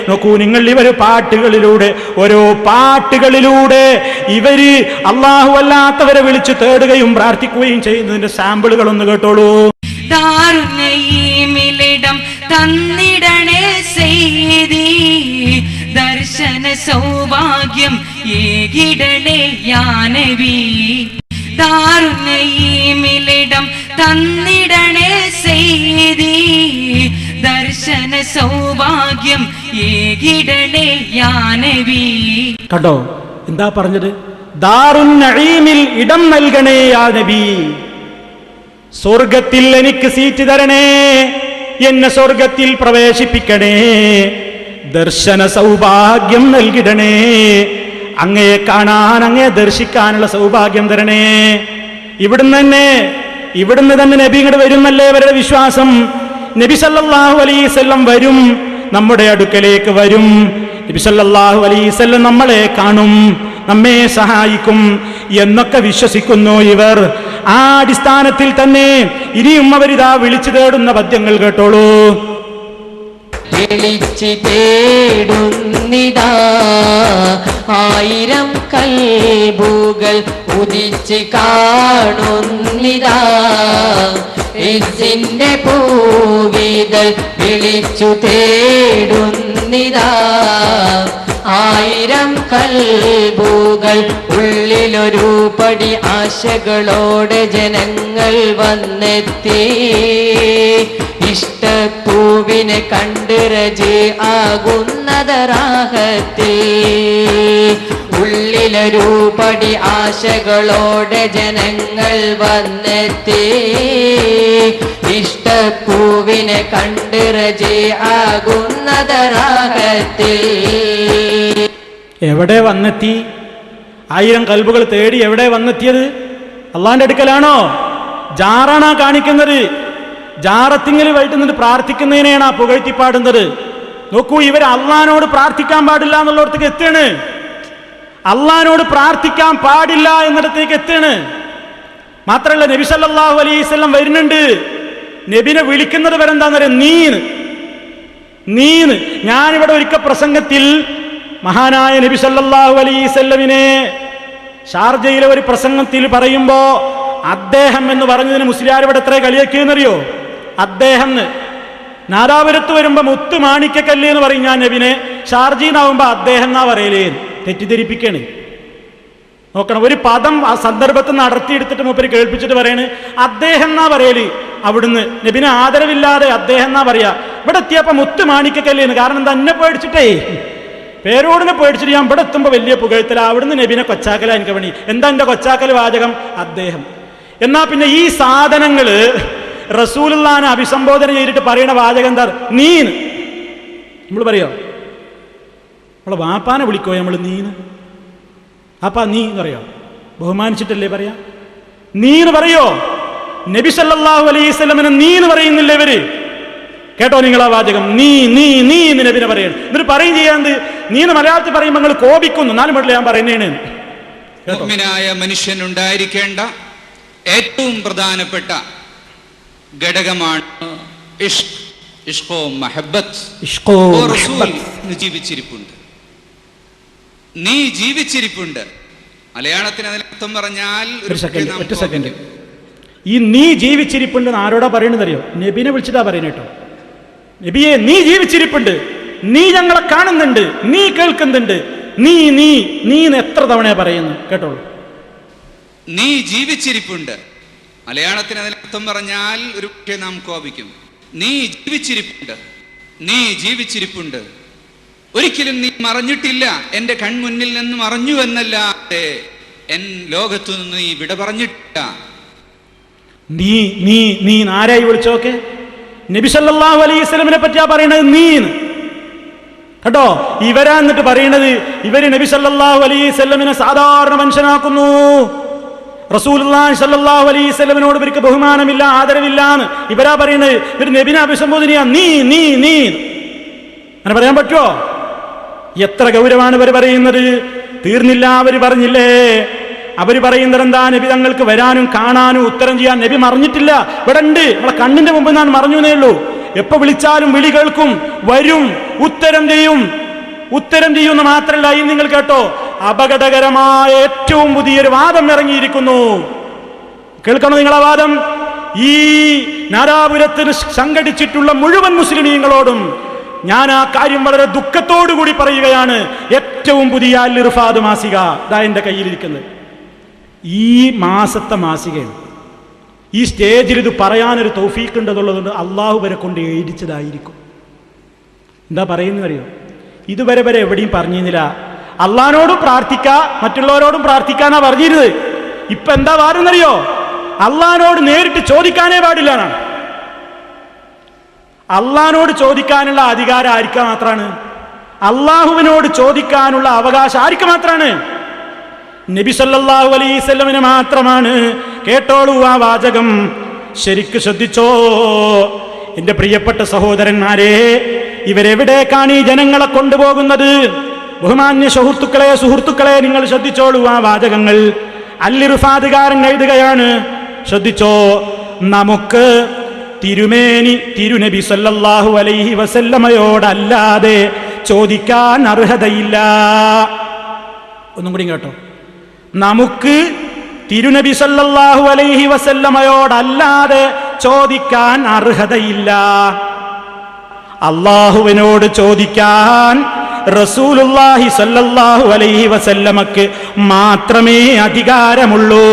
നോക്കൂ നിങ്ങൾ, ഇവര് പാട്ടുകളിലൂടെ, ഓരോ പാട്ടുകളിലൂടെ ഇവര് അള്ളാഹു അല്ലാത്തവരെ വിളിച്ചു തേടുകയും പ്രാർത്ഥിക്കുകയും ചെയ്യുന്നതിന്റെ സാമ്പിളുകളൊന്ന് കേട്ടോളൂ. ദാറുന്നഈമിലിടം തന്നിടണേ സയ്യിദി, ദർശന സൗഭാഗ്യം ഏകിടണേ യാ നബി. ദാറുന്നഈമിലിടം തന്നിടണേ സയ്യിദി, ദർശന സൗഭാഗ്യം ഏകിടണേ യാ നബി. കണ്ടോ എന്താ പറഞ്ഞത്? ദാറുന്നഈമിൽ ഇടം നൽകണേ യാ നബി. സ്വർഗത്തിൽ എനിക്ക് സീറ്റ് തരണേ, എന്നെ സ്വർഗത്തിൽ പ്രവേശിപ്പിക്കണേ, ദർശന സൗഭാഗ്യം നൽകിടണേ, അങ്ങയെ കാണാൻ, അങ്ങയെ ദർശിക്കാനുള്ള സൗഭാഗ്യം തരണേ. ഇവിടുന്ന് തന്നെ നബി ഇങ്ങോട്ട് വരുന്നല്ലേ അവരുടെ വിശ്വാസം. നബി സല്ലല്ലാഹു അലൈഹി വസല്ലം വരും, നമ്മുടെ അടുക്കലേക്ക് വരും. നബി സല്ലല്ലാഹു അലൈഹി വസല്ലം നമ്മളെ കാണും, നമ്മെ സഹായിക്കും എന്നൊക്കെ വിശ്വസിക്കുന്നു ഇവർ. ആ അടിസ്ഥാനത്തിൽ തന്നെ ഇനിയും അവരിതാ വിളിച്ചു തേടുന്ന പദ്യങ്ങൾ കേട്ടോളൂ. വിളിച്ചു തേടുന്നിതാ ആയിരം കൽബുകൾ ഉദിച്ച് കാണുന്നിതാ, ഇസിന്റെ പൂവിതൾ വിളിച്ചു തേടുന്നിതാ ആയിരം കൽബുകൾ. ഉള്ളിലൊരു പടി ആശകളോടെ ജനങ്ങൾ വന്നെത്തി, ഇഷ്ടപ്പൂവിനെ കണ്ട് റജി ആകുന്നതറാഹത്തിൽ. ഉള്ളിലൊരു പടി ആശകളോടെ ജനങ്ങൾ വന്നെത്തി, ഇഷ്ടപ്പൂവിനെ കണ്ട് റജി ആകുന്നതറാഹത്തിൽ. എവിടെ വന്നെത്തി? ആയിരം കൽബുകൾ തേടി എവിടെ വന്നെത്തിയത്? അള്ളാന്റെ അടുക്കലാണോ? ജാറാണാ കാണിക്കുന്നത്. ജാറത്തിങ്ങൽ വൈകിട്ട് നിന്ന് പ്രാർത്ഥിക്കുന്നതിനെയാണ് ആ പുകഴ്ത്തിപ്പാടുന്നത്. നോക്കൂ, ഇവർ അള്ളാനോട് പ്രാർത്ഥിക്കാൻ പാടില്ല എന്നുള്ളിടത്തേക്ക് എത്തുകയാണ്. അള്ളാനോട് പ്രാർത്ഥിക്കാൻ പാടില്ല എന്നിടത്തേക്ക് എത്തുകയാണ്. മാത്രമല്ല, നബി സല്ലല്ലാഹു അലൈഹി വസല്ലം വരുന്നുണ്ട്. നബിനെ വിളിക്കുന്നത് വരെ എന്താന്ന് പറയാ? നീന്ന്. ഞാനിവിടെ ഒരിക്കൽ പ്രസംഗത്തിൽ മഹാനായ നബി സല്ലല്ലാഹു അലൈഹി വസല്ലമിനെ ഷാർജയിലെ ഒരു പ്രസംഗത്തിൽ പറയുമ്പോ അദ്ദേഹം എന്ന് പറഞ്ഞതിന് മുസ്ലിയാർ ഇവിടെ എത്ര കളിയാക്കിയെന്നറിയോ? അദ്ദേഹം നാദാപുരത്ത് വരുമ്പോ മുത്ത് മാണിക്കക്കല്ല് എന്ന് പറയും ഞാൻ നബിനെ. ഷാർജീന്നാവുമ്പോ അദ്ദേഹം എന്നാ പറയലേ. തെറ്റിദ്ധരിപ്പിക്കണേ. നോക്കണം, ഒരു പദം ആ സന്ദർഭത്തിൽ നടത്തിയെടുത്തിട്ട് മൂപ്പര് കേൾപ്പിച്ചിട്ട് പറയണ് അദ്ദേഹം എന്നാ പറയല്. അവിടുന്ന് നബിനെ ആദരവില്ലാതെ അദ്ദേഹം എന്നാ പറയാ. ഇവിടെ എത്തിയപ്പോ മുത്ത് മാണിക്കക്കല്ലേന്ന്. കാരണം എന്താ? എന്നെ പേടിച്ചിട്ടേ, പേരോടിനെ പേടിച്ചിട്ട് ഞാൻ ഇവിടെ എത്തുമ്പോ വലിയ പുകഴ്ത്തല. അവിടുന്ന് നബിനെ കൊച്ചാക്കല എനിക്ക് പണി. എന്താ എന്റെ കൊച്ചാക്കൽ വാചകം? അദ്ദേഹം. എന്നാ പിന്നെ ഈ സാധനങ്ങള് റസൂലുള്ളാഹിനെ അഭിസംബോധന ചെയ്തിട്ട് പറയുന്ന വാചകം എന്താ? നീന്ന്. നമ്മൾ പറയോ? നമ്മളെ വാപ്പാനെ വിളിക്കോ നമ്മൾ നീന്ന്? അപ്പാ നീ എന്ന് പറയോ? ബഹുമാനിച്ചിട്ടല്ലേ പറയാ? നീന്ന് പറയോ? നബി സല്ലല്ലാഹു അലൈഹി വസല്ലമനെ നീന്ന് പറയുന്നില്ല ഇവര്. കേട്ടോ നിങ്ങൾ ആ വാചകം? നീ നീ നീ എന്ന് നബിനെ പറയണം. എന്നിട്ട് പറയും ചെയ്യാണ്ട് നീന്ന് മലയാളത്തിൽ പറയുമ്പോൾ നിങ്ങൾ കോപിക്കുന്നു. 4 മിനിറ്റിൽ ഞാൻ പറയുന്നേണ്. മുഅ്മിനായ മനുഷ്യൻ ഉണ്ടായിരിക്കേണ്ട ഏറ്റവും പ്രധാനപ്പെട്ട ഘടകമാണ് ഇഷ്ഖ്. ഇഷ്ഖോ മഹബ്ബത്ത്. ജീവിച്ചിരിപ്പുണ്ട്, നീ ജീവിച്ചിരിപ്പുണ്ട്. മലയാളത്തിന് അതിനർത്ഥം പറഞ്ഞാൽ ഒറ്റ സെക്കൻഡ്. ഈ നീ ജീവിച്ചിരിപ്പുണ്ട് ആരോടാ പറയണെന്ന് അറിയോ? നബിനെ വിളിച്ചിട്ടാ പറയുന്നത് കേട്ടോ. നബിയെ നീ ജീവിച്ചിരിപ്പുണ്ട്, നീ ഞങ്ങളെ കാണുന്നുണ്ട്, നീ കേൾക്കുന്നുണ്ട്. നീ നീ നീ എത്ര തവണയാ പറയുന്നു? കേട്ടോളൂ. നീ ജീവിച്ചിരിപ്പുണ്ട്. മലയാളത്തിന് അതിനർത്ഥം പറഞ്ഞാൽ ഒരു പക്ഷേ നാം കോപിക്കും. നീ ജീവിച്ചിരിപ്പുണ്ട്, നീ ജീവിച്ചിരിപ്പുണ്ട്. ഒരിക്കലും നീ മറഞ്ഞിട്ടില്ല. എന്റെ കൺമുന്നിൽ നിന്ന് മറഞ്ഞു എന്നല്ലാതെ ലോകത്തു നിന്ന് നീ വിട പറഞ്ഞിട്ടില്ല. നീ നീ നീ ആരായി വിളിച്ചോക്കെ? നബി സല്ലല്ലാഹു അലൈഹി വസല്ലമനെ പറ്റിയാ പറയണത് നീ കേട്ടോ. ഇവരാ എന്നിട്ട് പറയണത് ഇവര് നബി സല്ലല്ലാഹു അലൈഹി വസല്ലമനെ സാധാരണ മനുഷ്യനാക്കുന്നു. റസൂലുള്ളാഹി സ്വല്ലല്ലാഹു അലൈഹി വസല്ലമയോട് ഇവർക്ക് ബഹുമാനമില്ല, ആദരവില്ല എന്ന് ഇവരാ പറയുന്നത്. ഇവർ നബിനെ അഭിസംബോധന ചെയ്യാ നീ നീ നീ. അങ്ങനെ പറയാൻ പറ്റുമോ? എത്ര ഗൗരവമാണ് ഇവർ പറയുന്നത്. തീർന്നില്ല, അവർ പറഞ്ഞില്ലേ? അവർ പറയുന്നത് എന്താ? നബി തങ്ങൾക്ക് വരാനും കാണാനും ഉത്തരം ചെയ്യാൻ നബി മറിഞ്ഞിട്ടില്ല. ഇവിടെ ഉണ്ട്, നമ്മളെ കണ്ണിന്റെ മുമ്പ് ഞാൻ മറിഞ്ഞു എന്നേ ഉള്ളൂ. എപ്പോ വിളിച്ചാലും വിളി കേൾക്കും, വരും, ഉത്തരം ചെയ്യും. ഉത്തരം ചെയ്യുമെന്ന് മാത്രമല്ല, ഈ നിങ്ങൾ കേട്ടോ, അപകടകരമായ ഏറ്റവും പുതിയൊരു വാദം ഇറങ്ങിയിരിക്കുന്നു. കേൾക്കണോ നിങ്ങളെ വാദം? ഈ നാരാപുരത്തിന് സംഘടിച്ചിട്ടുള്ള മുഴുവൻ മുസ്ലിമീങ്ങളോടും ഞാൻ ആ കാര്യം വളരെ ദുഃഖത്തോടുകൂടി പറയുകയാണ്. ഏറ്റവും പുതിയ അൽ ഇർഫാദ് മാസിക ഇതാ എൻ്റെ കയ്യിലിരിക്കുന്നത്. ഈ മാസത്തെ മാസികയാണ്. ഈ സ്റ്റേജിൽ ഇത് പറയാനൊരു തൗഫീഖ് ഉണ്ടെന്നുള്ളതുകൊണ്ട് അള്ളാഹു വരെ കൊണ്ട് എഴുതിച്ചതായിരിക്കും. എന്താ പറയുന്നറിയോ? ഇതുവരെ വരെ എവിടെയും പറഞ്ഞിരുന്നില്ല. അള്ളാഹിനോടും പ്രാർത്ഥിക്കാ, മറ്റുള്ളവരോടും പ്രാർത്ഥിക്കാനാ പറഞ്ഞിരുന്നത്. ഇപ്പൊ എന്താ പറയുന്നറിയോ? അള്ളാഹിനോട് നേരിട്ട് ചോദിക്കാനേ പാടില്ല എന്നാണ്. അള്ളാഹിനോട് ചോദിക്കാനുള്ള അധികാരം ആർക്ക് മാത്രമാണ്? അള്ളാഹുവിനോട് ചോദിക്കാനുള്ള അവകാശം ആർക്ക് മാത്രമാണ്? നബി സല്ലല്ലാഹു അലൈഹി വസല്ലമന് മാത്രമാണ്. കേട്ടോളൂ ആ വാചകം, ശരിക്ക് ശ്രദ്ധിച്ചോ എന്റെ പ്രിയപ്പെട്ട സഹോദരന്മാരെ. ഇവരെവിടേക്കാണ് ഈ ജനങ്ങളെ കൊണ്ടുപോകുന്നത്? ബഹുമാന്യ സുഹൃത്തുക്കളെ നിങ്ങൾ ശ്രദ്ധിച്ചോളൂ ആ വാചകങ്ങൾ. അൽ ഇർഫാദുകാരൻ എഴുതുകയാണ്, ശ്രദ്ധിച്ചോ. നമുക്ക് തിരുനബി സല്ലല്ലാഹു അലൈഹി വസല്ലമയോടല്ലാതെ ചോദിക്കാൻ അർഹതയില്ല. ഒന്നും കൂടി കേട്ടോ. നമുക്ക് തിരുനബി സല്ലല്ലാഹു അലൈഹി വസല്ലമയോടല്ലാതെ ചോദിക്കാൻ അർഹതയില്ല. അള്ളാഹുവിനോട് ചോദിക്കാൻ റസൂലുള്ളാഹി സല്ലല്ലാഹു അലൈഹി വസല്ലമക്ക് മാത്രമേ അധികാരമുള്ളൂ.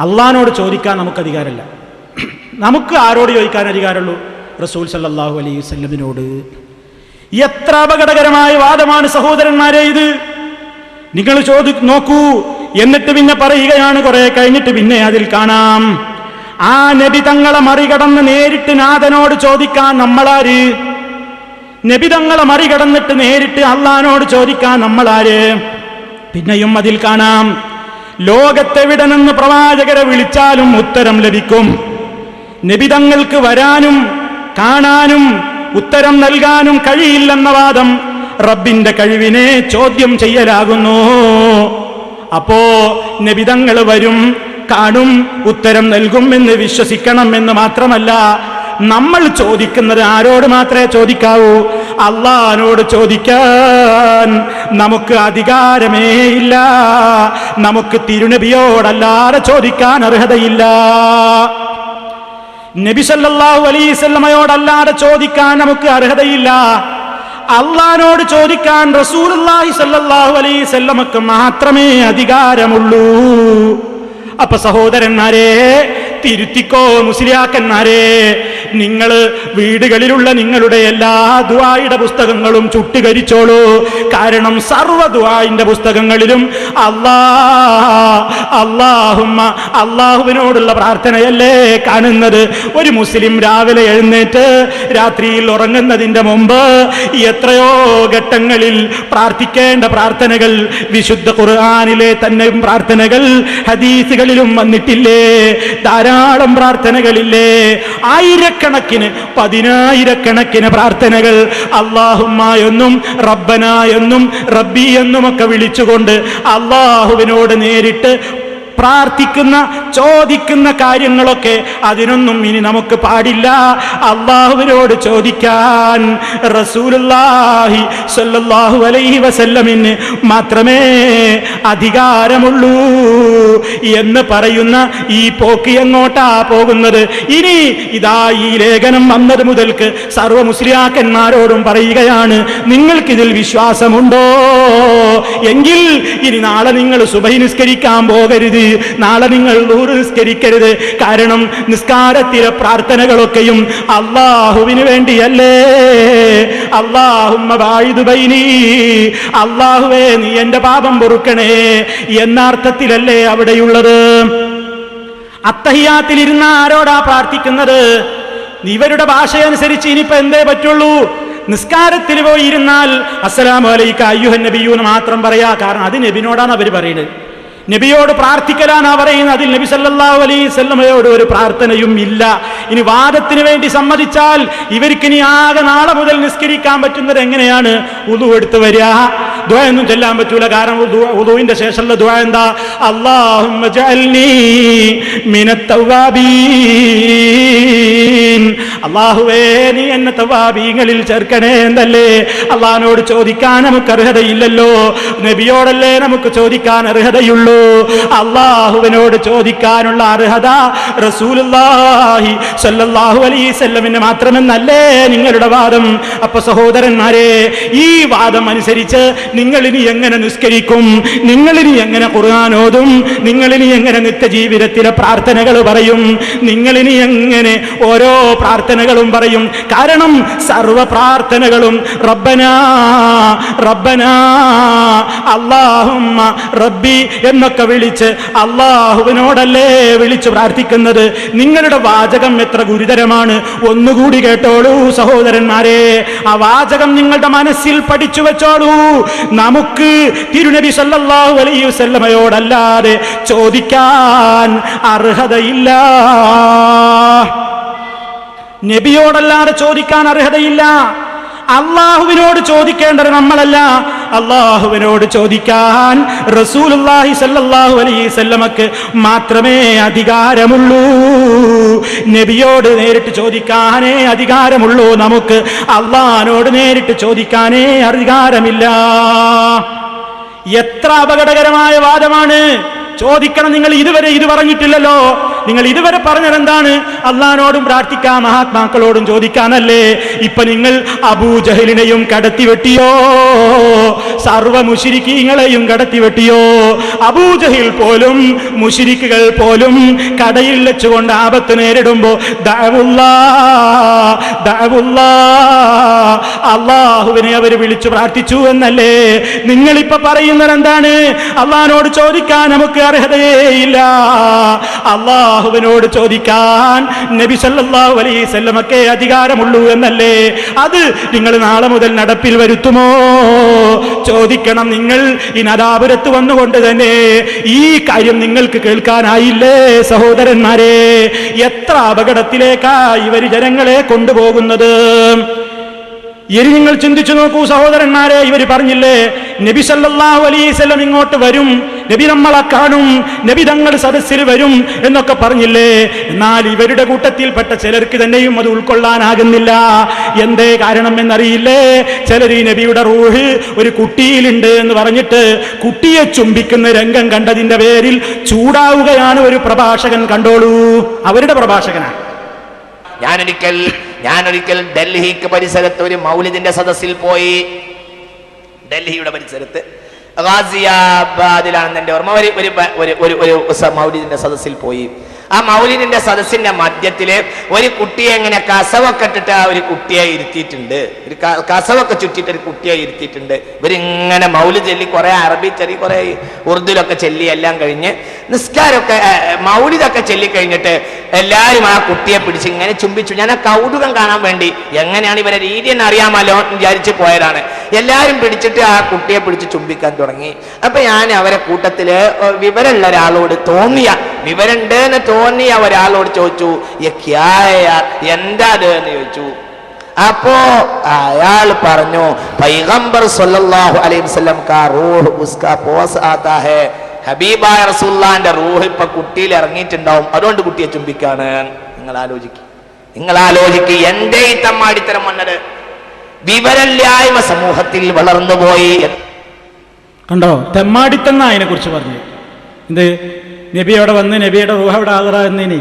അള്ളാഹിനോട് ചോദിക്കാൻ നമുക്ക് അധികാരമില്ല. നമുക്ക് ആരോട് ചോദിക്കാൻ അധികാരമുള്ളൂ? റസൂൽ സല്ലല്ലാഹു അലൈഹി വസല്ലമിനോട്. എത്ര അപകടകരമായ വാദമാണ് സഹോദരന്മാരെ ഇത്. നിങ്ങൾ നോക്കൂ. എന്നിട്ട് പിന്നെ പറയുകയാണ്, കുറെ കഴിഞ്ഞിട്ട് പിന്നെ അതിൽ കാണാം, ആ നബി തങ്ങളെ മറികടന്ന് നേരിട്ട് നാഥനോട് ചോദിക്കാൻ നമ്മളാര്? നബി തങ്ങളെ മറികടന്നിട്ട് നേരിട്ട് അള്ളാഹിനോട് ചോദിക്കാൻ നമ്മളാര്? പിന്നെയും അതിൽ കാണാം, ലോകത്തെവിടെ നിന്ന് പ്രവാചകരെ വിളിച്ചാലും ഉത്തരം ലഭിക്കും. നബി തങ്ങൾക്ക് വരാനും കാണാനും ഉത്തരം നൽകാനും കഴിയില്ലെന്ന വാദം റബ്ബിന്റെ കഴിവിനെ ചോദ്യം ചെയ്യലാകുന്നു. അപ്പോ നബി തങ്ങൾ വരും, കാണും, ഉത്തരം നൽകും എന്ന് വിശ്വസിക്കണം എന്ന് മാത്രമല്ല, നമ്മൾ ചോദിക്കുന്നത് ആരോട് മാത്രമേ ചോദിക്കാവൂ? അള്ളാഹിനോട് ചോദിക്കാൻ നമുക്ക് അധികാരമേ ഇല്ല. നമുക്ക് തിരുനബിയോടല്ലാതെ ചോദിക്കാൻ അർഹതയില്ല. നബി സല്ലല്ലാഹു അലൈഹി വസല്ലമയോടല്ലാതെ ചോദിക്കാൻ നമുക്ക് അർഹതയില്ല. അള്ളാഹിനോട് ചോദിക്കാൻ റസൂലുള്ളാഹി സല്ലല്ലാഹു അലൈഹി വസല്ലമക്ക് മാത്രമേ അധികാരമുള്ളൂ. അപ്പൊ സഹോദരന്മാരെ, തിരുത്തിക്കോ മുസ്ലിയാക്കന്മാരെ, നിങ്ങൾ വീടുകളിലുള്ള നിങ്ങളുടെ എല്ലാ ദുആയുടെ പുസ്തകങ്ങളും ചുട്ടുകരിച്ചോളൂ. കാരണം സർവ്വ ദുആന്റെ പുസ്തകങ്ങളിലും അല്ലാഹുമ്മ അല്ലാഹുവിനോടുള്ള പ്രാർത്ഥനയല്ലേ കാണുന്നത്. ഒരു മുസ്ലിം രാവിലെ എഴുന്നേറ്റ് രാത്രിയിൽ ഉറങ്ങുന്നതിന്റെ മുമ്പ് എത്രയോ ഘട്ടങ്ങളിൽ പ്രാർത്ഥിക്കേണ്ട പ്രാർത്ഥനകൾ വിശുദ്ധ ഖുർആനിലെ തന്നെ പ്രാർത്ഥനകൾ ഹദീസുകളിലും വന്നിട്ടില്ലേ? ധാരാളം പ്രാർത്ഥനകളില്ലേ? ആയിരക്കണക്കിന് പതിനായിരക്കണക്കിന് പ്രാർത്ഥനകൾ അല്ലാഹുമ്മ എന്നും റബ്ബന എന്നും റബ്ബി എന്നുമൊക്കെ വിളിച്ചുകൊണ്ട് അല്ലാഹുവിനോട് നേരിട്ട് പ്രാർത്ഥിക്കുന്ന ചോദിക്കുന്ന കാര്യങ്ങളൊക്കെ അതിനൊന്നും ഇനി നമുക്ക് പാടില്ല. അല്ലാഹുവിനോട് ചോദിക്കാൻ റസൂലുള്ളാഹി സ്വല്ലല്ലാഹു അലൈഹി വസല്ലമിന് മാത്രമേ അധികാരമുള്ളൂ എന്ന് പറയുന്ന ഈ പോക്ക് എങ്ങോട്ടാ പോകുന്നത്? ഇനി ഇതാ ഈ ലേഖനം വന്നത് മുതൽക്ക് സർവ്വ മുസ്ലിയാക്കന്മാരോടും പറയുകയാണ്, നിങ്ങൾക്കിതിൽ വിശ്വാസമുണ്ടോ എങ്കിൽ ഇനി നാളെ നിങ്ങൾ സുബഹി നിസ്കരിക്കാൻ പോകരുത്, നാളെ നിങ്ങൾ ളുഹർ നിസ്കരിക്കരുത്. കാരണം നിസ്കാരത്തിലെ പ്രാർത്ഥനകളൊക്കെയും അല്ലാഹുവിന് വേണ്ടിയല്ലേ. അല്ലാഹുമ്മ ബാഇദ് ബൈനി, അല്ലാഹുവേ നീ എന്റെ പാപം പൊറുക്കണേ എന്ന അർത്ഥത്തിലല്ലേ അവിടെയുള്ളത്. അത്തഹിയാത്തിൽ ഇരുന്ന ആരോടാ പ്രാർത്ഥിക്കുന്നത്? ഇവരുടെ ഭാഷയനുസരിച്ച് ഇനിയിപ്പോ എന്തേ പറ്റുള്ളൂ? നിസ്കാരത്തിൽ പോയി ഇരുന്നാൽ അസ്സലാമു അലൈക അയ്യുഹൻ നബിയൂ എന്ന് മാത്രം പറയാ. കാരണം അത് നബിനോടാണ് അവർ പറയുന്നത്, നബിയോട് പ്രാർത്ഥിക്കലാനാ പറയുന്നത്. അതിൽ നബി സല്ലല്ലാഹു അലൈഹി വസല്ലമയോട് ഒരു പ്രാർത്ഥനയും ഇല്ല. ഇനി വാദത്തിന് വേണ്ടി സമ്മതിച്ചാൽ ഇവർക്ക് ഇനി ആകെ നാളെ മുതൽ നിസ്കരിക്കാൻ പറ്റുന്നത് എങ്ങനെയാണ്? വുളു എടുത്ത് വരിക, ദുആ ഒന്നും ചൊല്ലാൻ പറ്റൂല. കാരണം വുളുവിന്റെ ശേഷമുള്ള ദുആ എന്താ? അല്ലാഹുമ്മ ജഅൽനി മിനത്ത് തവ്വാബീൻ, അല്ലാഹുവേ നീ എന്നെ തവ്വാബീങ്ങളിൽ ചേർക്കണേ എന്നല്ലേ അല്ലാഹുവിനോട് ചോദിക്കാൻ നമുക്ക് അർഹതയില്ലല്ലോ. നബിയോടല്ലേ നമുക്ക് ചോദിക്കാൻ അർഹതയുള്ളൂ. അല്ലാഹുവിനോട് ചോദിക്കാനുള്ള അർഹത റസൂലുള്ളാഹി സ്വല്ലല്ലാഹു അലൈഹി വസല്ലമിന് മാത്രമെന്നല്ലേ നിങ്ങളുടെ വാദം? അപ്പൊ സഹോദരന്മാരെ, ഈ വാദം അനുസരിച്ച് നിങ്ങളിനി എങ്ങനെ നിസ്കരിക്കും? നിങ്ങളിനി എങ്ങനെ ഖുർആൻ ഓതും? നിങ്ങളിനി എങ്ങനെ നിത്യജീവിതത്തിലെ പ്രാർത്ഥനകൾ പറയും? നിങ്ങളിനി എങ്ങനെ ഓരോ പ്രാർത്ഥനകളും പറയും? കാരണം സർവ പ്രാർത്ഥനകളും റബ്ബനാ റബ്ബനാ അല്ലാഹുമ്മ റബ്ബി എന്നൊക്കെ വിളിച്ച് അല്ലാഹുവിനോടല്ലേ വിളിച്ചു പ്രാർത്ഥിക്കുന്നത്. നിങ്ങളുടെ വാചകം എത്ര ഗുരുതരമാണ് ഒന്നുകൂടി കേട്ടോളൂ സഹോദരന്മാരെ. ആ വാചകം നിങ്ങളുടെ മനസ്സിൽ പഠിച്ചു വെച്ചോളൂ. നമുക്ക് തിരുനബി സല്ലല്ലാഹു അലൈഹി വസല്ലമയോടല്ലാതെ ചോദിക്കാൻ അർഹതയില്ല. നബിയോടല്ലാതെ ചോദിക്കാൻ അർഹതയില്ല. അള്ളാഹുവിനോട് ചോദിക്കേണ്ടത് നമ്മളല്ല, അള്ളാഹുവിനോട് ചോദിക്കാൻ റസൂലുള്ളാഹി സ്വല്ലല്ലാഹു അലൈഹി വസല്ലമക്ക് മാത്രമേ അധികാരമുള്ളൂ. നബിയോട് നേരിട്ട് ചോദിക്കാനേ അധികാരമുള്ളൂ. നമുക്ക് അള്ളാഹിനോട് നേരിട്ട് ചോദിക്കാനേ അധികാരമില്ല. എത്ര അപകടകരമായ വാദമാണ്! ചോദിക്കണം. നിങ്ങൾ ഇതുവരെ ഇത് പറഞ്ഞിട്ടില്ലല്ലോ. നിങ്ങൾ ഇതുവരെ പറഞ്ഞത് എന്താണ്? അള്ളാഹിനോടും പ്രാർത്ഥിക്കാം, മഹാത്മാക്കളോടും ചോദിക്കാനല്ലേ. ഇപ്പൊ നിങ്ങൾ അബൂജഹലിനെയും കടത്തിവെട്ടിയോ? സർവ മുശ്രിക്കീങ്ങളെയും കടത്തിവെട്ടിയോ? അബൂജഹിൽ പോലും മുശ്രിക്കുകൾ പോലും കടയിൽ വെച്ചുകൊണ്ട് ആപത്ത് നേരിടുമ്പോ അള്ളാഹുവിനെ അവർ വിളിച്ചു പ്രാർത്ഥിച്ചു എന്നല്ലേ നിങ്ങളിപ്പോ പറയുന്നത്? എന്താണ്? അള്ളാഹിനോട് ചോദിക്കാൻ നമുക്ക് അർഹതയേയില്ല. അള്ളാഹുവിനോട് ചോദിക്കാൻ നബി സല്ലല്ലാഹു അലൈഹി വസല്ലമക്കേ അധികാരമുള്ളൂ എന്നല്ലേ? അത് നിങ്ങൾ നാളെ മുതൽ നടപ്പിൽ വരുത്തുമോ? ചോദിക്കണം. നിങ്ങൾ ഈ നദാപുരത്ത് വന്നുകൊണ്ട് തന്നെ ഈ കാര്യം നിങ്ങൾക്ക് കേൾക്കാനായില്ലേ സഹോദരന്മാരെ? എത്ര അപകടത്തിലേക്കാ ഇവർ ജനങ്ങളെ കൊണ്ടുപോകുന്നത്! ഇനി നിങ്ങൾ ചിന്തിച്ചു നോക്കൂ സഹോദരന്മാരെ. ഇവർ പറഞ്ഞില്ലേ നബി സല്ലല്ലാഹു അലൈഹി വസല്ലം ഇങ്ങോട്ട് വരും, നബി നമ്മളെ കാണും, നബി തങ്ങൾ സദസ്സിൽ വരും എന്നൊക്കെ പറഞ്ഞില്ലേ? എന്നാൽ ഇവരുടെ കൂട്ടത്തിൽപ്പെട്ട ചിലർക്ക് തന്നെയും അത് ഉൾക്കൊള്ളാനാകുന്നില്ല. എന്തേ കാരണം എന്നറിയില്ലേ? ചിലർ ഈ നബിയുടെ റൂഹ് ഒരു കുട്ടിയിലുണ്ട് എന്ന് പറഞ്ഞിട്ട് കുട്ടിയെ ചുംബിക്കുന്ന രംഗം കണ്ടതിന്റെ പേരിൽ ചൂടാവുകയാണ്. ഒരു പ്രഭാഷകൻ കണ്ടോളൂ, അവരുടെ പ്രഭാഷകനാണ്. ഞാനൊരിക്കൽ ഡൽഹിക്ക് പരിസരത്ത് ഒരു മൗലിദിന്റെ സദസ്സിൽ പോയി. ഡൽഹിയുടെ പരിസരത്ത് ഗാസിയാബാദിലാണെന്ന് എൻ്റെ ഓർമ്മ. ഒരു മൗലിദിന്റെ സദസ്സിൽ പോയി. ആ മൗലിദിന്റെ സദസ്സിന്റെ മധ്യത്തില് ഒരു കുട്ടിയെ ഇങ്ങനെ കസവൊക്കെ ഇട്ടിട്ട് ആ ഒരു കുട്ടിയെ ഇരുത്തിയിട്ടുണ്ട്. ഒരു കസവൊക്കെ ചുറ്റിട്ട് ഒരു കുട്ടിയെ ഇരുത്തിയിട്ടുണ്ട്. ഇവരിങ്ങനെ മൗലിദ് ചൊല്ലി കുറെ അറബി ചെല്ലി കുറെ ഉറുദുലൊക്കെ ചെല്ലി എല്ലാം കഴിഞ്ഞ് നിസ്കാരമൊക്കെ മൗലിദൊക്കെ ചൊല്ലി കഴിഞ്ഞിട്ട് എല്ലാവരും ആ കുട്ടിയെ പിടിച്ച് ഇങ്ങനെ ചുംബിച്ചു. ഞാൻ ആ കൗതുകം കാണാൻ വേണ്ടി എങ്ങനെയാണ് ഇവരെ രീതി എന്ന് അറിയാമല്ലോ വിചാരിച്ച് പോയതാണ്. എല്ലാവരും പിടിച്ചിട്ട് ആ കുട്ടിയെ പിടിച്ച് ചുംബിക്കാൻ തുടങ്ങി. അപ്പൊ ഞാൻ അവരെ കൂട്ടത്തില് വിവരമുള്ള ഒരാളോട് വിവരമുണ്ട് എന്ന് തോന്നിയ ഒരാളോട് ചോദിച്ചു, എന്താ അത് എന്ന് ചോദിച്ചു. അപ്പോ അയാൾ പറഞ്ഞു, പൈഗംബർ സല്ലല്ലാഹു അലൈഹി വസല്ലം കാ റൂഹ് ഉസ്കാ പോസ് ആതാ ഹൈ, ഹബീബായ റസൂലുള്ളാഹിന്റെ റൂഹ് ഇപ്പൊ കുട്ടിയിൽ ഇറങ്ങിയിട്ടുണ്ടാവും, അതുകൊണ്ട് കുട്ടിയെ ചുംബിക്കാണ്. നിങ്ങൾ ആലോചിക്ക് എന്തേ ഈ തമ്മാടിത്തരം വന്നത്? വിവരമില്ലായ്മ സമൂഹത്തിൽ വളർന്നുപോയി. കണ്ടോ, തെമ്മാടിത്തന്ന അതിനെ കുറിച്ച് പറഞ്ഞു. എന്ത് നബി അവിടെ വന്ന് നബിയുടെ റൂഹ് അവിടെ ആദറ എന്നേനി.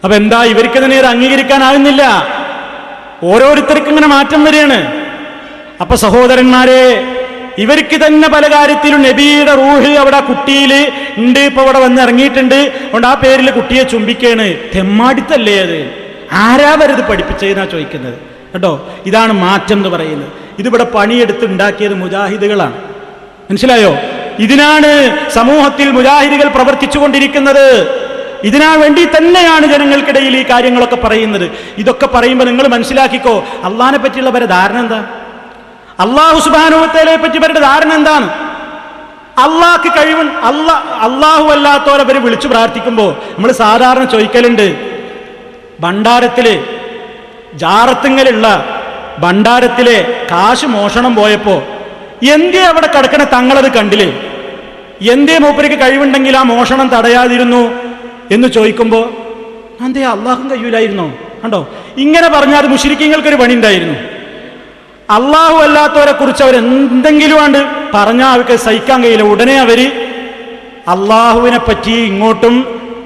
അപ്പൊ എന്താ ഇവർക്ക് നേരെ അംഗീകരിക്കാനാകുന്നില്ല. ഓരോരുത്തർക്കും ഇങ്ങനെ മാറ്റം വരികയാണ്. അപ്പൊ സഹോദരന്മാരെ, ഇവർക്ക് തന്നെ പല കാര്യത്തിലും നബിയുടെ റൂഹ് അവിടെ കുട്ടിയിൽ ഉണ്ട്, ഇപ്പൊ അവിടെ വന്ന് ഇറങ്ങിയിട്ടുണ്ട്, അതുകൊണ്ട് ആ പേരിൽ കുട്ടിയെ ചുംബിക്കാണ്. തെമ്മാടിത്തല്ലേ അത്? ആരാവരത് പഠിപ്പിച്ചതെന്നാ ചോദിക്കുന്നത്. കേട്ടോ, ഇതാണ് മാറ്റം എന്ന് പറയുന്നത്. ഇതിവിടെ പണിയെടുത്ത് ഉണ്ടാക്കിയത് മുജാഹിദുകളാണ്. മനസ്സിലായോ? ഇതിനാണ് സമൂഹത്തിൽ മുജാഹിദുകൾ പ്രവർത്തിച്ചു കൊണ്ടിരിക്കുന്നത്. ഇതിനാ വേണ്ടി തന്നെയാണ് ജനങ്ങൾക്കിടയിൽ ഈ കാര്യങ്ങളൊക്കെ പറയുന്നത്. ഇതൊക്കെ പറയുമ്പോൾ നിങ്ങൾ മനസ്സിലാക്കിക്കോ, അള്ളാഹിനെ പറ്റിയുള്ള വരെ ധാരണ എന്താ? അള്ളാഹു സുബ്ഹാനഹു വ തആലയെ പറ്റി വരുടെ ധാരണ എന്താണ്? അള്ളാഹ്ക്ക് കഴിവ് അള്ളാഹു അല്ലാത്തവരെ അവര് വിളിച്ചു പ്രാർത്ഥിക്കുമ്പോൾ നമ്മൾ സാധാരണ ചോദിക്കലുണ്ട്, ഭണ്ഡാരത്തില് ജാറത്തിങ്ങലുള്ള ഭണ്ഡാരത്തിലെ കാശ് മോഷണം പോയപ്പോ എന്തേ അവിടെ കിടക്കണ തങ്ങളത് കണ്ടില്ലേ? എന്തേ മൂപ്പർക്ക് കഴിവുണ്ടെങ്കിൽ ആ മോഷണം തടയാതിരുന്നു എന്ന് ചോദിക്കുമ്പോ എന്തേ അള്ളാഹും കഴിയൂലായിരുന്നോ? കണ്ടോ, ഇങ്ങനെ പറഞ്ഞാൽ അത് മുശ്രിക്കീങ്ങൾക്കൊരു പണി ഉണ്ടായിരുന്നു. അള്ളാഹു അല്ലാത്തവരെ കുറിച്ച് അവരെന്തെങ്കിലും ആണ്ട് പറഞ്ഞാൽ അവർക്ക് സഹിക്കാൻ കഴിയില്ല. ഉടനെ അവര് അള്ളാഹുവിനെ പറ്റി ഇങ്ങോട്ടും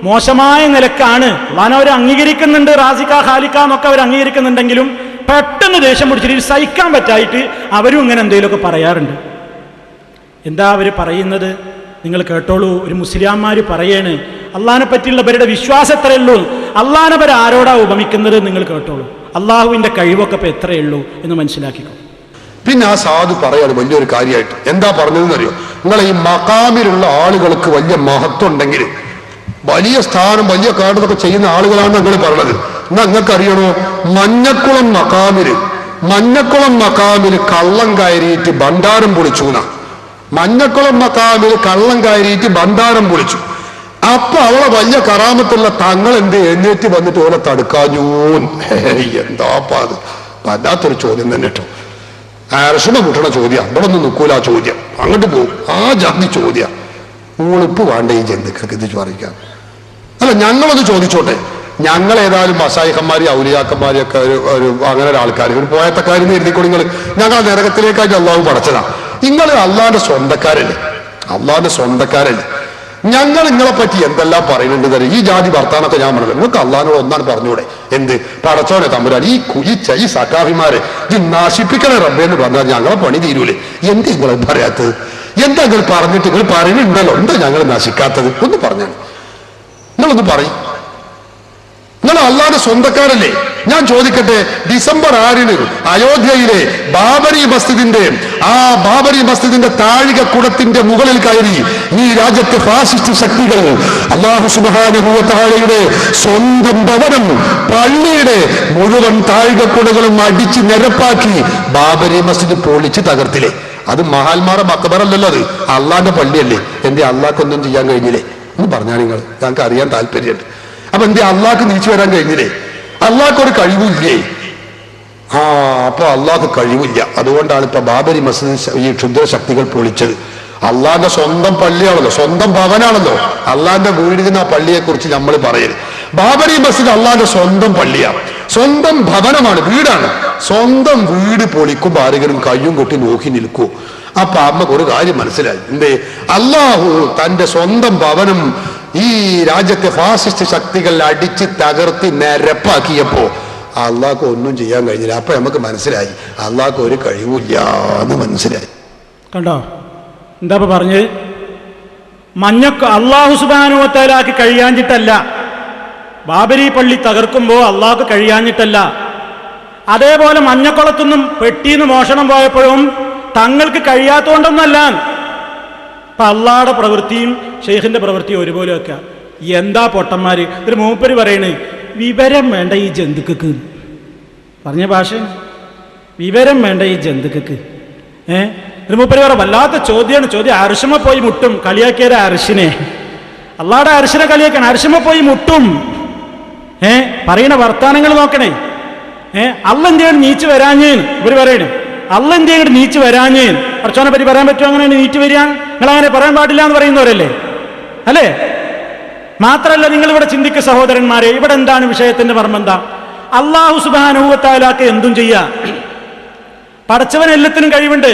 മോശമായ നിലക്കാണ് അള്ളാഹനെ അവർ അംഗീകരിക്കുന്നുണ്ട്, റാസിക്ക ഖാലിക്ക എന്നൊക്കെ അവർ അംഗീകരിക്കുന്നുണ്ടെങ്കിലും പെട്ടെന്ന് ദേഷ്യം പിടിച്ചിട്ട് സഹിക്കാൻ പറ്റായിട്ട് അവരും ഇങ്ങനെ എന്തെങ്കിലുമൊക്കെ പറയാറുണ്ട്. എന്താ അവർ പറയുന്നത്? നിങ്ങൾ കേട്ടോളൂ. ഒരു മുസ്ലിംമാര് പറയാണ്, അള്ളാഹിനെ പറ്റിയുള്ള അവരുടെ വിശ്വാസം എത്രയുള്ളൂ, അള്ളാഹിനെ ആരോടാ ഉപമിക്കുന്നത് നിങ്ങൾ കേട്ടോളൂ. അള്ളാഹുവിന്റെ കഴിവൊക്കെ ഇപ്പൊ എത്രയുള്ളൂ എന്ന് മനസ്സിലാക്കിക്കോ. പിന്നെ ആ സാധു പറയാണ് വലിയൊരു കാര്യമായിട്ട്. എന്താ പറഞ്ഞതെന്ന് അറിയോ? നിങ്ങളെ ഈ മഖാമിലുള്ള ആളുകൾക്ക് വലിയ മഹത്വം ഉണ്ടെങ്കിൽ, വലിയ സ്ഥാനം വലിയ കാർഡൊക്കെ ചെയ്യുന്ന ആളുകളാണ് നിങ്ങൾ പറഞ്ഞത്. എന്നാ നിങ്ങൾക്ക് അറിയണോ, മഞ്ഞക്കുളം മക്കാമില് കള്ളം കയറിയിട്ട് ഭണ്ഡാരം പൊളിച്ചു. മഞ്ഞക്കുളം മക്കാമില് കള്ളം കയറിയിട്ട് ഭണ്ഡാരം പൊളിച്ചു. അപ്പൊ അവളെ വലിയ കറാമത്തുള്ള തങ്ങൾ എന്ത് എഴുന്നേറ്റ് വന്നിട്ട് ഓലെ തടുക്കാഞ്ഞൂ. എന്താപ്പാ അത്? വല്ലാത്തൊരു ചോദ്യം തന്നെ കേട്ടോ. അർശമ മുട്ടണ ചോദ്യം. അവിടെ ഒന്നും നിൽക്കൂല ആ ചോദ്യം, അങ്ങോട്ട് പോകും. ആ ജാതി ചോദ്യം. ഉളിപ്പ് വേണ്ട ഈ ജന്തുക്കൾക്ക് ഇത് ചോദിക്കാം. അല്ല, ഞങ്ങളത് ചോദിച്ചോട്ടെ. ഞങ്ങൾ ഏതായാലും മസായിഹന്മാരും ഔലിയാക്കന്മാരും ഒക്കെ ഒരു അങ്ങനെ ഒരു ആൾക്കാർ, ഒരു പോയത്തക്കാരെന്ന് എഴുതിക്കോ. ഞങ്ങൾ നരകത്തിലേക്കായിട്ട് അള്ളാഹു പടച്ചതാ. നിങ്ങൾ അള്ളാഹിന്റെ സ്വന്തക്കാരല്ലേ. ഞങ്ങൾ നിങ്ങളെ പറ്റി എന്തെല്ലാം പറയുന്നുണ്ട് തരും. ഈ ജാതി വർത്താനൊക്കെ ഞാൻ പറഞ്ഞത് നിങ്ങൾക്ക് അള്ളാഹിനോട് ഒന്നാണ് പറഞ്ഞൂടെ? എന്ത് പടച്ചോനെ തമ്പുരാൻ ഈ സക്കാഫിമാരെ ഈ നശിപ്പിക്കണ റബ്ബേന്ന് പറഞ്ഞാൽ ഞങ്ങളെ പണി തീരൂലേ? എന്ത് നിങ്ങൾ പറയാത്തത്? എന്താ നിങ്ങൾ പറഞ്ഞിട്ട് നിങ്ങൾ പറയുന്നുണ്ടല്ലോ, എന്താ ഞങ്ങൾ നശിക്കാത്തത്? ഒന്ന് പറഞ്ഞാൽ നിങ്ങളൊന്ന് പറയും. നിങ്ങൾ അള്ളാഹിന്റെ സ്വന്തക്കാരല്ലേ? ഞാൻ ചോദിക്കട്ടെ, ഡിസംബർ 6 അയോധ്യയിലെ ബാബരി മസ്ജിദിന്റെ താഴികക്കുടത്തിന്റെ മുകളിൽ കയറി ഈ രാജ്യത്തെ ഫാസിസ്റ്റ് ശക്തികൾ അല്ലാഹു സുബ്ഹാനഹു വ തആലയുടെ സ്വന്തം ഭവനം, പള്ളിയുടെ മുഴുവൻ താഴികക്കുടകളും അടിച്ച് നിരപ്പാക്കി ബാബരി മസ്ജിദ് പൊളിച്ച് തകർത്തില്ലേ? അത് മഹാന്മാരുടെ മക്ബറല്ലല്ലോ, അത് അള്ളാഹിന്റെ പള്ളിയല്ലേ. എന്തേ അള്ളാഹ്ക്കൊന്നും ചെയ്യാൻ കഴിഞ്ഞില്ലേ എന്ന് പറഞ്ഞാൽ നിങ്ങൾ, ഞങ്ങൾക്ക് അറിയാൻ താല്പര്യമുണ്ട്. അപ്പൊ എന്തേ അള്ളാഹ്ക്ക് തിരിച്ചു വരാൻ കഴിഞ്ഞില്ലേ? അള്ളാഹ്ക്കൊരു കഴിവില്ലേ? അപ്പൊ അള്ളാഹ്ക്ക് കഴിവില്ല. അതുകൊണ്ടാണ് ഇപ്പൊ ബാബരി മസ്ജിദ് ഈ ക്ഷുദ്രശക്തികൾ പൊളിച്ചത്. അള്ളാഹിന്റെ സ്വന്തം പള്ളിയാണല്ലോ, സ്വന്തം ഭവനാണല്ലോ. അള്ളാഹിന്റെ വീടിരുന്ന ആ പള്ളിയെ കുറിച്ച് നമ്മൾ പറയരുത്. ബാബരി മസ്ജിദ് അള്ളാഹിന്റെ സ്വന്തം പള്ളിയാണ്, സ്വന്തം ഭവനമാണ്, വീടാണ്. സ്വന്തം വീട് പൊളിക്കുമ്പോൾ ആരെങ്കിലും കയ്യും കൊട്ടി നോക്കി നിൽക്കൂ. അപ്പൊ അമ്മക്ക് ഒരു കാര്യം മനസ്സിലായി. എന്തേ? അള്ളാഹു തന്റെ സ്വന്തം ഭവനം ഈ രാജ്യത്തെ ഫാസിസ്റ്റ് ശക്തികൾ അടിച്ച് തകർത്തി നിരപ്പാക്കിയപ്പോ അള്ളാഹ്ക്ക് ഒന്നും ചെയ്യാൻ കഴിഞ്ഞില്ല. അപ്പൊ നമുക്ക് മനസ്സിലായി അള്ളാഹ്ക്ക് ഒരു കഴിവില്ല എന്ന് മനസ്സിലായി. കണ്ടോ എന്താ പറഞ്ഞത്? അല്ലാഹു സുബ്ഹാനഹു വ തആലക്ക് കഴിയാഞ്ഞിട്ടല്ല, ബാബരി പള്ളി തകർക്കുമ്പോൾ അള്ളാഹ്ക്ക് കഴിയാഞ്ഞിട്ടല്ല. അതേപോലെ മഞ്ഞക്കുളത്തുനിന്നും പെട്ടിന്ന് മോഷണം പോയപ്പോഴും തങ്ങൾക്ക് കഴിയാത്തോണ്ടൊന്നല്ല. അപ്പൊ അള്ളാഹുടെ പ്രവൃത്തിയും ഷെയ്ഖിന്റെ പ്രവൃത്തിയും ഒരുപോലെ വെക്കുക. എന്താ പൊട്ടന്മാര്. ഒരു മൂപ്പര് പറയണേ, വിവരം വേണ്ട ഈ ജന്തുക്കൾക്ക്. പറഞ്ഞ ഭാഷ, വിവരം വേണ്ട ഈ ജന്തുക്കൾക്ക്. ഒരു മൂപ്പര് പറ, വല്ലാത്ത ചോദ്യമാണ് ചോദ്യം. അർശമ പോയി മുട്ടും. കളിയാക്കിയത് അർശിനെ, അള്ളാഹുടെ അർശിനെ കളിയാക്കാണ്. അർശമ പോയി മുട്ടും. പറയണ വർത്താനങ്ങൾ നോക്കണേ. അള്ള എന്തിനാണ് നീച്ചു വരാഞ്ഞ് ഇവര് പറയണേ. അള്ള എന്തിനാണ് നീച്ചു വരാഞ്ഞ്? അർച്ചോനെ പറ്റി പറയാൻ പറ്റുമോ? അങ്ങനെ നീച്ചു വരിക? നിങ്ങൾ അങ്ങനെ പറയാൻ പാടില്ല എന്ന് പറയുന്നവരല്ലേ അല്ലേ? മാത്രല്ല, നിങ്ങൾ ഇവിടെ ചിന്തിക്കുക സഹോദരന്മാരെ, ഇവിടെ എന്താണ് വിഷയത്തിന്റെ മർമ്മം? എന്താ? അള്ളാഹു സുബ്ഹാനഹു വ തആലക്ക് എന്തും ചെയ്യാം. പടച്ചവൻ എല്ലാത്തിനും കഴിവുണ്ട്.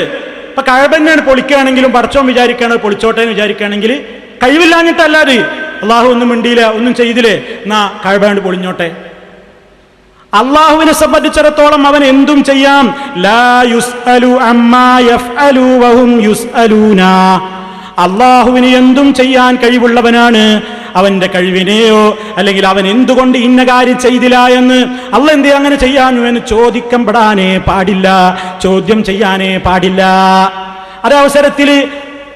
ഇപ്പൊ കഅബന്നെയാണ് പൊളിക്കുകയാണെങ്കിലും പടച്ചവൻ വിചാരിക്കുകയാണ് പൊളിച്ചോട്ടെ എന്ന് വിചാരിക്കുകയാണെങ്കിൽ കഴിവില്ലാഞ്ഞിട്ടല്ലാതെ അള്ളാഹു ഒന്നും മിണ്ടിയില്ല, ഒന്നും ചെയ്തില്ലേ, എന്നാ കഅബ പൊളിഞ്ഞോട്ടെ. അള്ളാഹുവിനെ സംബന്ധിച്ചിടത്തോളം അവൻ എന്തും ചെയ്യാം. ലാ യുസ്അലു അമ്മാ യഫ്അലു വഹും യുസ്അലൂന. അള്ളാഹുവിന് എന്തും ചെയ്യാൻ കഴിവുള്ളവനാണ്. അവന്റെ കഴിവിനെയോ അല്ലെങ്കിൽ അവൻ എന്തുകൊണ്ട് ഇന്ന കാര്യം ചെയ്തില്ല എന്ന്, അള്ള എന്തേ അങ്ങനെ ചെയ്യാനു എന്ന് ചോദിക്കപ്പെടാനേ പാടില്ല, ചോദ്യം ചെയ്യാനേ പാടില്ല. അതവസരത്തിൽ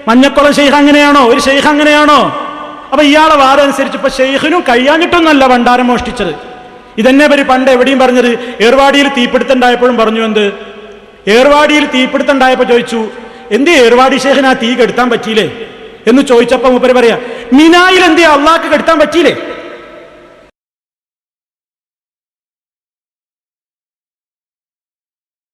മഞ്ഞക്കുളം ഷെയ്ഖ് അങ്ങനെയാണോ? ഒരു ഷെയ്ഖ് അങ്ങനെയാണോ? അപ്പൊ ഇയാളെ വാദം അനുസരിച്ച് ഇപ്പൊ ഷെയ്ഖിനും കഴിയാഞ്ഞിട്ടൊന്നല്ല ഭണ്ഡാരം മോഷ്ടിച്ചത്. ഇതന്നെ പരി പണ്ട് എവിടെയും പറഞ്ഞത്. ഏർവാടിയിൽ തീപിടുത്തുണ്ടായപ്പോഴും പറഞ്ഞു. എന്ത്? ഏർവാടിയിൽ തീപിടുത്തുണ്ടായപ്പോ ചോദിച്ചു, എന്തേ ഏർവാടി ഷെയ്ഖിന് ആ തീ കെടുത്താൻ പറ്റിയില്ലേ എന്ന് ചോദിച്ചപ്പോ മൂപ്പര് പറയാ, മിനായിൽ എന്തേ അള്ളാഹ്ക്ക് കെടുത്താൻ പറ്റിയില്ലേ?